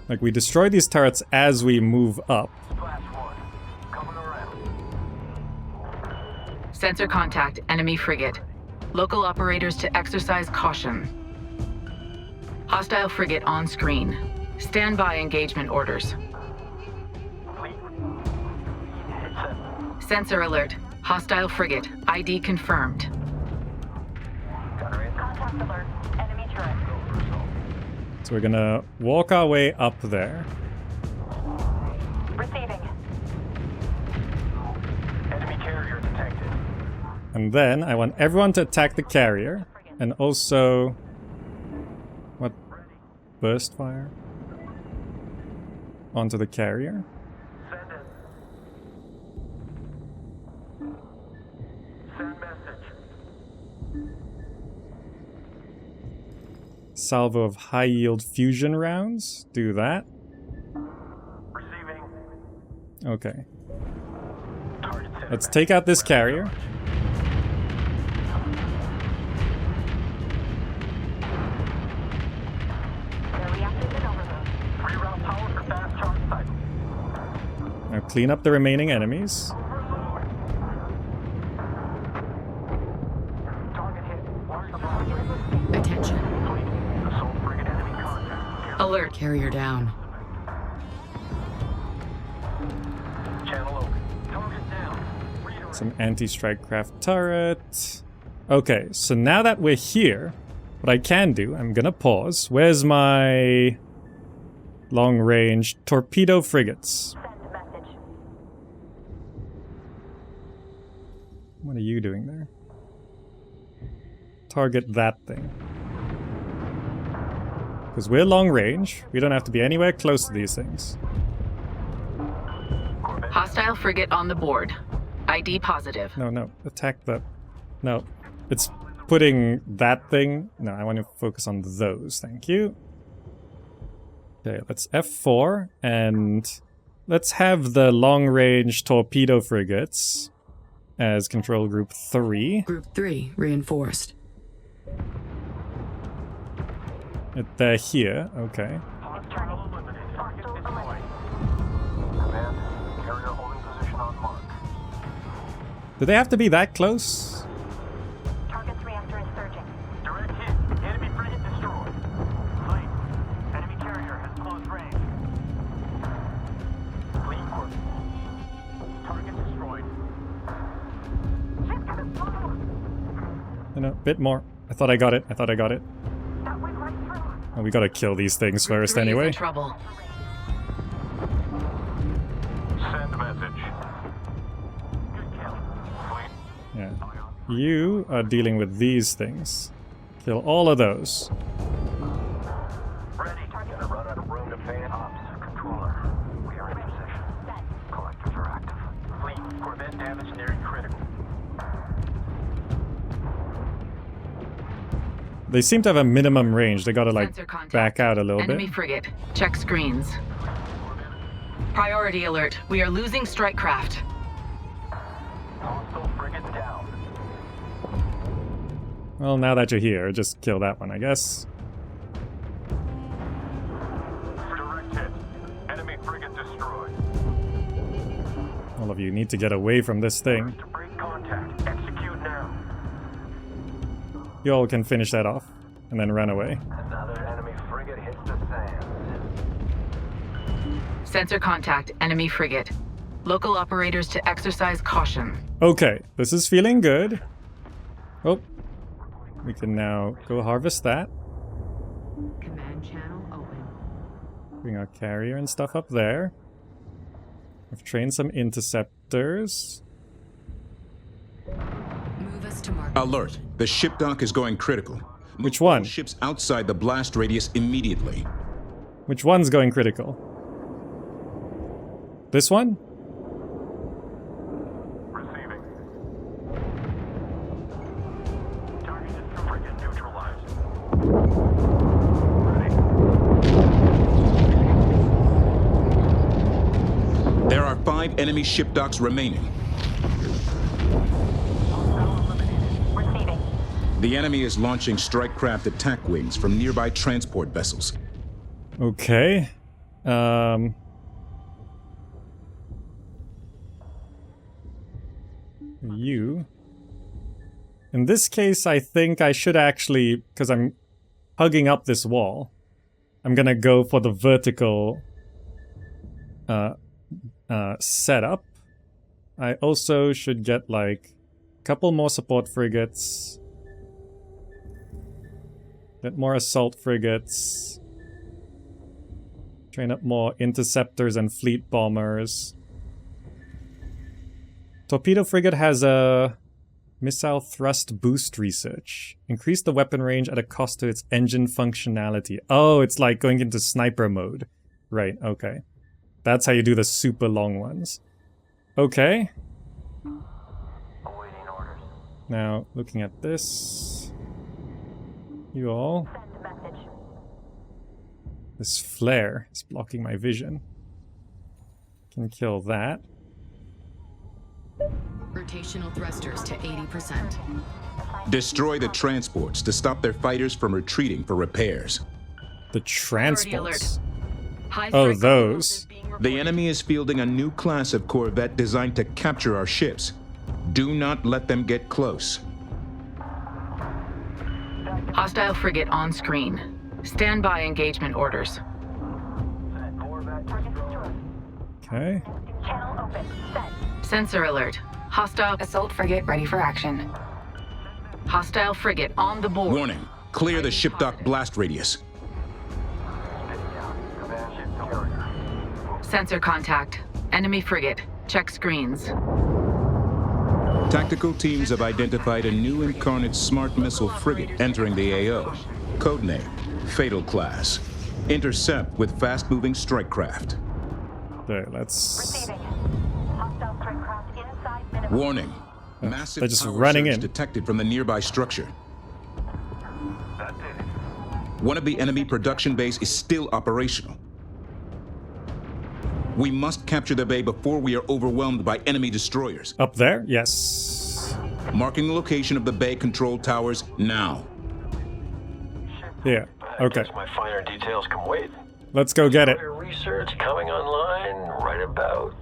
Like, we destroy these turrets as we move up. Flash one. Coming around. Sensor contact. Enemy frigate. Local operators to exercise caution. Hostile frigate on screen. Stand by engagement orders. Fleet. Sensor alert. Hostile frigate. ID confirmed. Contact alert. Enemy turret. So we're gonna walk our way up there. Receiving. Enemy carrier detected. And then I want everyone to attack the carrier. And also... What? Burst fire? Onto the carrier. Send it. Send message. Salvo of high-yield fusion rounds. Do that. Receiving. Okay. Target set. Let's take out this carrier. Their reactors in overload. Reroute power for fast charge cycle. Now clean up the remaining enemies. Target hit. Watch the fire. Attention. Assault frigate enemy contact. Alert. Carrier down. Channel open. Target down. Redirect. Some anti-strike craft turret. Okay, so now that we're here, what I can do, I'm gonna pause. Where's my long-range torpedo frigates? Send message. What are you doing there? Target that thing. Because we're long range, we don't have to be anywhere close to these things. Hostile frigate on the board. ID positive. No, attack the... No, it's putting that thing... No, I want to focus on those, thank you. Okay, let's F4, and let's have the long-range torpedo frigates as control group 3. Group 3 reinforced. They're here, okay. Hostile eliminated. Target destroyed. Command, carrier holding position on mark. Do they have to be that close? Target's reactor is surging. Direct hit. Enemy frigate destroyed. Fleet. Enemy carrier has close range. Fleet course. Target destroyed. No, bit more. I thought I got it. That went right through. Oh, we gotta kill these things Group first 3 is in anyway. trouble. Send message. Good kill. Fleet. Yeah. You are dealing with these things. Kill all of those. Ready. Gonna run out of room to fan. Ops. Controller. We are in position. Collectors are active. Fleet. Corvette damage nearing critical. They seem to have a minimum range. They gotta like Sensor contact. back out a little Enemy bit. frigate. Check screens. Priority alert. We are losing strike craft. Hostile frigate down. Well, now that you're here, just kill that one, I guess. Direct hit. Enemy frigate destroyed. All of you need to get away from this thing. To break contact. Execute now. You all can finish that off, and then run away. Another enemy frigate hits the sand. Sensor contact. Enemy frigate. Local operators to exercise caution. Okay, this is feeling good. Oh, we can now go harvest that. Command channel open. Bring our carrier and stuff up there. I've trained some interceptors. Move us to mark. Alert. The ship dock is going critical. Which one? Ships outside the blast radius immediately. Which one's going critical? This one? Receiving. Targeted frigate neutralized. Ready. There are 5 enemy ship docks remaining. Receiving. The enemy is launching strike craft attack wings from nearby transport vessels. Okay. You. In this case, I think I should actually, because I'm hugging up this wall, I'm gonna go for the vertical setup. I also should get like a couple more support frigates. Get more assault frigates. Train up more interceptors and fleet bombers. Torpedo frigate has a missile thrust boost research. Increase the weapon range at a cost to its engine functionality. Oh, it's like going into sniper mode. Right, okay. That's how you do the super long ones. Okay. Now, looking at this. You all. This flare is blocking my vision. Can kill that. Rotational thrusters to 80%. Destroy the transports to stop their fighters from retreating for repairs. The transports? High Oh, strike those. The enemy is fielding a new class of corvette designed to capture our ships. Do not let them get close. Hostile frigate on screen. Stand by engagement orders. Okay. Channel open. Set. Sensor alert. Hostile Assault frigate ready for action. Hostile frigate on the board. Warning. Clear the ship dock blast radius. Sensor contact. Enemy frigate. Check screens. Tactical teams have identified a new Incarnate smart missile frigate entering the AO. Codename, Fatal Class. Intercept with fast-moving strike craft. Okay, let's... Receiving. Hostile strike craft inside minimum. Warning. Massive they're just power running surge in. detected from the nearby structure. One of the enemy production bays is still operational. We must capture the bay before we are overwhelmed by enemy destroyers. Up there? Yes. Marking the location of the bay control towers now. Yeah, okay. I guess my finer details can wait. Let's go get it. Destroyer research coming online right about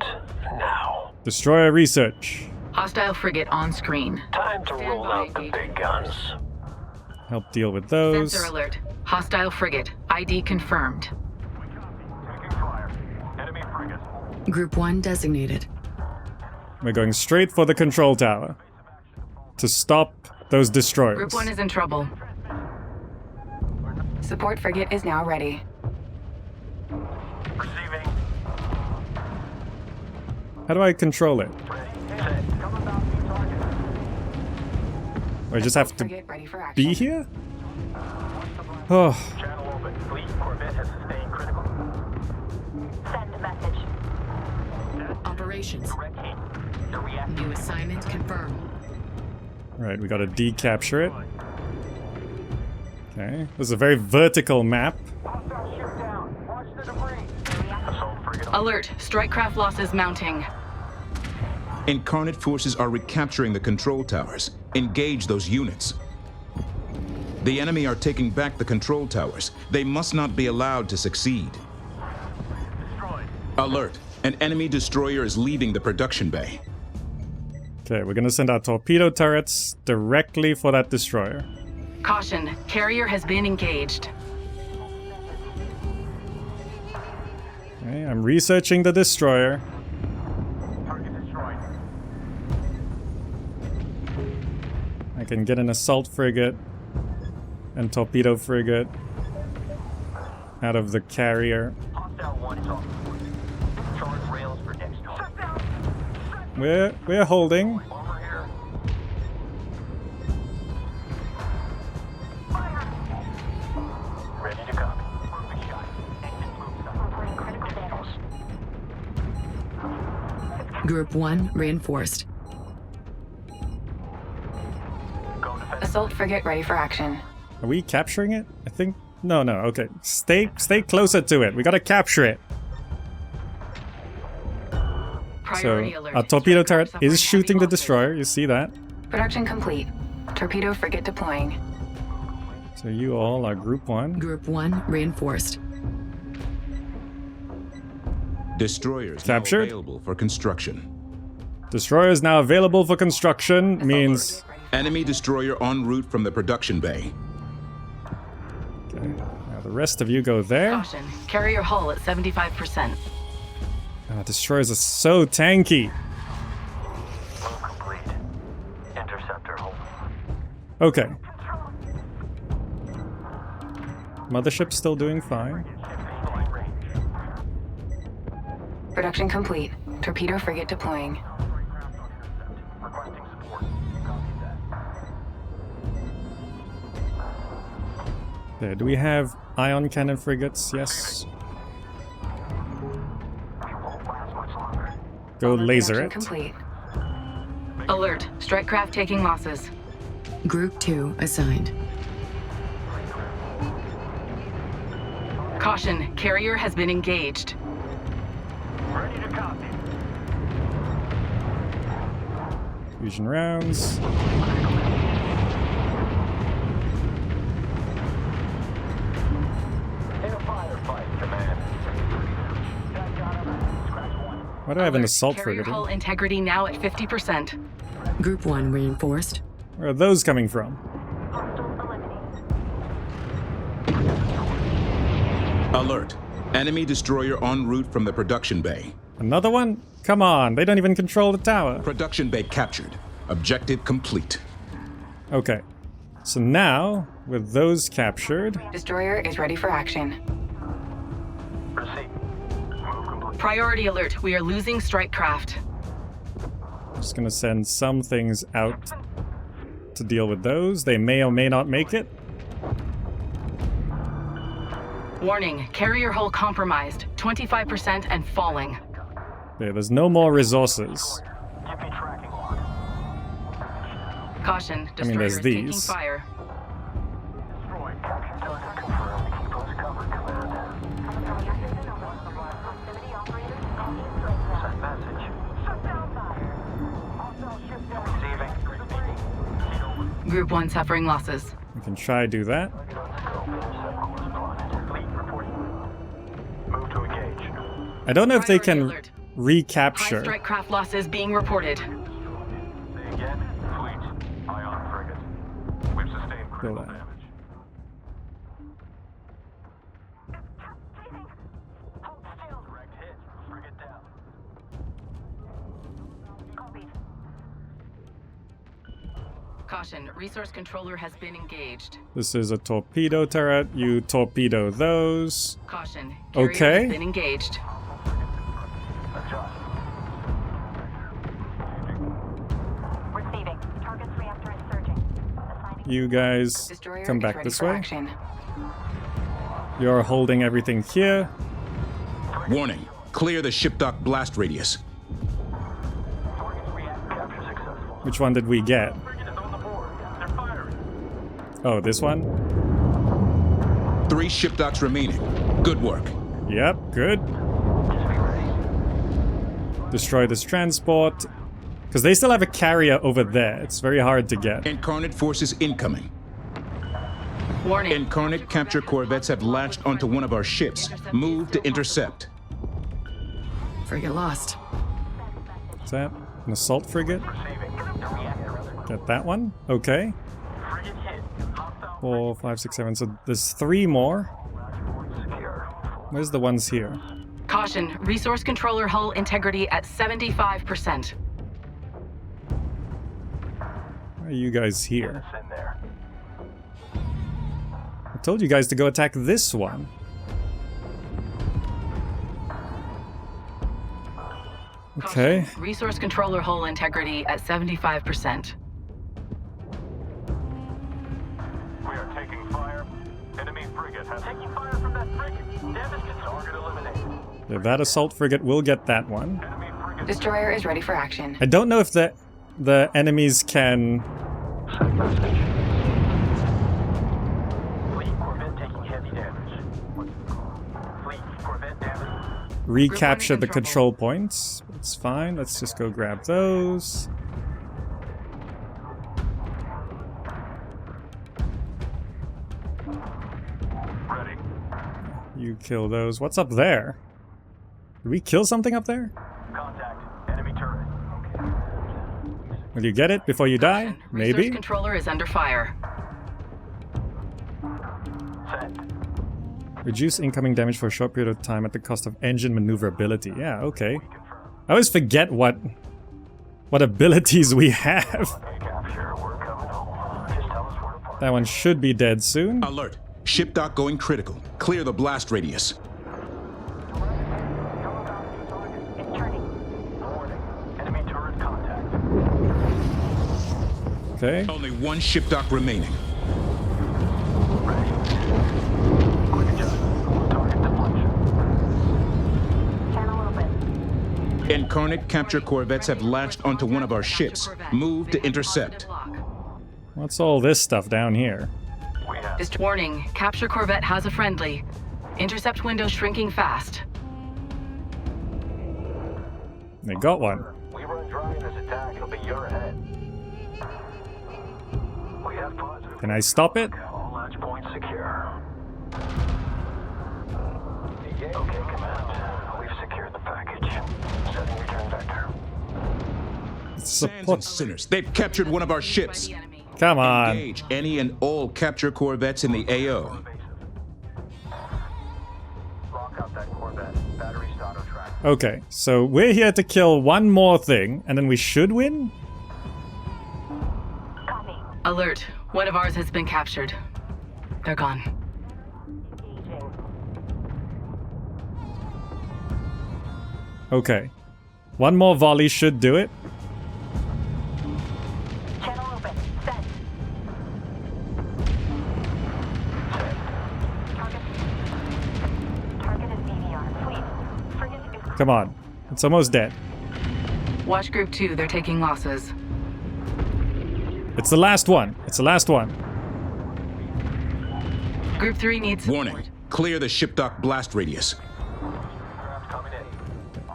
now. Destroyer research. Hostile frigate on screen. Time to roll out the big guns. Help deal with those. Sensor alert. Hostile frigate. ID confirmed. Group 1 designated. We're going straight for the control tower. To stop those destroyers. Group 1 is in trouble. Support frigate is now ready. Receiving. How do I control it? I just have to Frigate ready for action. be here? Oh, Channel open. Fleet Corvette has sustained critical. Send message. Operations. Direct hit. The reactor. New assignment confirmed. right, we gotta decapture it. Okay, this is a very vertical map. Alert. Strike craft losses mounting. Incarnate forces are recapturing the control towers. Engage those units. The enemy are taking back the control towers. They must not be allowed to succeed. Alert. An enemy destroyer is leaving the production bay. Okay, we're gonna send our torpedo turrets directly for that destroyer. Caution. Carrier has been engaged. Okay, I'm researching the destroyer. I can get an assault frigate and torpedo frigate out of the carrier. We're holding. Ready to copy. Group 1 reinforced. Assault frigate ready for action. Are we capturing it? I think... No, okay. Stay closer to it. We gotta capture it. Priority So, alert. our torpedo Strike turret craft suffering is shooting heavy the losses. destroyer. You see that? Production complete. Torpedo frigate deploying. So you all are Group 1. Group 1 reinforced. Destroyers Captured. now available for construction. Destroyer is now available for construction. Means... Enemy destroyer en route from the production bay. Okay. Now the rest of you go there. Caution. Carrier hull at 75%. Destroyers are so tanky. Complete. Interceptor home. Okay. Mothership's still doing fine. Production complete. Torpedo frigate deploying. There, do we have ion cannon frigates? Yes. Go laser it. Complete. Alert. Strike craft taking losses. Group 2 assigned. Caution. Carrier has been engaged. Ready to copy. Fusion rounds. Why do I have an assault Carrier frigate? hull integrity now at 50%. Group 1 reinforced. Where are those coming from? Alert. Enemy destroyer en route from the production bay. Another one? Come on, they don't even control the tower. Production bay captured. Objective complete. Okay. So now, with those captured... Destroyer is ready for action. Proceed. Move complete. Priority alert. We are losing strike craft. Just gonna send some things out to deal with those. They may or may not make it. Warning. Carrier hull compromised. 25% and falling. Okay, there's no more resources. Give me tracking log. Caution. I mean, Destroyer there's is taking these. Fire. Destroy. Capture target confirmed. Keep us covered, command. Send message. Receiving. Group 1 suffering losses. We can try do that. Fleet reporting. Move to engage. I don't know if they Priority can alert. High recapture. strike craft losses being reported. Say again. Fleet. Ion frigate. We've sustained critical Go there. damage. Direct hit. Frigate down. Caution. Resource controller has been engaged. This is a torpedo turret. You torpedo those. Caution. Carrier Okay. has been engaged. Adjust. Receiving. Target's reactor is surging. Assigning. You guys Destroyer come is back ready this for way. action. You're holding everything here. Warning. Clear the ship dock blast radius. Target's reactor capture successful. Which one did we get? Frigate is on the board. They're firing. Oh, this one? 3 ship docks remaining. Good work. Yep, good. Just be ready. Destroy this transport. Because they still have a carrier over there. It's very hard to get. Incarnate forces incoming. Warning. Incarnate capture corvettes have latched onto one of our ships. Move to intercept. Frigate lost. Is that an assault frigate? Receiving. The reactor. Get that one. Okay. Frigate hit. Hostile 4, 5, 6, 7. So there's 3 more. secure. Where's the ones here? Caution. Resource controller hull integrity at 75%. Why are you guys here? It's in there. I told you guys to go attack this one. Okay. Caution. Resource controller hull integrity at 75%. We are taking fire. Enemy frigate has taking fire from that frigate. Damage to target eliminated. Yeah, that assault frigate will get that one. Enemy frigate. Destroyer is ready for action. I don't know if the enemies can Send message. Fleet corvette taking heavy damage. Fleet corvette damage. recapture the control. control points. It's fine. Let's just go grab those. Ready. You kill those. What's up there? Did we kill something up there? Contact. Enemy turret. Will you get it before you die? Resource Maybe. controller is under fire. Send. Reduce incoming damage for a short period of time at the cost of engine maneuverability. Yeah, okay. I always forget what abilities we have. Capture. We're coming home. Just tell us where to park. That one should be dead soon. Alert. Ship dock going critical. Clear the blast radius. Okay. Only one ship dock remaining. Incarnate capture corvettes have latched onto one of our ships. Move to intercept. What's all this stuff down here? Just warning, capture corvette has a friendly. Intercept window shrinking fast. They got one. We run dry in this attack, it'll be your head. We have positive. Can I stop it? All latch points secure. Okay, Command. We've secured the package. Setting return vector. Sands and sinners. They've captured one of our ships. Come on. Engage any and all capture corvettes in the AO. Lock up that corvette. Batteries to auto track. Okay, so we're here to kill one more thing, and then we should win? Copy. Alert. One of ours has been captured. They're gone. Engaging. Okay. One more volley should do it. Channel open. Set. Target is BVR. Fleet. Frigate is... Come on. It's almost dead. Watch Group 2, they're taking losses. It's the last one. It's the last one. Group 3 needs Warning. support. Clear the ship dock blast radius.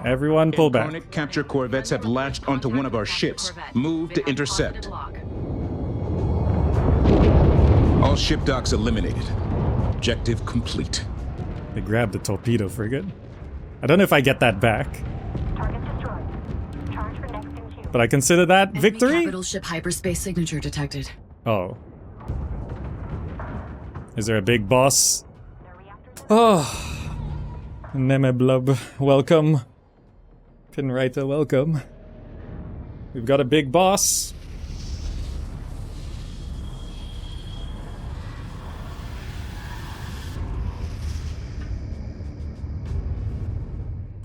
Everyone pull back. Incarnate capture corvettes have latched onto one of our ships. Move to intercept. All ship docks eliminated. Objective complete. They grabbed the torpedo frigate. I don't know if I get that back, Target destroyed. Charge for next in queue. but I consider that victory? Capital ship hyperspace signature detected. Oh. Is there a big boss? Their reactors... Oh. Nemeblub, welcome. Pinwriter, welcome. We've got a big boss.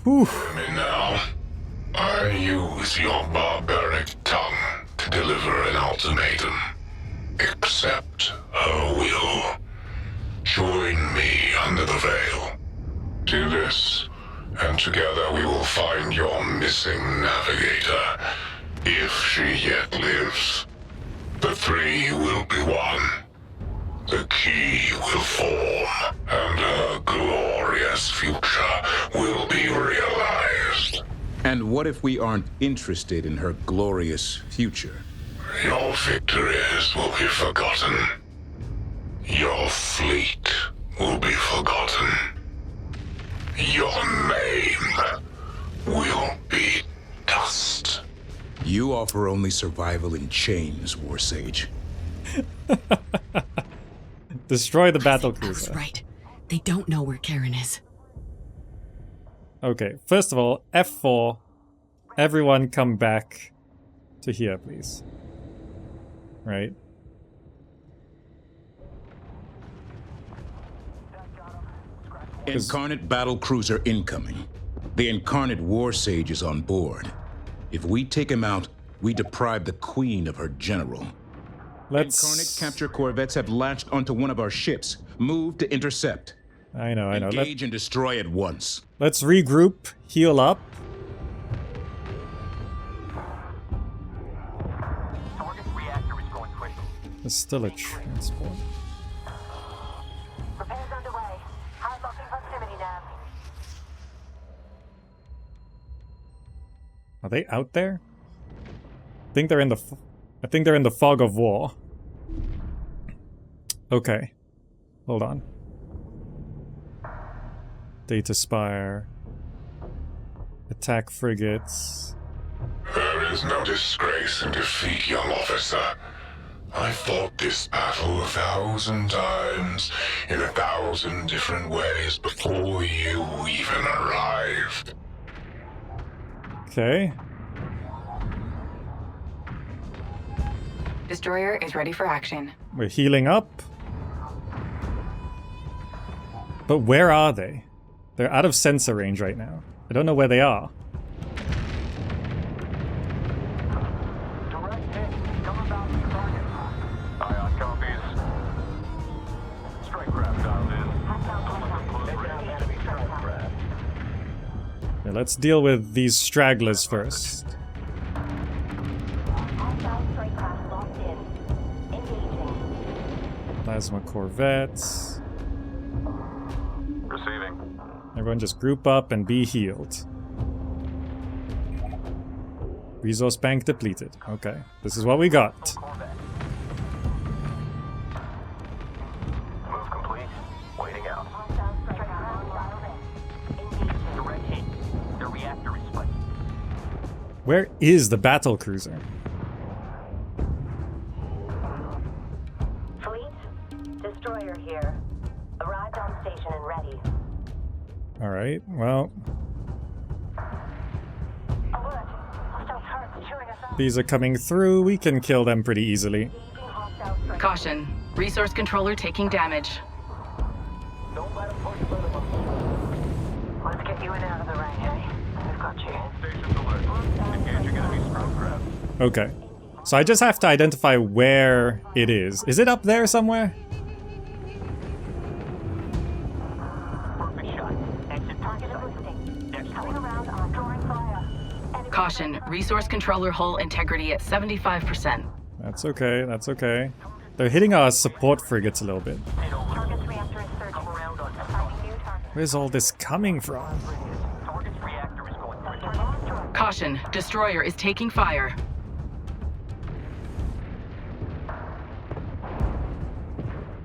Whew. Me now. I use your barbaric tongue to deliver an ultimatum. Accept her will. Join me under the veil. Do this, and together we will find your missing navigator, if she yet lives. The three will be one. The key will form, and her glorious future will be realized. And what if we aren't interested in her glorious future? Your victories will be forgotten. Your fleet will be forgotten. Your name will be dust. You offer only survival in chains, Warsage. Destroy the battle I was cruiser. right. They don't know where Karen is. Okay, first of all, F4. Everyone come back to here, please. Right? Incarnate battle cruiser incoming. The Incarnate Warsage is on board. If we take him out, we deprive the Queen of her general. Incarnate Let's... capture corvettes have latched onto one of our ships. Move to intercept. I know. Engage and destroy at once. Let's regroup, heal up. Target reactor is going critical. There's still a transport. Repairs underway. High locking proximity nav. Are they out there? I think they're in the fog of war. Okay. Hold on. Data Spire. Attack frigates. There is no disgrace in defeat, young officer. I fought this battle 1,000 times, in 1,000 different ways before you even arrived. Okay. Destroyer is ready for action. We're healing up. But where are they? They're out of sensor range right now. I don't know where they are. Direct hit. Come about the target. Okay, let's deal with these stragglers first. Plasma corvettes. Receiving. Everyone just group up and be healed. Resource bank depleted. Okay, this is what we got. Move complete. Waiting out. Direct hit. The reactor is split. Where is the battle cruiser? Fleet, destroyer here. Arrived on station and ready. Alright, well, Alert! Hostile turrets cheering us on. these are coming through. We can kill them pretty easily. Hostile strike. Caution. Resource controller taking damage. Don't let him push through them. Let's get you in out of the rain, eh? We've got you. All stations alert. Engaging enemy scrub grab. Okay. So I just have to identify where it is. Is it up there somewhere? Perfect shot. Exit target listing. Next Coming one. around on drawing fire. Enemy Caution. Resource controller hull integrity at 75%. That's okay, that's okay. They're hitting our support frigates a little bit. target's reactor is surging. Assigning new target. Where's all this coming from? Target's reactor is going through. Caution. Destroyer is taking fire.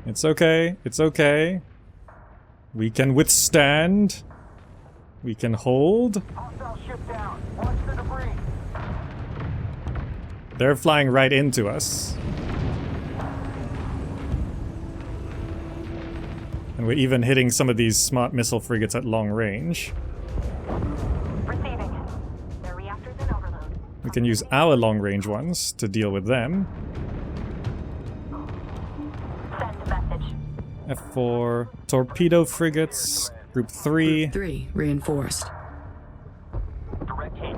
It's okay, it's okay. We can withstand. We can hold. Hostile ship down. Watch the debris. They're flying right into us. And we're even hitting some of these smart missile frigates at long range. Receiving. Their reactor's in overload. We can use our long range ones to deal with them. Send message. F4 torpedo frigates, group 3. 3 reinforced. Direct hit.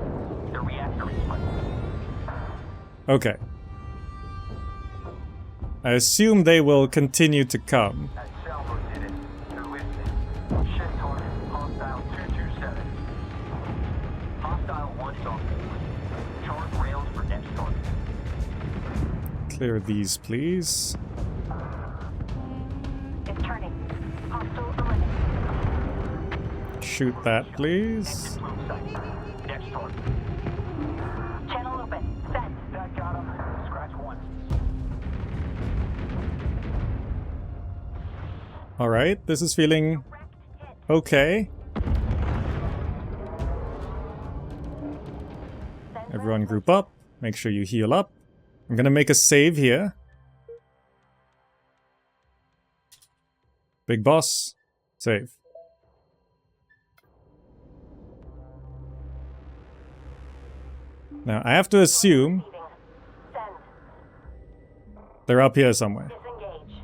The reactor is split. Okay. I assume they will continue to come. That Salvo did it. They're listening. Ship target. Hostile 227. Hostile 1 is on board. Chart rails for next target. Clear these, please. It's turning. Hostile eliminated. Shoot that, please. Exit plume site. Next target. Channel open. Send. That got him. Scratch 1. Alright, this is feeling okay. Everyone group up. Make sure you heal up. I'm gonna make a save here. Big boss. Save. Now, I have to assume Send. they're up here somewhere. Disengage.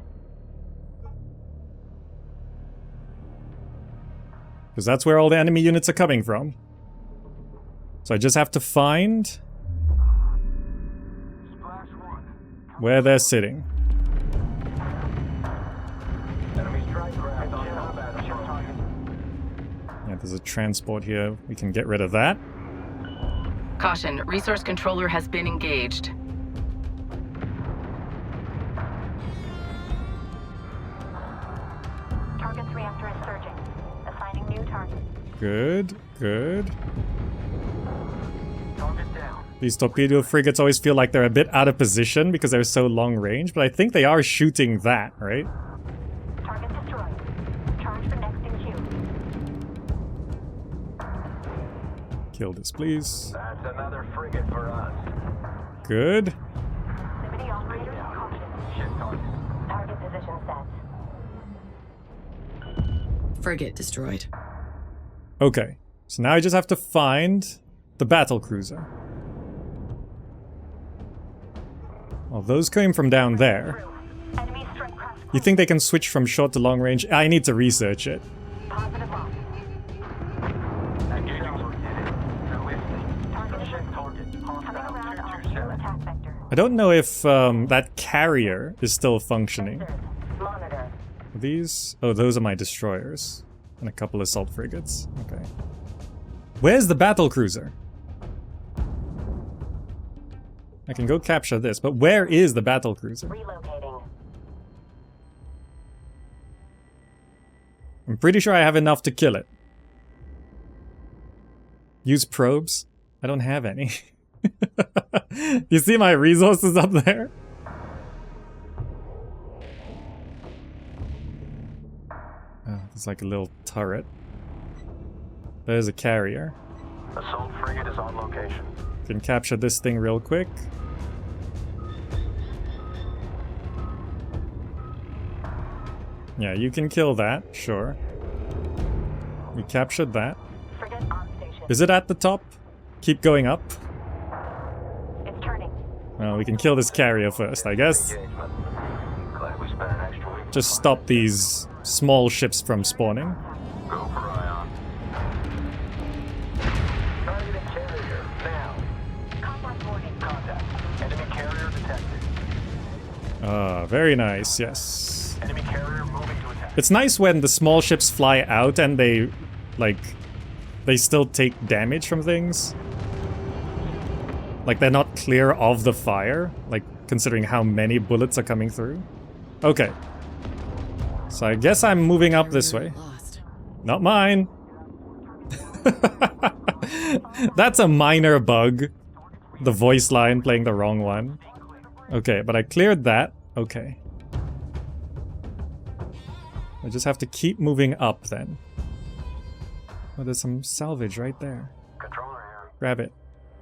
Because that's where all the enemy units are coming from. So I just have to find Splash 1. where they're sitting. Enemy strike craft on combat ship target. Yeah, there's a transport here. We can get rid of that. Caution. Resource controller has been engaged. Target's reactor is surging. Assigning new target. Good, good. Target down. These torpedo frigates always feel like they're a bit out of position because they're so long range, but I think they are shooting that, right? Target destroyed. Charge for next in queue. Kill this, please. That's another frigate for us. Good. Liberty operators caution. Ship target. Target position set. Frigate destroyed. Okay. So now I just have to find the battle cruiser. Well, those came from down there. Enemy strike craft. You think they can switch from short to long range? I need to research it. Positive lock. Engaging Salvo did it. They're listening. Target Ship is target. coming Hostile around on new 227. attack vector. I don't know if that carrier is still functioning. Sensors. Monitor. These? Oh, those are my destroyers. And a couple assault frigates. Okay. Where's the battle cruiser? I can go capture this, but where is the battle cruiser? Relocating. I'm pretty sure I have enough to kill it. Use probes? I don't have any. You see my resources up there? Oh, there's like a little turret. There's a carrier. Assault frigate is on location. Can capture this thing real quick. Yeah, you can kill that, sure. We captured that. Frigate on station. Is it at the top? Keep going up. It's turning. Well, we can kill this carrier first, I guess. Engagement. Glad we spent an extra week. Just stop these small ships from spawning. Go for Ion. Targeting carrier now. Combat warning. Contact. Enemy carrier detected. Ah, very nice, yes. Enemy carrier moving to attack. It's nice when the small ships fly out and they, like, they still take damage from things. Like, they're not clear of the fire, like, considering how many bullets are coming through. Okay. So I guess I'm moving up this way. Lost. Not mine. That's a minor bug. The voice line playing the wrong one. Okay, but I cleared that. Okay. I just have to keep moving up then. Oh, there's some salvage right there. Controller here. Grab it.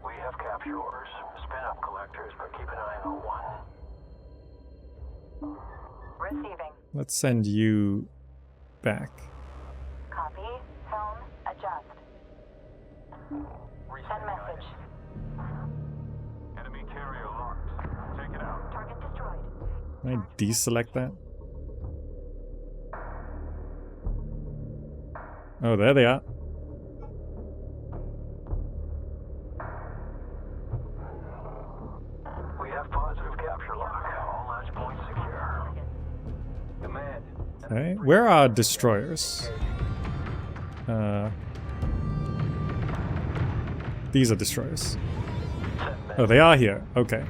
We have capture orders. Spin up collectors, but keep an eye on 01. Receiving. Let's send you back. Copy. Helm. Adjust. Send message. Enemy carrier locked. Take it out. Target destroyed. Can I deselect that? Oh, there they are. We have positive capture lock. All launch points secure. Command. Okay, where are destroyers? These are destroyers. Oh, they are here. Okay.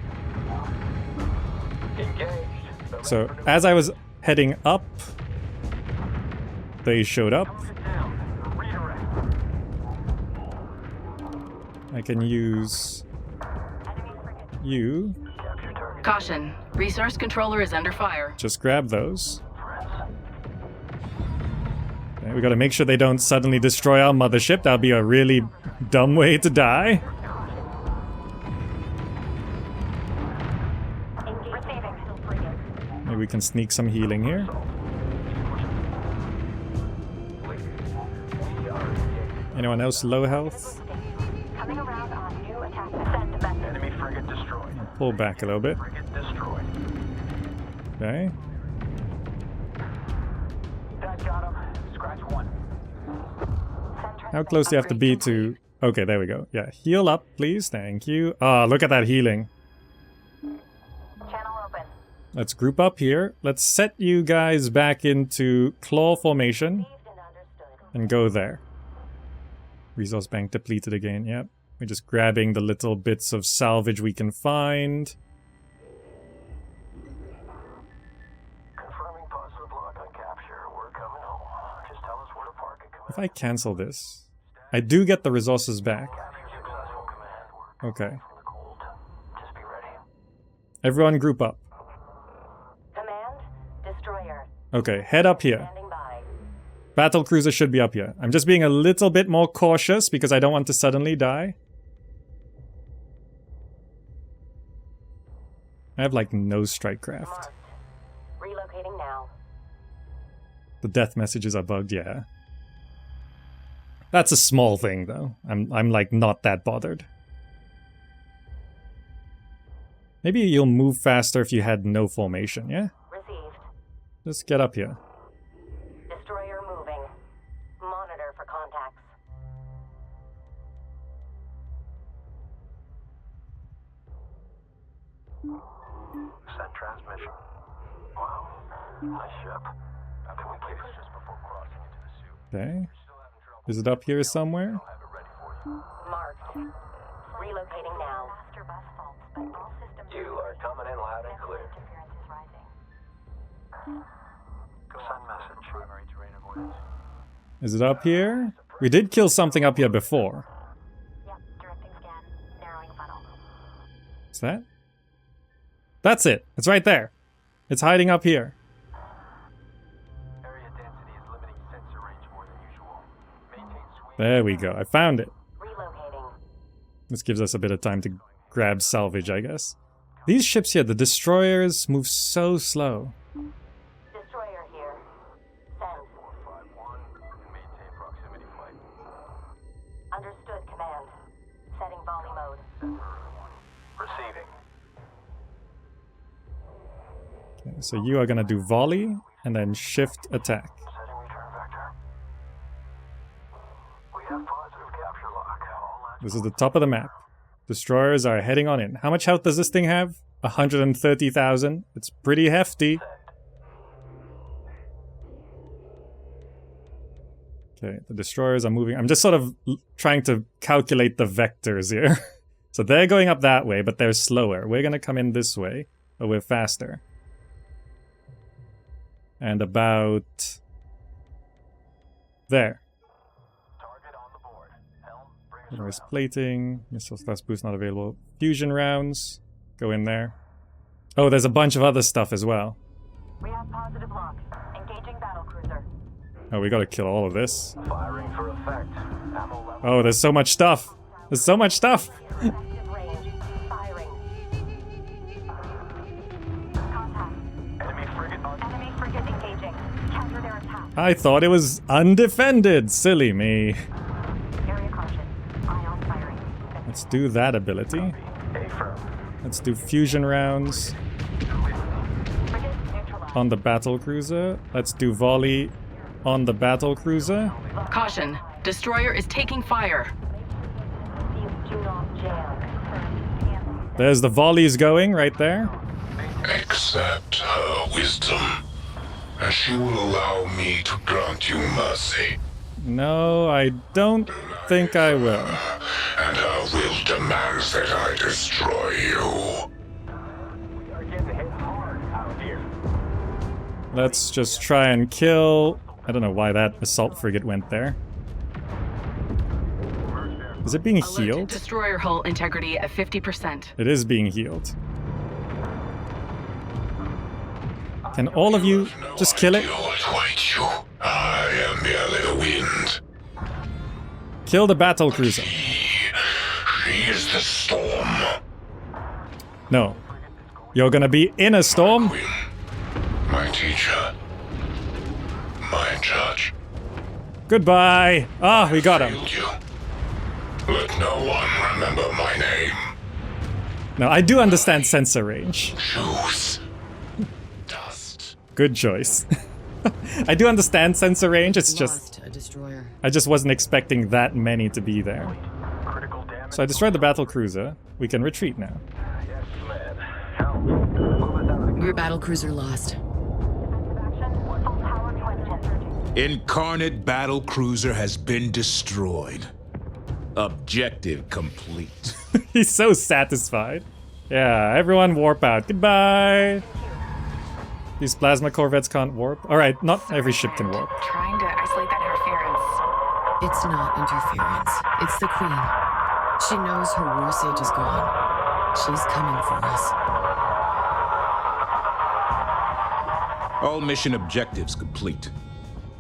Engaged. So, as I was heading up, they showed up. Down. Redirect. I can use you. Capture target. Caution. Resource controller is under fire. Just grab those. Okay, we gotta make sure they don't suddenly destroy our mothership. That'd be a really dumb way to die. Maybe we can sneak some healing here. Anyone else low health? Coming around on new attack. Send message. Enemy frigate destroyed. Pull back a little bit. Frigate destroyed. Okay. That got him. Scratch one. How close do you have to be to... Okay, there we go. Yeah, heal up, please. Thank you. Ah, look at that healing. Channel open. Let's group up here. Let's set you guys back into claw formation. Received and understood. And go there. Resource bank depleted again, yep. We're just grabbing the little bits of salvage we can find. Confirming positive lock on capture. We're coming home. Just tell us where to park it. If I cancel this, I do get the resources back. Capture successful, command. We're Okay. from the cold. Just be ready. Everyone group up. Command. Destroyer. Okay, head up here. Standing by. Battle cruiser should be up here. I'm just being a little bit more cautious because I don't want to suddenly die. I have like no strike craft. Marked. Relocating now. The death messages are bugged, yeah. That's a small thing though. I'm like not that bothered. Maybe you'll move faster if you had no formation, yeah? Received. Just get up here. Destroyer moving. Monitor for contacts. Send transmission. Wow. Nice ship. How can we keep this just before crossing into the suit? Okay. Is it up here somewhere? I'll have it ready for you. Marked. Relocating now. You are coming in loud and clear. Send message. Primary terrain avoidance. Is it up here? We did kill something up here before. Yep, directing scan. Narrowing funnel. Is that? That's it. It's right there. It's hiding up here. Area density is limiting sensor range more than usual. Maintain sweep. There we go. I found it. Relocating. This gives us a bit of time to grab salvage, I guess. These ships here, the destroyers, move so slow. Destroyer here. Send. 451 and maintain proximity flight. Understood, command. Setting volley mode. Receiving. Okay, so you are gonna do volley and then shift attack. Setting return vector. We have positive capture lock. All This is the top of the map. Destroyers are heading on in. How much health does this thing have? 130,000. It's pretty hefty. Okay, the destroyers are moving. I'm just sort of trying to calculate the vectors here. So they're going up that way, but they're slower. We're gonna come in this way, but we're faster. And about there. target on the board. Helm, bring us Noise around. plating, missile thrust boost not available. Fusion rounds, go in there. Oh, there's a bunch of other stuff as well. We have positive lock. Engaging battlecruiser. Oh, we gotta kill all of this. Firing for effect. Ammo level. Oh, there's so much stuff. There's so much stuff. Effective range. Firing. Contact. Enemy frigate on. Enemy frigate engaging. Counter their attack. I thought it was undefended. Silly me. Area caution. Ion firing. Let's do that ability. A firm. Let's do fusion rounds Frigate neutralized. on the battle cruiser. Let's do volley on the battle cruiser. Caution. Destroyer is taking fire. These do not jam. There's the volleys going right there. Accept her wisdom, and she will allow me to grant you mercy. No, I don't think I will. And her will demands that I destroy you. We are getting hit hard out here. Let's just try and kill... I don't know why that assault frigate went there. Is it being Alert. healed? Destroyer hull integrity at 50%. It is being healed. Can all of you just kill it? No idea what awaits you. I am merely the wind. Kill the battle cruiser. She is the storm. No. You're gonna be in a storm? Queen, my teacher, my judge. Goodbye. Ah, we got him. Failed you. Let no one remember my name. No, I do understand sensor range. Choose dust. Good choice. I do understand sensor range, it's just... Lost a destroyer. I just wasn't expecting that many to be there. Critical damage. So I destroyed the battle cruiser. We can retreat now. Yes, man. Helm, move us out of the Your battlecruiser lost. Action. Full power to engine. Incarnate battle cruiser has been destroyed. Objective complete. He's so satisfied. Yeah, everyone warp out. Goodbye. These plasma corvettes can't warp. Alright, not every ship can warp. Trying to isolate that interference. It's not interference. It's the Queen. She knows her Warsage is gone. She's coming for us. All mission objectives complete.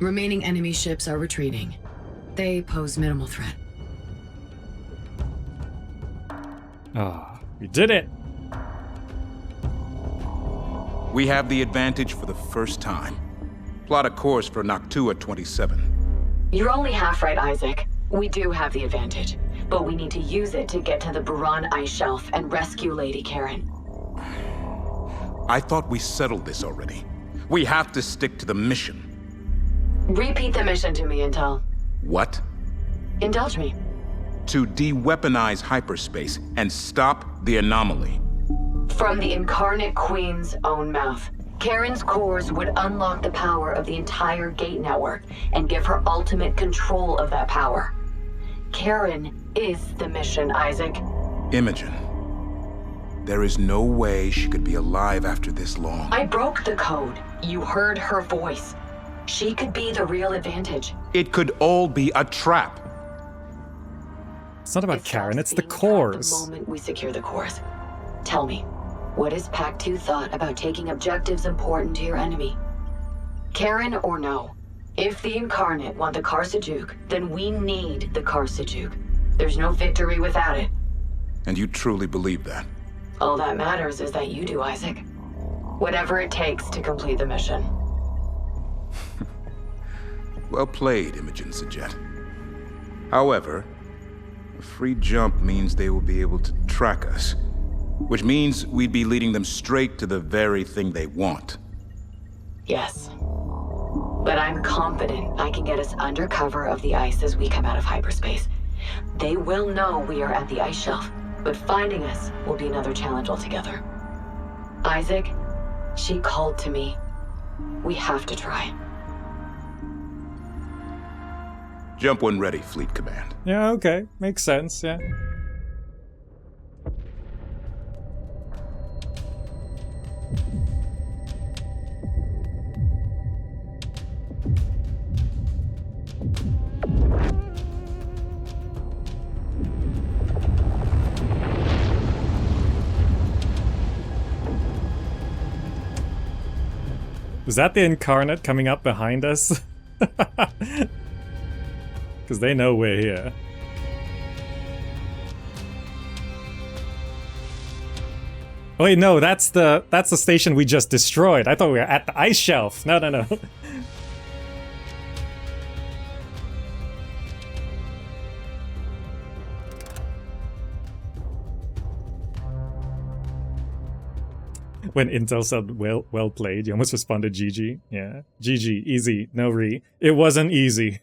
Remaining enemy ships are retreating. They pose minimal threat. Ah, we did it. We have the advantage for the first time. Plot a course for Noctua 27. You're only half right, Isaac. We do have the advantage, but we need to use it to get to the Buran ice shelf and rescue Lady Karen. I thought we settled this already. We have to stick to the mission. Repeat the mission to me, Intel. What? Indulge me. To de-weaponize hyperspace and stop the anomaly. From the Incarnate Queen's own mouth, Karen's cores would unlock the power of the entire gate network and give her ultimate control of that power. Karen is the mission, Isaac? Imogen. There is no way she could be alive after this long. I broke the code. You heard her voice. She could be the real advantage. It could all be a trap. It's not about Karen, it's the cores. The moment we secure the cores. Tell me, what has Pact 2 thought about taking objectives important to your enemy? Karen or no? If the Incarnate want the Karsajuk, then we need the Karsajuk. There's no victory without it. And you truly believe that? All that matters is that you do, Isaac. Whatever it takes to complete the mission. Well played, Imogen Sajet. However, a free jump means they will be able to track us, which means we'd be leading them straight to the very thing they want. Yes. But I'm confident I can get us under cover of the ice as we come out of hyperspace. They will know we are at the ice shelf, but finding us will be another challenge altogether. Isaac, she called to me. We have to try. Jump when ready, Fleet Command. Yeah, okay. Makes sense, yeah. Is that the Incarnate coming up behind us? Because they know we're here. Oh wait, no, that's the station we just destroyed. I thought we were at the ice shelf. No, no, no. When Intel said well played, you almost responded GG. Yeah. GG, easy, no re. It wasn't easy.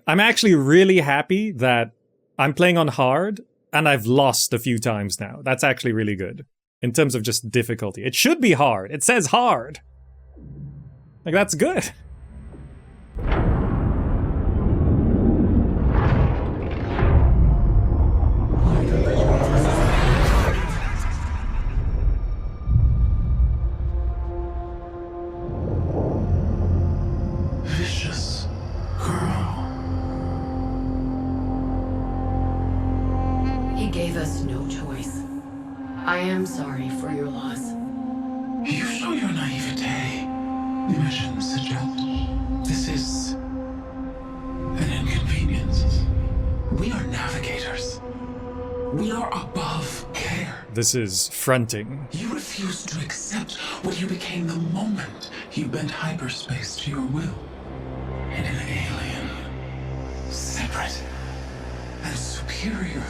I'm actually really happy that I'm playing on hard and I've lost a few times now. That's actually really good. In terms of just difficulty. It should be hard. It says hard. Like, that's good. Vicious girl. He gave us no choice. I am sorry for your loss. You show your naivete, Imogen Sajet. This is an inconvenience. We are navigators. We are above care. This is fronting. You refuse to accept what you became the moment you bent hyperspace to your will. And an alien, separate and superior.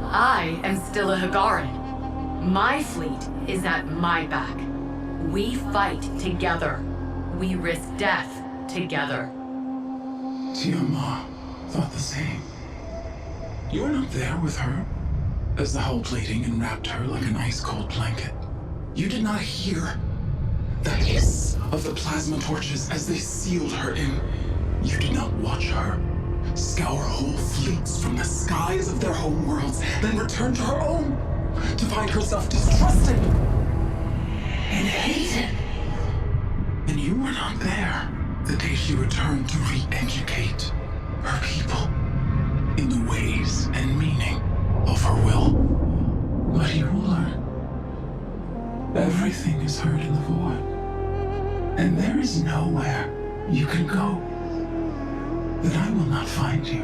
I am still a Hagaran. My fleet is at my back. We fight together. We risk death together. Tiamat thought the same. You were not there with her as the hull plating enwrapped her like an ice-cold blanket. You did not hear the hiss of the plasma torches as they sealed her in. You did not watch her scour whole fleets from the skies of their homeworlds, then return to her own to find herself distrusted and hated. And you were not there the day she returned to re-educate her people in the ways and meaning of her will. But you will learn. Everything is heard in the void. And there is nowhere you can go that I will not find you.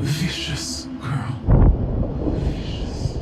Vicious girl. Vicious.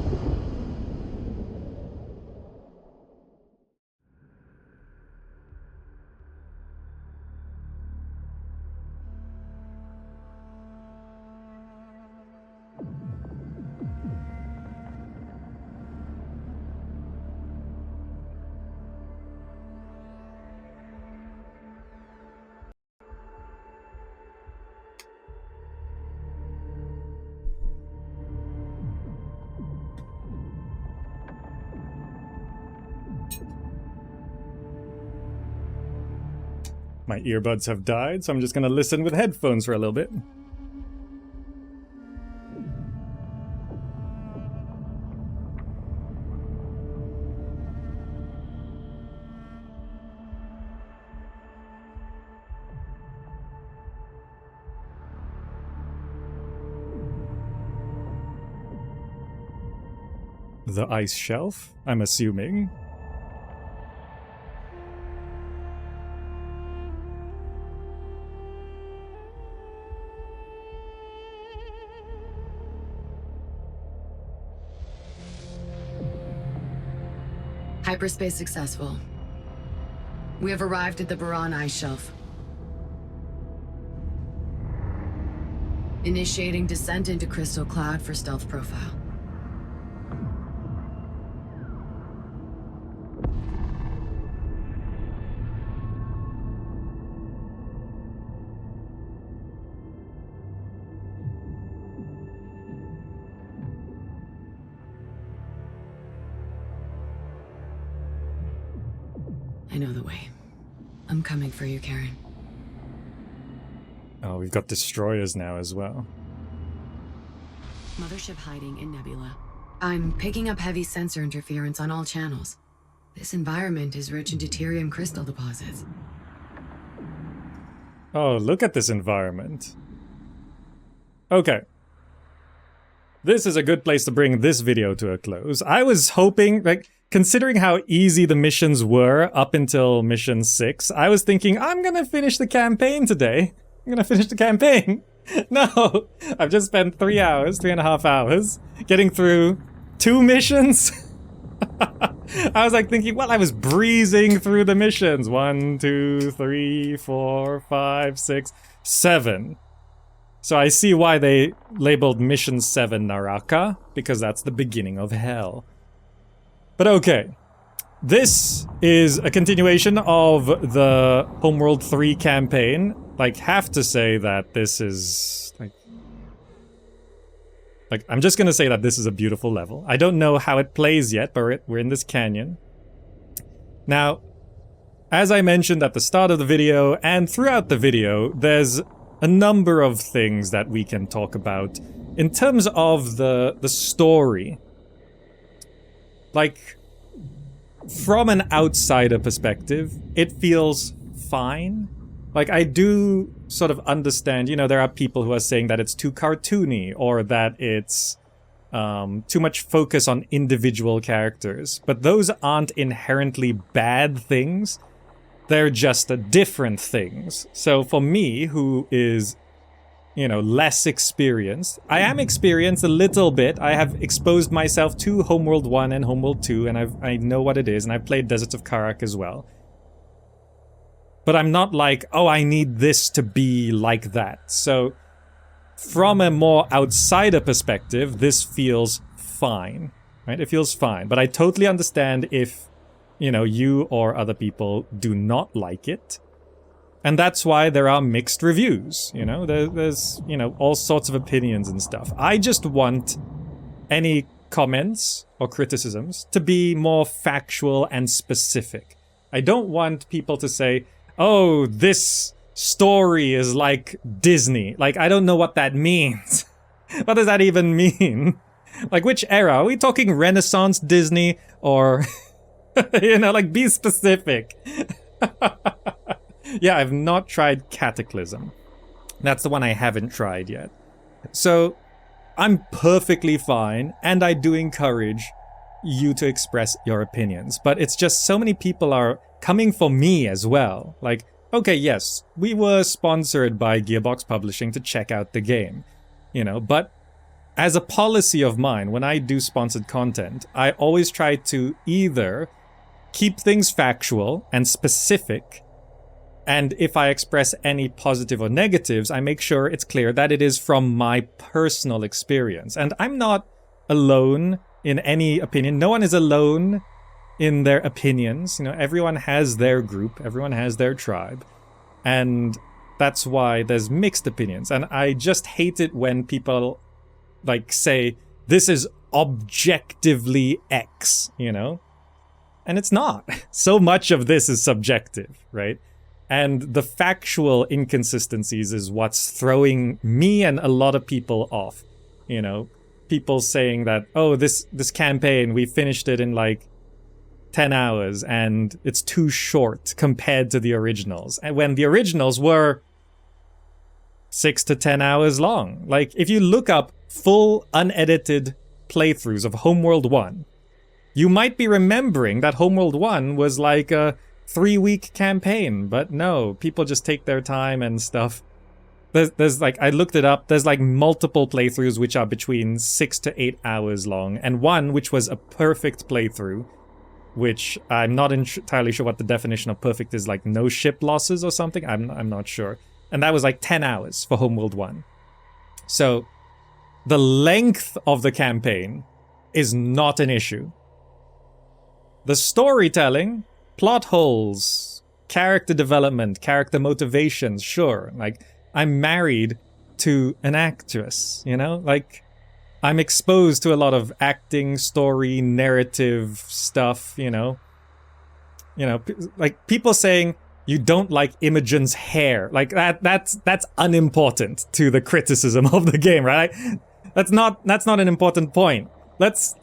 My earbuds have died, so I'm just gonna listen with headphones for a little bit. The ice shelf, I'm assuming. Hyperspace successful. We have arrived at the Baran ice shelf. Initiating descent into Crystal Cloud for stealth profile. I know the way. I'm coming for you, Karen. Oh, we've got destroyers now as well. Mothership hiding in Nebula. I'm picking up heavy sensor interference on all channels. This environment is rich in deuterium crystal deposits. Oh, look at this environment. Okay. This is a good place to bring this video to a close. I was hoping, like, considering how easy the missions were up until mission 6, I was thinking, I'm gonna finish the campaign today. I'm gonna finish the campaign. No, I've just spent 3.5 hours, getting through 2 missions. I was like thinking, well, I was breezing through the missions. 1, 2, 3, 4, 5, 6, 7. So I see why they labeled Mission 7 Naraka, because that's the beginning of hell. But okay, this is a continuation of the Homeworld 3 campaign. Like, have to say that this is, like, I'm just gonna say that this is a beautiful level. I don't know how it plays yet, but we're in this canyon. Now, as I mentioned at the start of the video and throughout the video, there's a number of things that we can talk about in terms of the story. Like, from an outsider perspective, it feels fine. Like, I do sort of understand, you know, there are people who are saying that it's too cartoony or that it's too much focus on individual characters. But those aren't inherently bad things. They're just different things. So for me, who is, you know, less experienced, I am experienced a little bit. I have exposed myself to Homeworld 1 and Homeworld 2, and I know what it is, and I've played Deserts of Karak as well. But I'm not like, oh, I need this to be like that. So, from a more outsider perspective, this feels fine, right? It feels fine. But I totally understand if, you know, you or other people do not like it. And that's why there are mixed reviews, you know? There's, you know, all sorts of opinions and stuff. I just want any comments or criticisms to be more factual and specific. I don't want people to say, oh, this story is like Disney. Like, I don't know what that means. What does that even mean? Like, which era? Are we talking Renaissance Disney or, you know, like, be specific. Yeah, I've not tried Cataclysm. That's the one I haven't tried yet. So, I'm perfectly fine, and I do encourage you to express your opinions. But it's just so many people are coming for me as well. Like, okay, yes, we were sponsored by Gearbox Publishing to check out the game, you know, but as a policy of mine, when I do sponsored content, I always try to either keep things factual and specific, and if I express any positive or negatives, I make sure it's clear that it is from my personal experience. And I'm not alone in any opinion. No one is alone in their opinions. You know, everyone has their group, everyone has their tribe, and that's why there's mixed opinions. And I just hate it when people, like, say, this is objectively X, you know? And it's not. So much of this is subjective, right? And the factual inconsistencies is what's throwing me and a lot of people off. You know, people saying that, oh, this campaign, we finished it in like 10 hours and it's too short compared to the originals. And when the originals were 6 to 10 hours long. Like, if you look up full unedited playthroughs of Homeworld 1, you might be remembering that Homeworld 1 was like a 3-week campaign, but no, people just take their time and stuff. There's like, I looked it up, there's like multiple playthroughs which are between 6 to 8 hours long, and one which was a perfect playthrough, which I'm not entirely sure what the definition of perfect is, like no ship losses or something, I'm not sure. And that was like 10 hours for Homeworld 1. So, the length of the campaign is not an issue. The storytelling, plot holes, character development, character motivations, sure. Like, I'm married to an actress, you know? Like, I'm exposed to a lot of acting, story, narrative stuff, you know? Like, people saying you don't like Imogen's hair. Like, that's unimportant to the criticism of the game, right? That's not an important point. Let's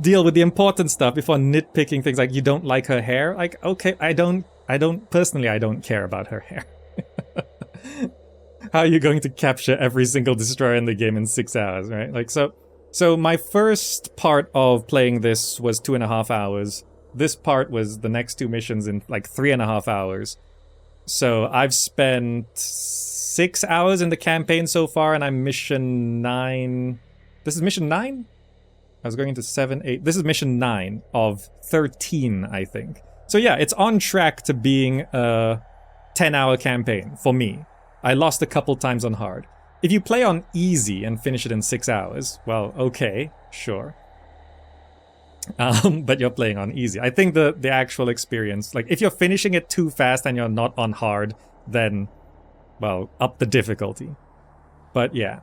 deal with the important stuff before nitpicking things like you don't like her hair. Like, okay, I don't care about her hair. How are you going to capture every single destroyer in the game in 6 hours, right? Like, so my first part of playing this was 2.5 hours. This part was the next 2 missions in like 3.5 hours. So I've spent 6 hours in the campaign so far, and I'm mission 9. This is mission 9? I was going into 7, 8. This is mission 9 of 13, I think. So yeah, it's on track to being a 10-hour campaign for me. I lost a couple times on hard. If you play on easy and finish it in 6 hours, well, okay, sure. But you're playing on easy. I think the actual experience, like if you're finishing it too fast and you're not on hard, then, well, up the difficulty. But yeah,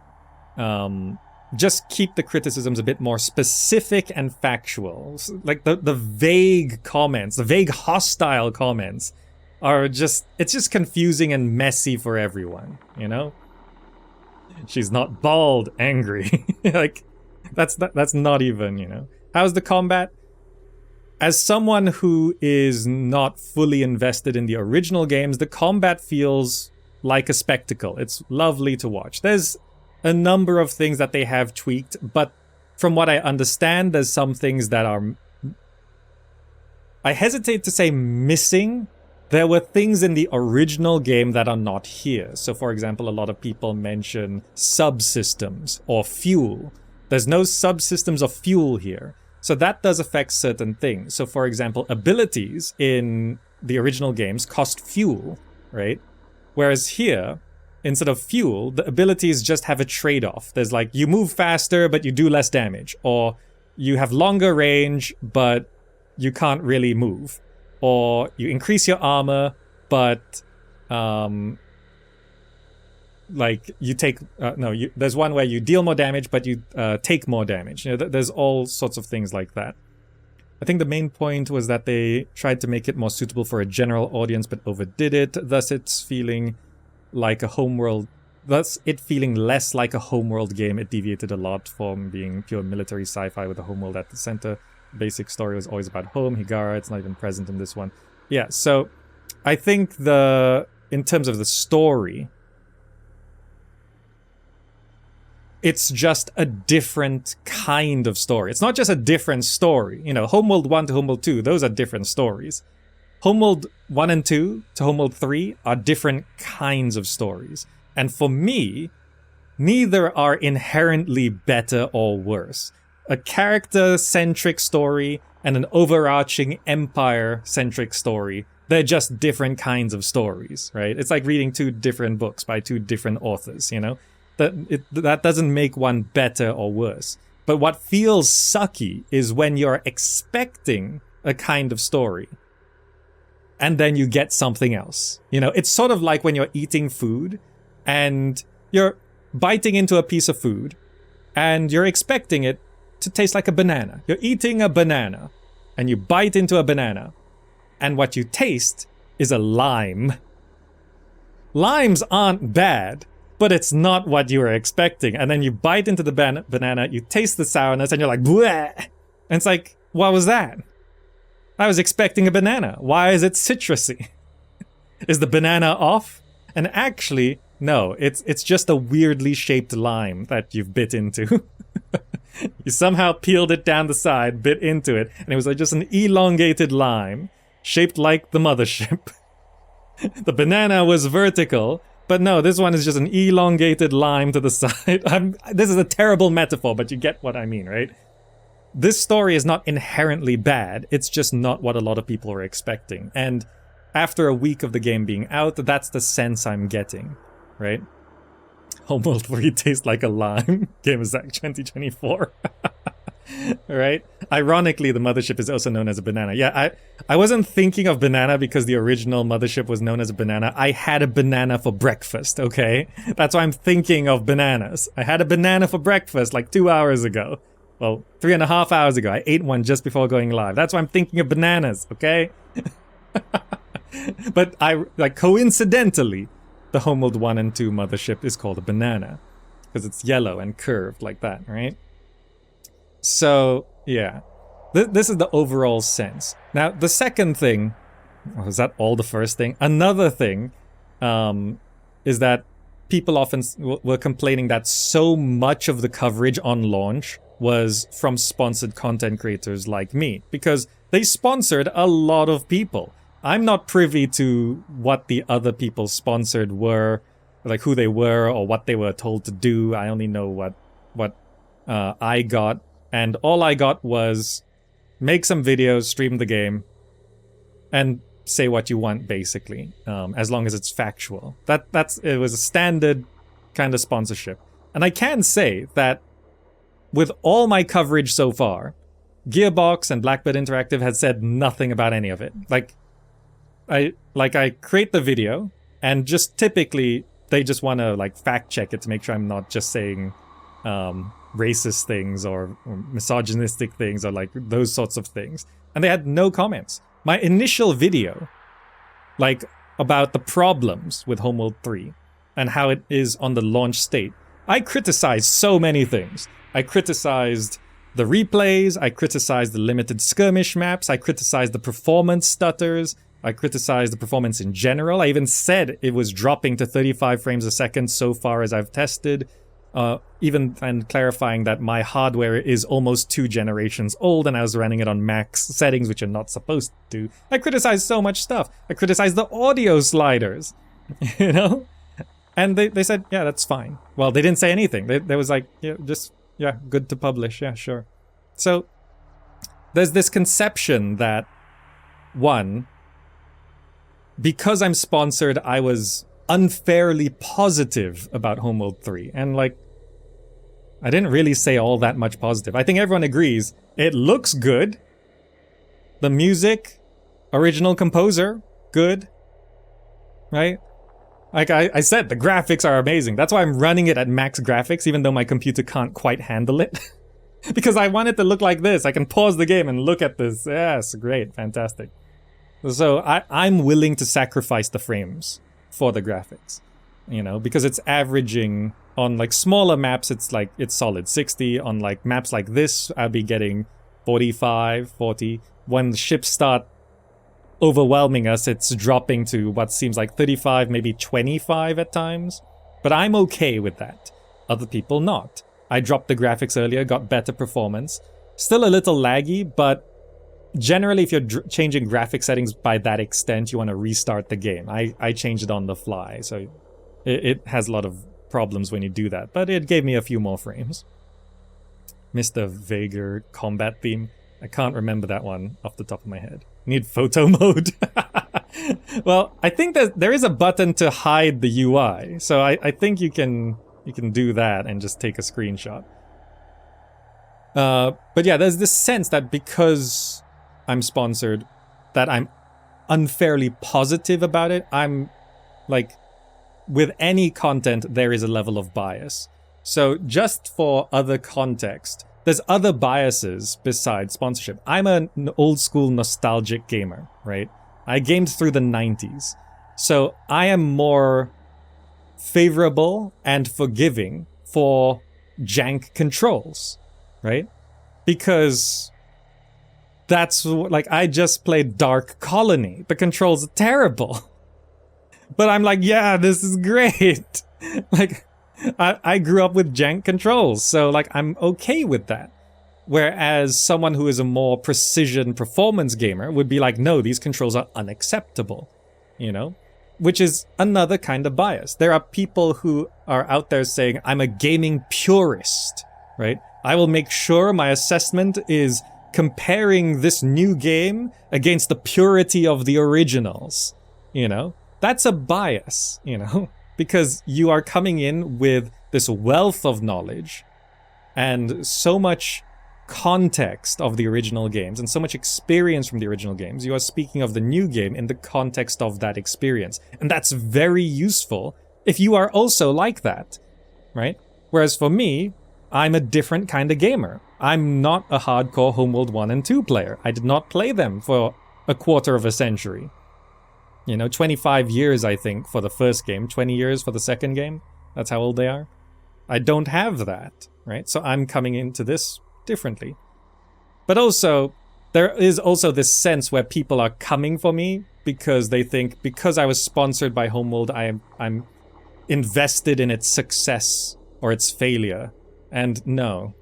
just keep the criticisms a bit more specific and factual. Like the vague comments, the vague hostile comments are just, it's just confusing and messy for everyone, you know? She's not bald, angry. Like, that's not even, you know. How's the combat? As someone who is not fully invested in the original games, the combat feels like a spectacle. It's lovely to watch. There's a number of things that they have tweaked, but from what I understand, there's some things that are, I hesitate to say missing. There were things in the original game that are not here. So for example, a lot of people mention subsystems or fuel. There's no subsystems of fuel here. So that does affect certain things. So for example, abilities in the original games cost fuel, right? Whereas here, instead of fuel, the abilities just have a trade-off. There's like, you move faster, but you do less damage. Or you have longer range, but you can't really move. Or you increase your armor, but like you take there's one where you deal more damage, but you take more damage. You know, there's all sorts of things like that. I think the main point was that they tried to make it more suitable for a general audience, but overdid it. Thus, it's feeling like a Homeworld. Thus, it feeling less like a Homeworld game. It deviated a lot from being pure military sci-fi with a Homeworld at the center. Basic story was always about home. Higara, it's not even present in this one. Yeah, so I think in terms of the story, it's just a different kind of story. It's not just a different story. You know, Homeworld 1 to Homeworld 2, those are different stories. Homeworld 1 and 2 to Homeworld 3 are different kinds of stories. And for me, neither are inherently better or worse. A character-centric story and an overarching empire-centric story, they're just different kinds of stories, right? It's like reading 2 different books by 2 different authors, you know? That doesn't make one better or worse. But what feels sucky is when you're expecting a kind of story and then you get something else. You know, it's sort of like when you're eating food and you're biting into a piece of food and you're expecting it to taste like a banana. You're eating a banana and you bite into a banana and what you taste is a lime. limes aren't bad, but it's not what you were expecting. And then you bite into the banana, you taste the sourness, and you're like, bleh! And it's like, what was that? I was expecting a banana. Why is it citrusy? Is the banana off? And actually, no, it's just a weirdly shaped lime that you've bit into. You somehow peeled it down the side, bit into it, and it was like just an elongated lime, shaped like the mothership. The banana was vertical, but no, this one is just an elongated lime to the side. This is a terrible metaphor, but you get what I mean, right? This story is not inherently bad, it's just not what a lot of people are expecting. And after a week of the game being out, that's the sense I'm getting, right? Homeworld 3 tastes like a lime. Game is Act 2024. Right? Ironically, the mothership is also known as a banana. Yeah, I wasn't thinking of banana because the original mothership was known as a banana. I had a banana for breakfast, okay? That's why I'm thinking of bananas. I had a banana for breakfast like 2 hours ago. Well, 3.5 hours ago. I ate one just before going live. That's why I'm thinking of bananas, okay? But coincidentally, the Homeworld 1 and 2 mothership is called a banana because it's yellow and curved like that, right? So, yeah. This is the overall sense. Now, the second thing... Was that all the first thing? Another thing is that people often were complaining that so much of the coverage on launch was from sponsored content creators like me, because they sponsored a lot of people. I'm not privy to what the other people sponsored were, like who they were or what they were told to do. I only know what I got, and all I got was make some videos, stream the game, and say what you want, basically, as long as it's factual. It was a standard kind of sponsorship. And I can say that with all my coverage so far, Gearbox and Blackbird Interactive has said nothing about any of it. I create the video, and just typically they just want to fact check it to make sure I'm not just saying racist things or misogynistic things or those sorts of things. And they had no comments. My initial video, about the problems with Homeworld 3 and how it is on the launch state, I criticized so many things. I criticized the replays, I criticized the limited skirmish maps, I criticized the performance stutters, I criticized the performance in general. I even said it was dropping to 35 frames a second so far as I've tested. And clarifying that my hardware is almost 2 generations old and I was running it on max settings, which you're not supposed to do. I criticized so much stuff. I criticized the audio sliders, you know? And they said, yeah, that's fine. Well, they didn't say anything. They was like, yeah, good to publish. Yeah, sure. So there's this conception that, one, because I'm sponsored, I was unfairly positive about Homeworld 3. And I didn't really say all that much positive. I think everyone agrees it looks good. The music, original composer, good. Right? Like I said, the graphics are amazing. That's why I'm running it at max graphics, even though my computer can't quite handle it. Because I want it to look like this. I can pause the game and look at this. Yes, great, fantastic. So I'm willing to sacrifice the frames for the graphics, you know, because it's averaging on smaller maps, it's solid 60. On maps like this, I'll be getting 45, 40. When the ships start overwhelming us, it's dropping to what seems like 35, maybe 25 at times. But I'm okay with that. Other people not. I dropped the graphics earlier, got better performance. Still a little laggy, but generally if you're changing graphic settings by that extent, you want to restart the game. I changed it on the fly, so it has a lot of problems when you do that. But it gave me a few more frames. Mr. Vager combat theme. I can't remember that one off the top of my head. Need photo mode. Well, I think that there is a button to hide the UI, so I think you can do that and just take a screenshot. But yeah, there's this sense that because I'm sponsored, that I'm unfairly positive about it. I'm with any content, there is a level of bias. So just for other context, there's other biases besides sponsorship. I'm an old school nostalgic gamer, right? I gamed through the 90s. So I am more favorable and forgiving for jank controls, right? Because that's like, I just played Dark Colony. The controls are terrible. But I'm like, yeah, this is great. Like, I grew up with jank controls, so like, I'm okay with that. Whereas someone who is a more precision performance gamer would be like, no, these controls are unacceptable, you know? Which is another kind of bias. There are people who are out there saying, I'm a gaming purist, right? I will make sure my assessment is comparing this new game against the purity of the originals, you know? That's a bias, you know? Because you are coming in with this wealth of knowledge and so much context of the original games and so much experience from the original games. You are speaking of the new game in the context of that experience. And that's very useful if you are also like that, right? Whereas for me, I'm a different kind of gamer. I'm not a hardcore Homeworld 1 and 2 player. I did not play them for a quarter of a century. You know, 25 years, I think, for the first game, 20 years for the second game. That's how old they are. I don't have that, right? So I'm coming into this differently. But also, there is also this sense where people are coming for me because they think, because I was sponsored by Homeworld, I'm invested in its success or its failure. And no.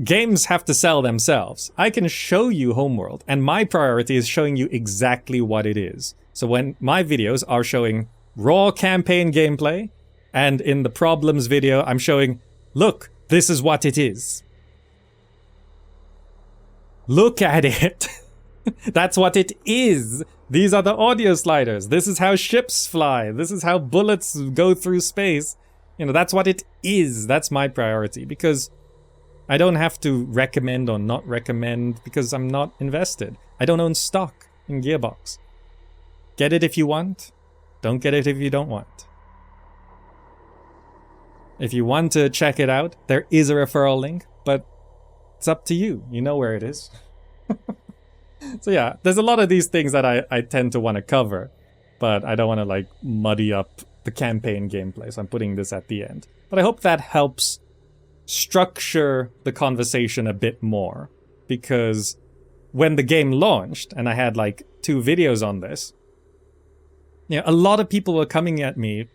Games have to sell themselves. I can show you Homeworld, and my priority is showing you exactly what it is. So when my videos are showing raw campaign gameplay, and in the problems video, I'm showing, look, this is what it is. Look at it. That's what it is. These are the audio sliders. This is how ships fly. This is how bullets go through space. You know, that's what it is. That's my priority, because I don't have to recommend or not recommend because I'm not invested. I don't own stock in Gearbox. Get it if you want. Don't get it if you don't want. If you want to check it out, there is a referral link, but it's up to you. You know where it is. So yeah, there's a lot of these things that I tend to want to cover, but I don't want to like muddy up the campaign gameplay, so I'm putting this at the end. But I hope that helps structure the conversation a bit more, because when the game launched and I had like 2 videos on this, you know, a lot of people were coming at me,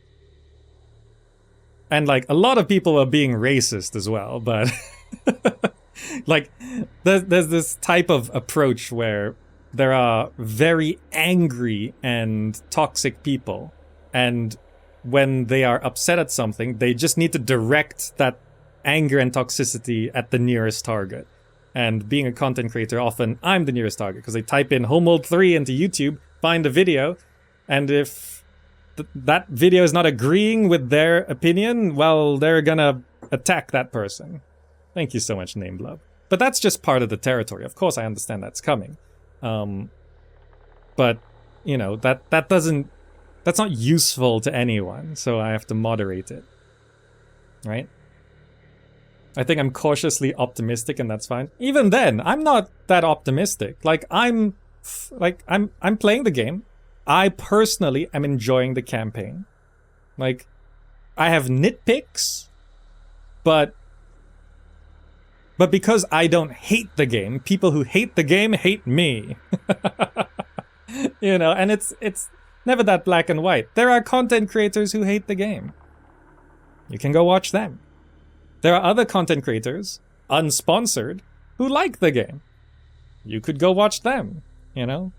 and like a lot of people were being racist as well, but like there's this type of approach where there are very angry and toxic people, and when they are upset at something, they just need to direct that anger and toxicity at the nearest target. And being a content creator, often I'm the nearest target, because they type in Homeworld 3 into YouTube, find a video, and if that video is not agreeing with their opinion, well, they're gonna attack that person. Thank you so much, Namelove. But that's just part of the territory. Of course, I understand that's coming. But, you know, that's not useful to anyone, so I have to moderate it. Right? I think I'm cautiously optimistic, and that's fine. Even then, I'm not that optimistic. Like, I'm playing the game. I personally am enjoying the campaign. Like, I have nitpicks, but because I don't hate the game, people who hate the game hate me. You know, and it's never that black and white. There are content creators who hate the game. You can go watch them. There are other content creators, unsponsored, who like the game. You could go watch them, you know?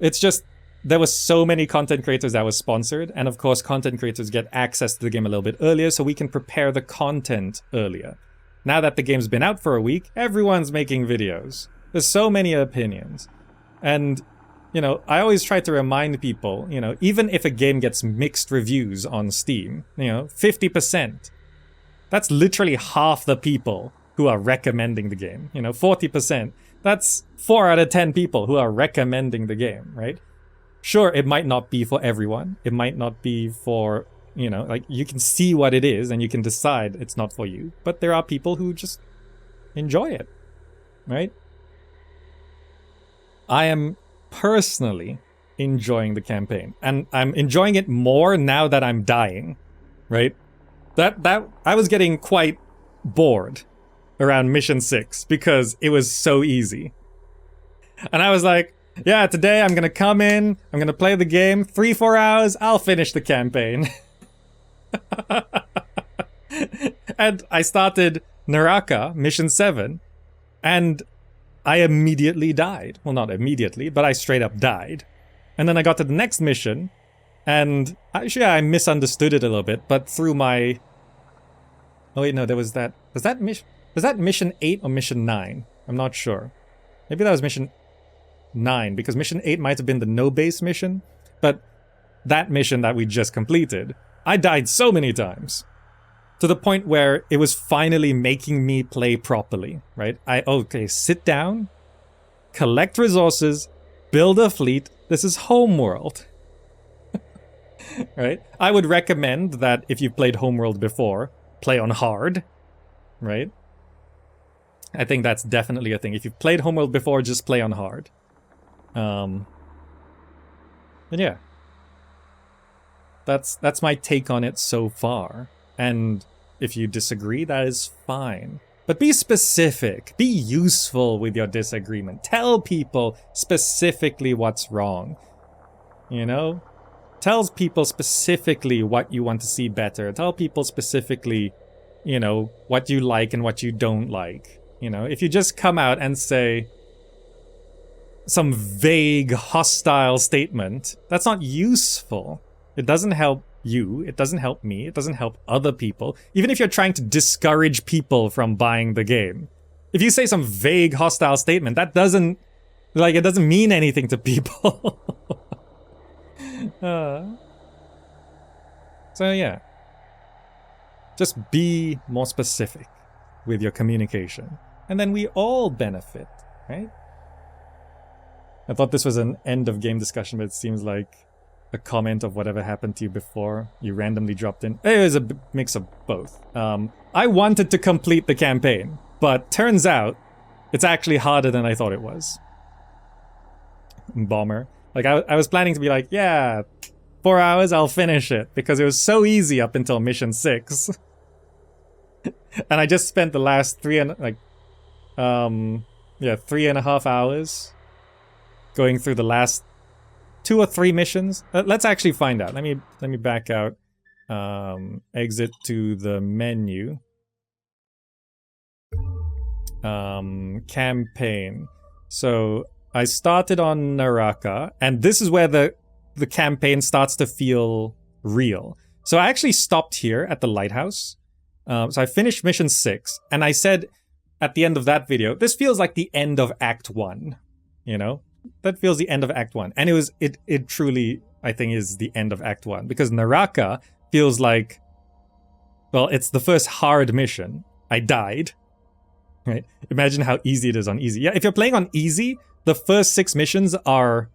It's just, there were so many content creators that was sponsored, and of course content creators get access to the game a little bit earlier, so we can prepare the content earlier. Now that the game's been out for a week, everyone's making videos. There's so many opinions. And, you know, I always try to remind people, you know, even if a game gets mixed reviews on Steam, you know, 50%. That's literally half the people who are recommending the game. You know, 40%. That's 4 out of 10 people who are recommending the game, right? Sure, it might not be for everyone. It might not be for, you know, like, you can see what it is and you can decide it's not for you. But there are people who just enjoy it, right? I am personally enjoying the campaign. And I'm enjoying it more now that I'm dying, right? That I was getting quite bored around mission 6 because it was so easy. And I was like, yeah, today I'm gonna come in, I'm gonna play the game, 3-4 hours, I'll finish the campaign. And I started Naraka, mission 7, and I immediately died. Well, not immediately, but I straight up died. And then I got to the next mission, and actually I misunderstood it a little bit, but through my... Oh wait, no, there was that... Was that mission 8 or mission 9? I'm not sure. Maybe that was mission 9, because mission 8 might have been the no-base mission, but that mission that we just completed, I died so many times. To the point where it was finally making me play properly, right? Okay, sit down, collect resources, build a fleet. This is Homeworld. Right? I would recommend that if you've played Homeworld before, play on hard, right? I think that's definitely a thing. If you've played Homeworld before, just play on hard. And yeah. That's my take on it so far. And if you disagree, that is fine. But be specific. Be useful with your disagreement. Tell people specifically what's wrong. You know? Tell people specifically what you want to see better. Tell people specifically, you know, what you like and what you don't like. You know, if you just come out and say some vague, hostile statement, that's not useful. It doesn't help you, it doesn't help me, it doesn't help other people, even if you're trying to discourage people from buying the game. If you say some vague, hostile statement, that doesn't, like, it doesn't mean anything to people. So yeah. Just be more specific with your communication. And then we all benefit, right? I thought this was an end of game discussion, but it seems like a comment of whatever happened to you before you randomly dropped in. It was a mix of both. I wanted to complete the campaign, but turns out it's actually harder than I thought it was. Bomber. Like, I was planning to be like, yeah, 4 hours, I'll finish it, because it was so easy up until mission 6. And I just spent the last 3.5 hours going through the last 2 or 3 missions. Let's actually find out. Let me back out. Exit to the menu. Campaign. So I started on Naraka, and this is where the campaign starts to feel real. So I actually stopped here at the lighthouse. So I finished mission 6, and I said at the end of that video, this feels like the end of Act 1, you know? That feels the end of Act 1. And it truly, I think, is the end of Act 1. Because Naraka feels like, well, it's the first hard mission. I died. Right? Imagine how easy it is on easy. Yeah, if you're playing on easy, the first 6 missions are...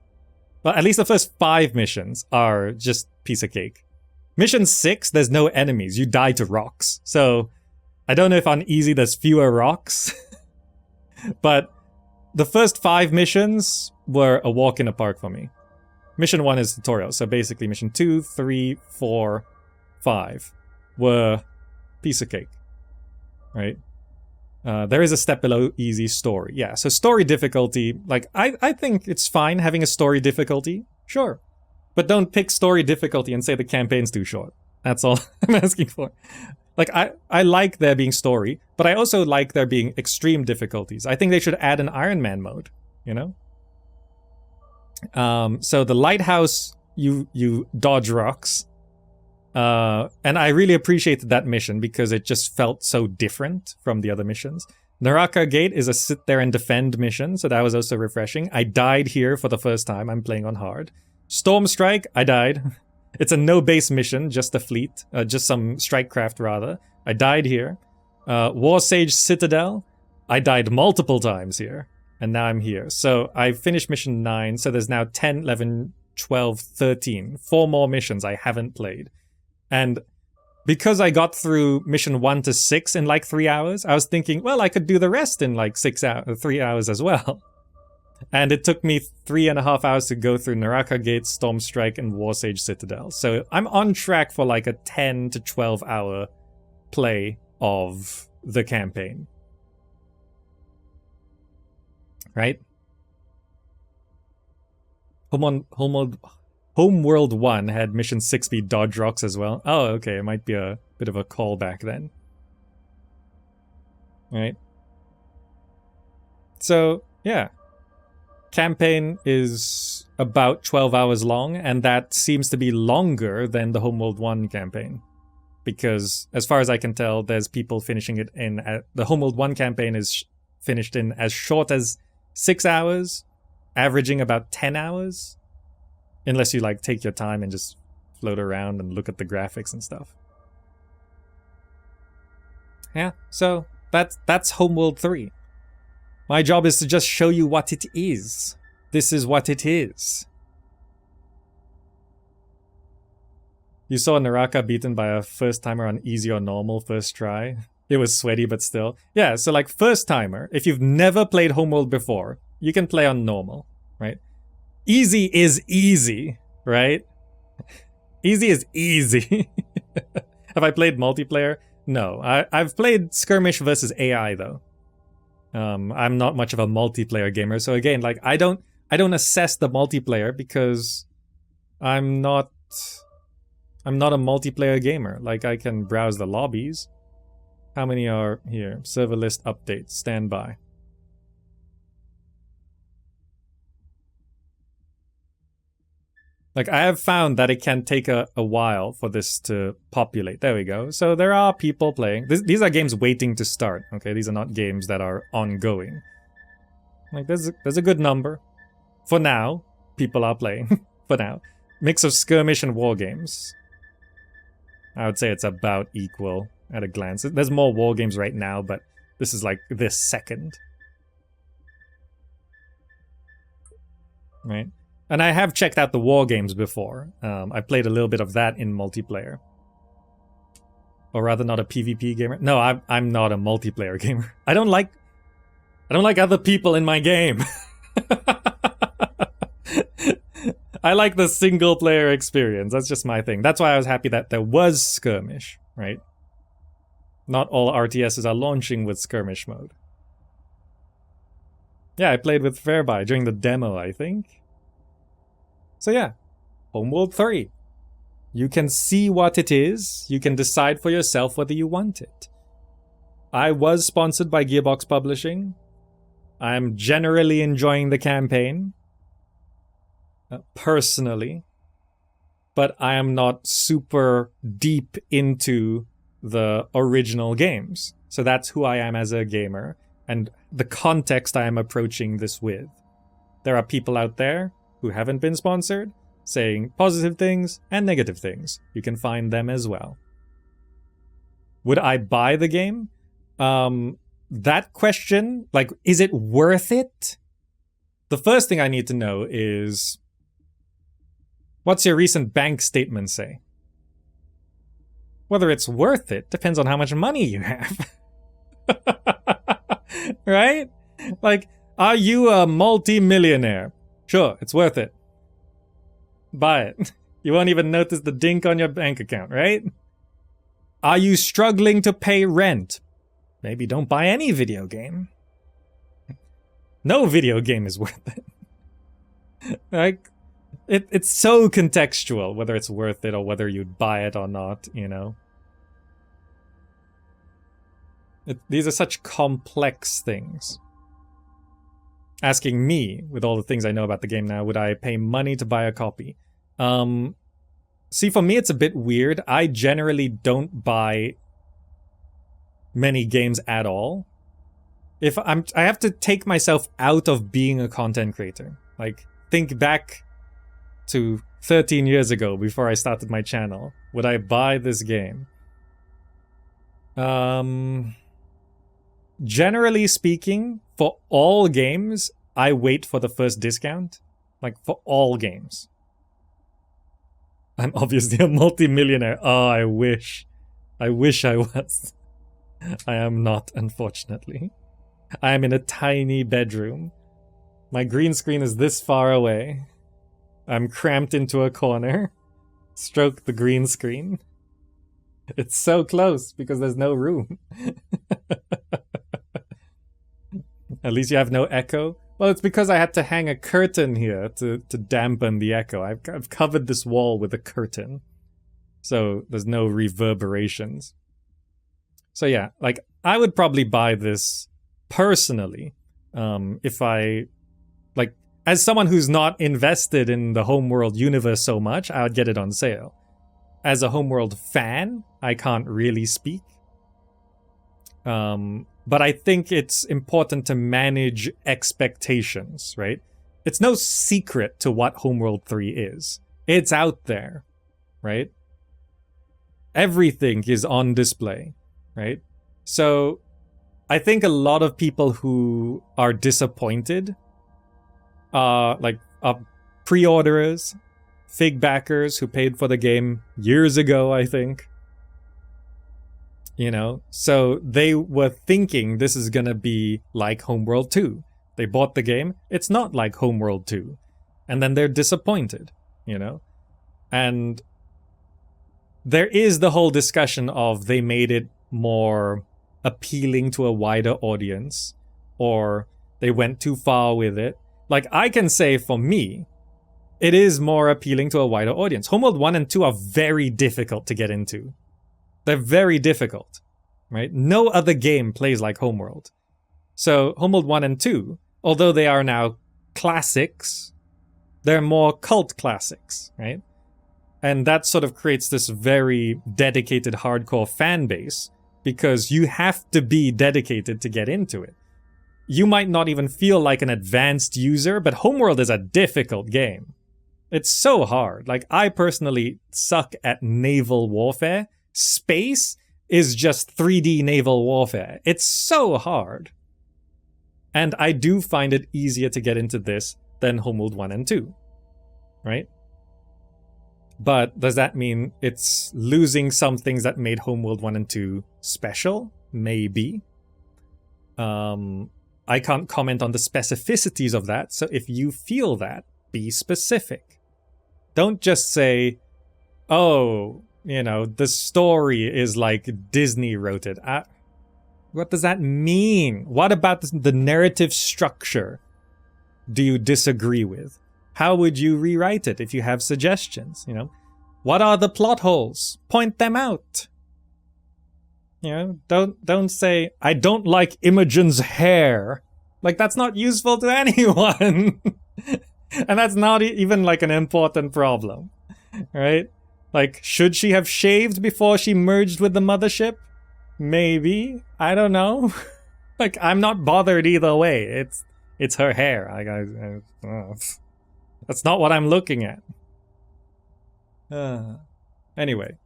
Well, at least the first 5 missions are just piece of cake. Mission 6, there's no enemies. You die to rocks. So, I don't know if on easy there's fewer rocks. But the first 5 missions were a walk in the park for me. Mission 1 is tutorial, so basically mission 2, 3, 4, 5 were piece of cake, right? There is a step below easy story. Yeah, so story difficulty, like, I think it's fine having a story difficulty, sure. But don't pick story difficulty and say the campaign's too short. That's all I'm asking for. Like, I like there being story, but I also like there being extreme difficulties. I think they should add an Iron Man mode, you know? So the lighthouse, you dodge rocks. And I really appreciated that mission because it just felt so different from the other missions. Naraka Gate is a sit there and defend mission, so that was also refreshing. I died here for the first time. I'm playing on hard. Storm Strike, I died. It's a no-base mission, just a fleet. Just some strike craft, rather. I died here. Warsage Citadel, I died multiple times here. And now I'm here. So I finished mission 9, so there's now 10, 11, 12, 13. 4 more missions I haven't played. And because I got through mission 1 to 6 in like 3 hours, I was thinking, well, I could do the rest in like 3 hours as well. And it took me 3.5 hours to go through Naraka Gate, Stormstrike, and Warsage Citadel. So I'm on track for like a 10 to 12 hour play of the campaign. Right? Homeworld 1 had mission 6B dodge rocks as well. Oh, okay, it might be a bit of a callback then. Right? So, yeah. Campaign is about 12 hours long, and that seems to be longer than the Homeworld 1 campaign. Because, as far as I can tell, there's people finishing it in... the Homeworld 1 campaign is finished in as short as 6 hours, averaging about 10 hours. Unless you, like, take your time and just float around and look at the graphics and stuff. Yeah, so that's Homeworld 3. My job is to just show you what it is. This is what it is. You saw Naraka beaten by a first-timer on easy or normal first try. It was sweaty, but still. Yeah, so like first-timer, if you've never played Homeworld before, you can play on normal, right? Easy is easy, right? Easy is easy. Have I played multiplayer? No. I've played skirmish versus AI, though. I'm not much of a multiplayer gamer, so again, like I don't assess the multiplayer because I'm not a multiplayer gamer. Like I can browse the lobbies. How many are here? Server list updates. Stand by. Like I have found that it can take a while for this to populate. There we go. So there are people playing. These are games waiting to start. Okay, these are not games that are ongoing. Like there's a good number. For now, people are playing. For now. Mix of skirmish and war games. I would say it's about equal at a glance. There's more war games right now, but this is like this second. Right? And I have checked out the war games before. I played a little bit of that in multiplayer. Or rather, not a PvP gamer. No, I'm not a multiplayer gamer. I don't like other people in my game. I like the single player experience. That's just my thing. That's why I was happy that there was skirmish, right? Not all RTSs are launching with skirmish mode. Yeah, I played with Fairby during the demo, I think. So yeah, Homeworld 3. You can see what it is. You can decide for yourself whether you want it. I was sponsored by Gearbox Publishing. I'm generally enjoying the campaign. Personally. But I am not super deep into the original games. So that's who I am as a gamer. And the context I am approaching this with. There are people out there who haven't been sponsored, saying positive things and negative things. You can find them as well. Would I buy the game? That question, like, is it worth it? The first thing I need to know is, what's your recent bank statement say? Whether it's worth it depends on how much money you have. Right? Like, are you a multi-millionaire? Sure, it's worth it. Buy it. You won't even notice the dink on your bank account, right? Are you struggling to pay rent? Maybe don't buy any video game. No video game is worth it. Like, it's so contextual, whether it's worth it or whether you'd buy it or not, you know? These are such complex things. Asking me, with all the things I know about the game now, would I pay money to buy a copy? See, for me, it's a bit weird. I generally don't buy many games at all. I have to take myself out of being a content creator. Like, think back to 13 years ago before I started my channel. Would I buy this game? Generally speaking, for all games, I wait for the first discount. Like, for all games. I'm obviously a multi-millionaire. Oh, I wish. I wish I was. I am not, unfortunately. I am in a tiny bedroom My green screen is this far away. I'm cramped into a corner. Stroke the green screen. It's so close because there's no room. At least you have no echo. Well, it's because I had to hang a curtain here to dampen the echo. I've covered this wall with a curtain. So there's no reverberations. So yeah, like, I would probably buy this personally. If I, like, as someone who's not invested in the Homeworld universe so much, I would get it on sale. As a Homeworld fan, I can't really speak. But I think it's important to manage expectations, right? It's no secret to what Homeworld 3 is. It's out there, right? Everything is on display, right? So I think a lot of people who are disappointed are pre-orderers, fig backers who paid for the game years ago, I think. You know, so they were thinking this is gonna be like Homeworld 2. They bought the game, it's not like Homeworld 2. And then they're disappointed, you know? And there is the whole discussion of they made it more appealing to a wider audience, or they went too far with it. Like, I can say for me, it is more appealing to a wider audience. Homeworld 1 and 2 are very difficult to get into. They're very difficult, right? No other game plays like Homeworld. So Homeworld 1 and 2, although they are now classics, they're more cult classics, right? And that sort of creates this very dedicated hardcore fan base because you have to be dedicated to get into it. You might not even feel like an advanced user, but Homeworld is a difficult game. It's so hard. Like, I personally suck at naval warfare. Space is just 3D naval warfare. It's so hard. And I do find it easier to get into this than Homeworld 1 and 2. Right? But does that mean it's losing some things that made Homeworld 1 and 2 special? Maybe. I can't comment on the specificities of that, so if you feel that, be specific. Don't just say, oh, you know, the story is like Disney wrote it. What does that mean? What about the narrative structure do you disagree with? How would you rewrite it if you have suggestions, you know? What are the plot holes? Point them out. You know, don't say, I don't like Imogen's hair. Like, that's not useful to anyone. And that's not even like an important problem, right? Like, should she have shaved before she merged with the mothership? Maybe. I don't know. Like, I'm not bothered either way. It's her hair. That's not what I'm looking at. Anyway.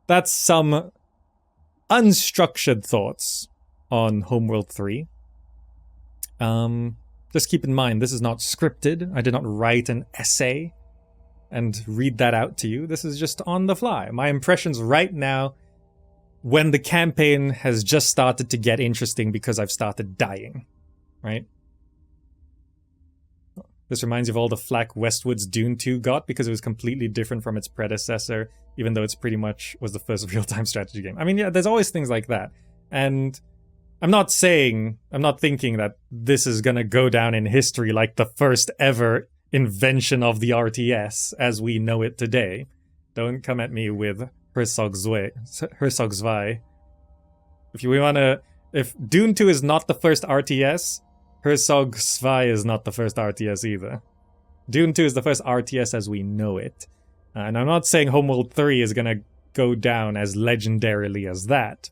That's some unstructured thoughts on Homeworld 3. Just keep in mind, this is not scripted. I did not write an essay and read that out to you. This is just on the fly. My impressions right now, when the campaign has just started to get interesting because I've started dying, right? This reminds you of all the flack Westwood's Dune 2 got because it was completely different from its predecessor, even though it's pretty much was the first real-time strategy game. I mean, yeah, there's always things like that. And I'm not thinking that this is gonna go down in history like the first ever invention of the RTS as we know it today. Don't come at me with Herzog-Zwei. If Dune 2 is not the first RTS, Herzog-Zwei is not the first RTS either. Dune 2 is the first RTS as we know it. And I'm not saying Homeworld 3 is gonna go down as legendarily as that.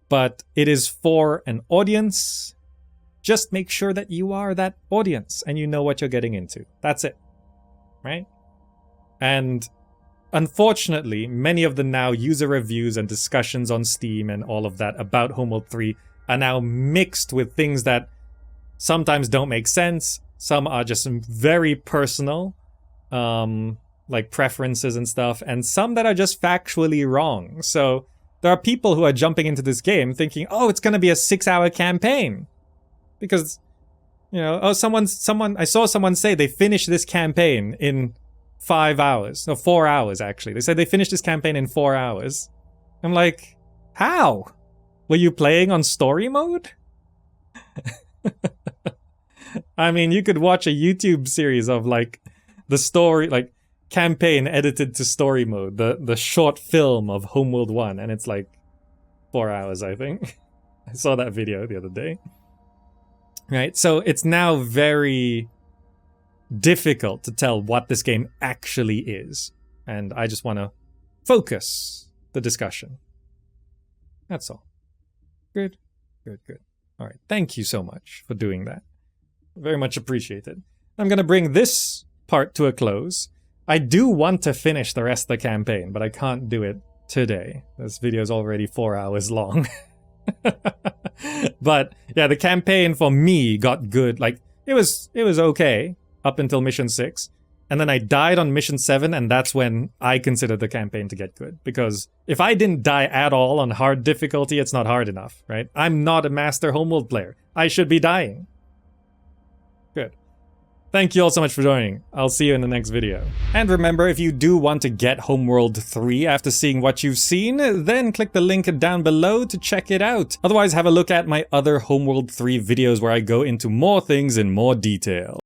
But it is for an audience. Just make sure that you are that audience and you know what you're getting into. That's it. Right? And unfortunately, many of the now user reviews and discussions on Steam and all of that about Homeworld 3 are now mixed with things that sometimes don't make sense. Some are just very personal, like preferences and stuff, and some that are just factually wrong. So there are people who are jumping into this game thinking, oh, it's going to be a 6-hour campaign. Because, you know, oh, I saw someone say they finished this campaign in 5 hours. No, 4 hours, actually. They said they finished this campaign in 4 hours. I'm like, how? Were you playing on story mode? I mean, you could watch a YouTube series of, like, the story, like, campaign edited to story mode. The short film of Homeworld 1, and it's, like, 4 hours, I think. I saw that video the other day. Right, so it's now very difficult to tell what this game actually is. And I just want to focus the discussion. That's all. Good, good, good. All right, thank you so much for doing that. Very much appreciated. I'm going to bring this part to a close. I do want to finish the rest of the campaign, but I can't do it today. This video is already 4 hours long. But yeah, the campaign for me got good. Like, it was okay up until mission 6. And then I died on mission 7, and that's when I considered the campaign to get good. Because if I didn't die at all on hard difficulty, it's not hard enough, right? I'm not a master Homeworld player. I should be dying. Good. Thank you all so much for joining. I'll see you in the next video. And remember, if you do want to get Homeworld 3 after seeing what you've seen, then click the link down below to check it out. Otherwise, have a look at my other Homeworld 3 videos where I go into more things in more detail.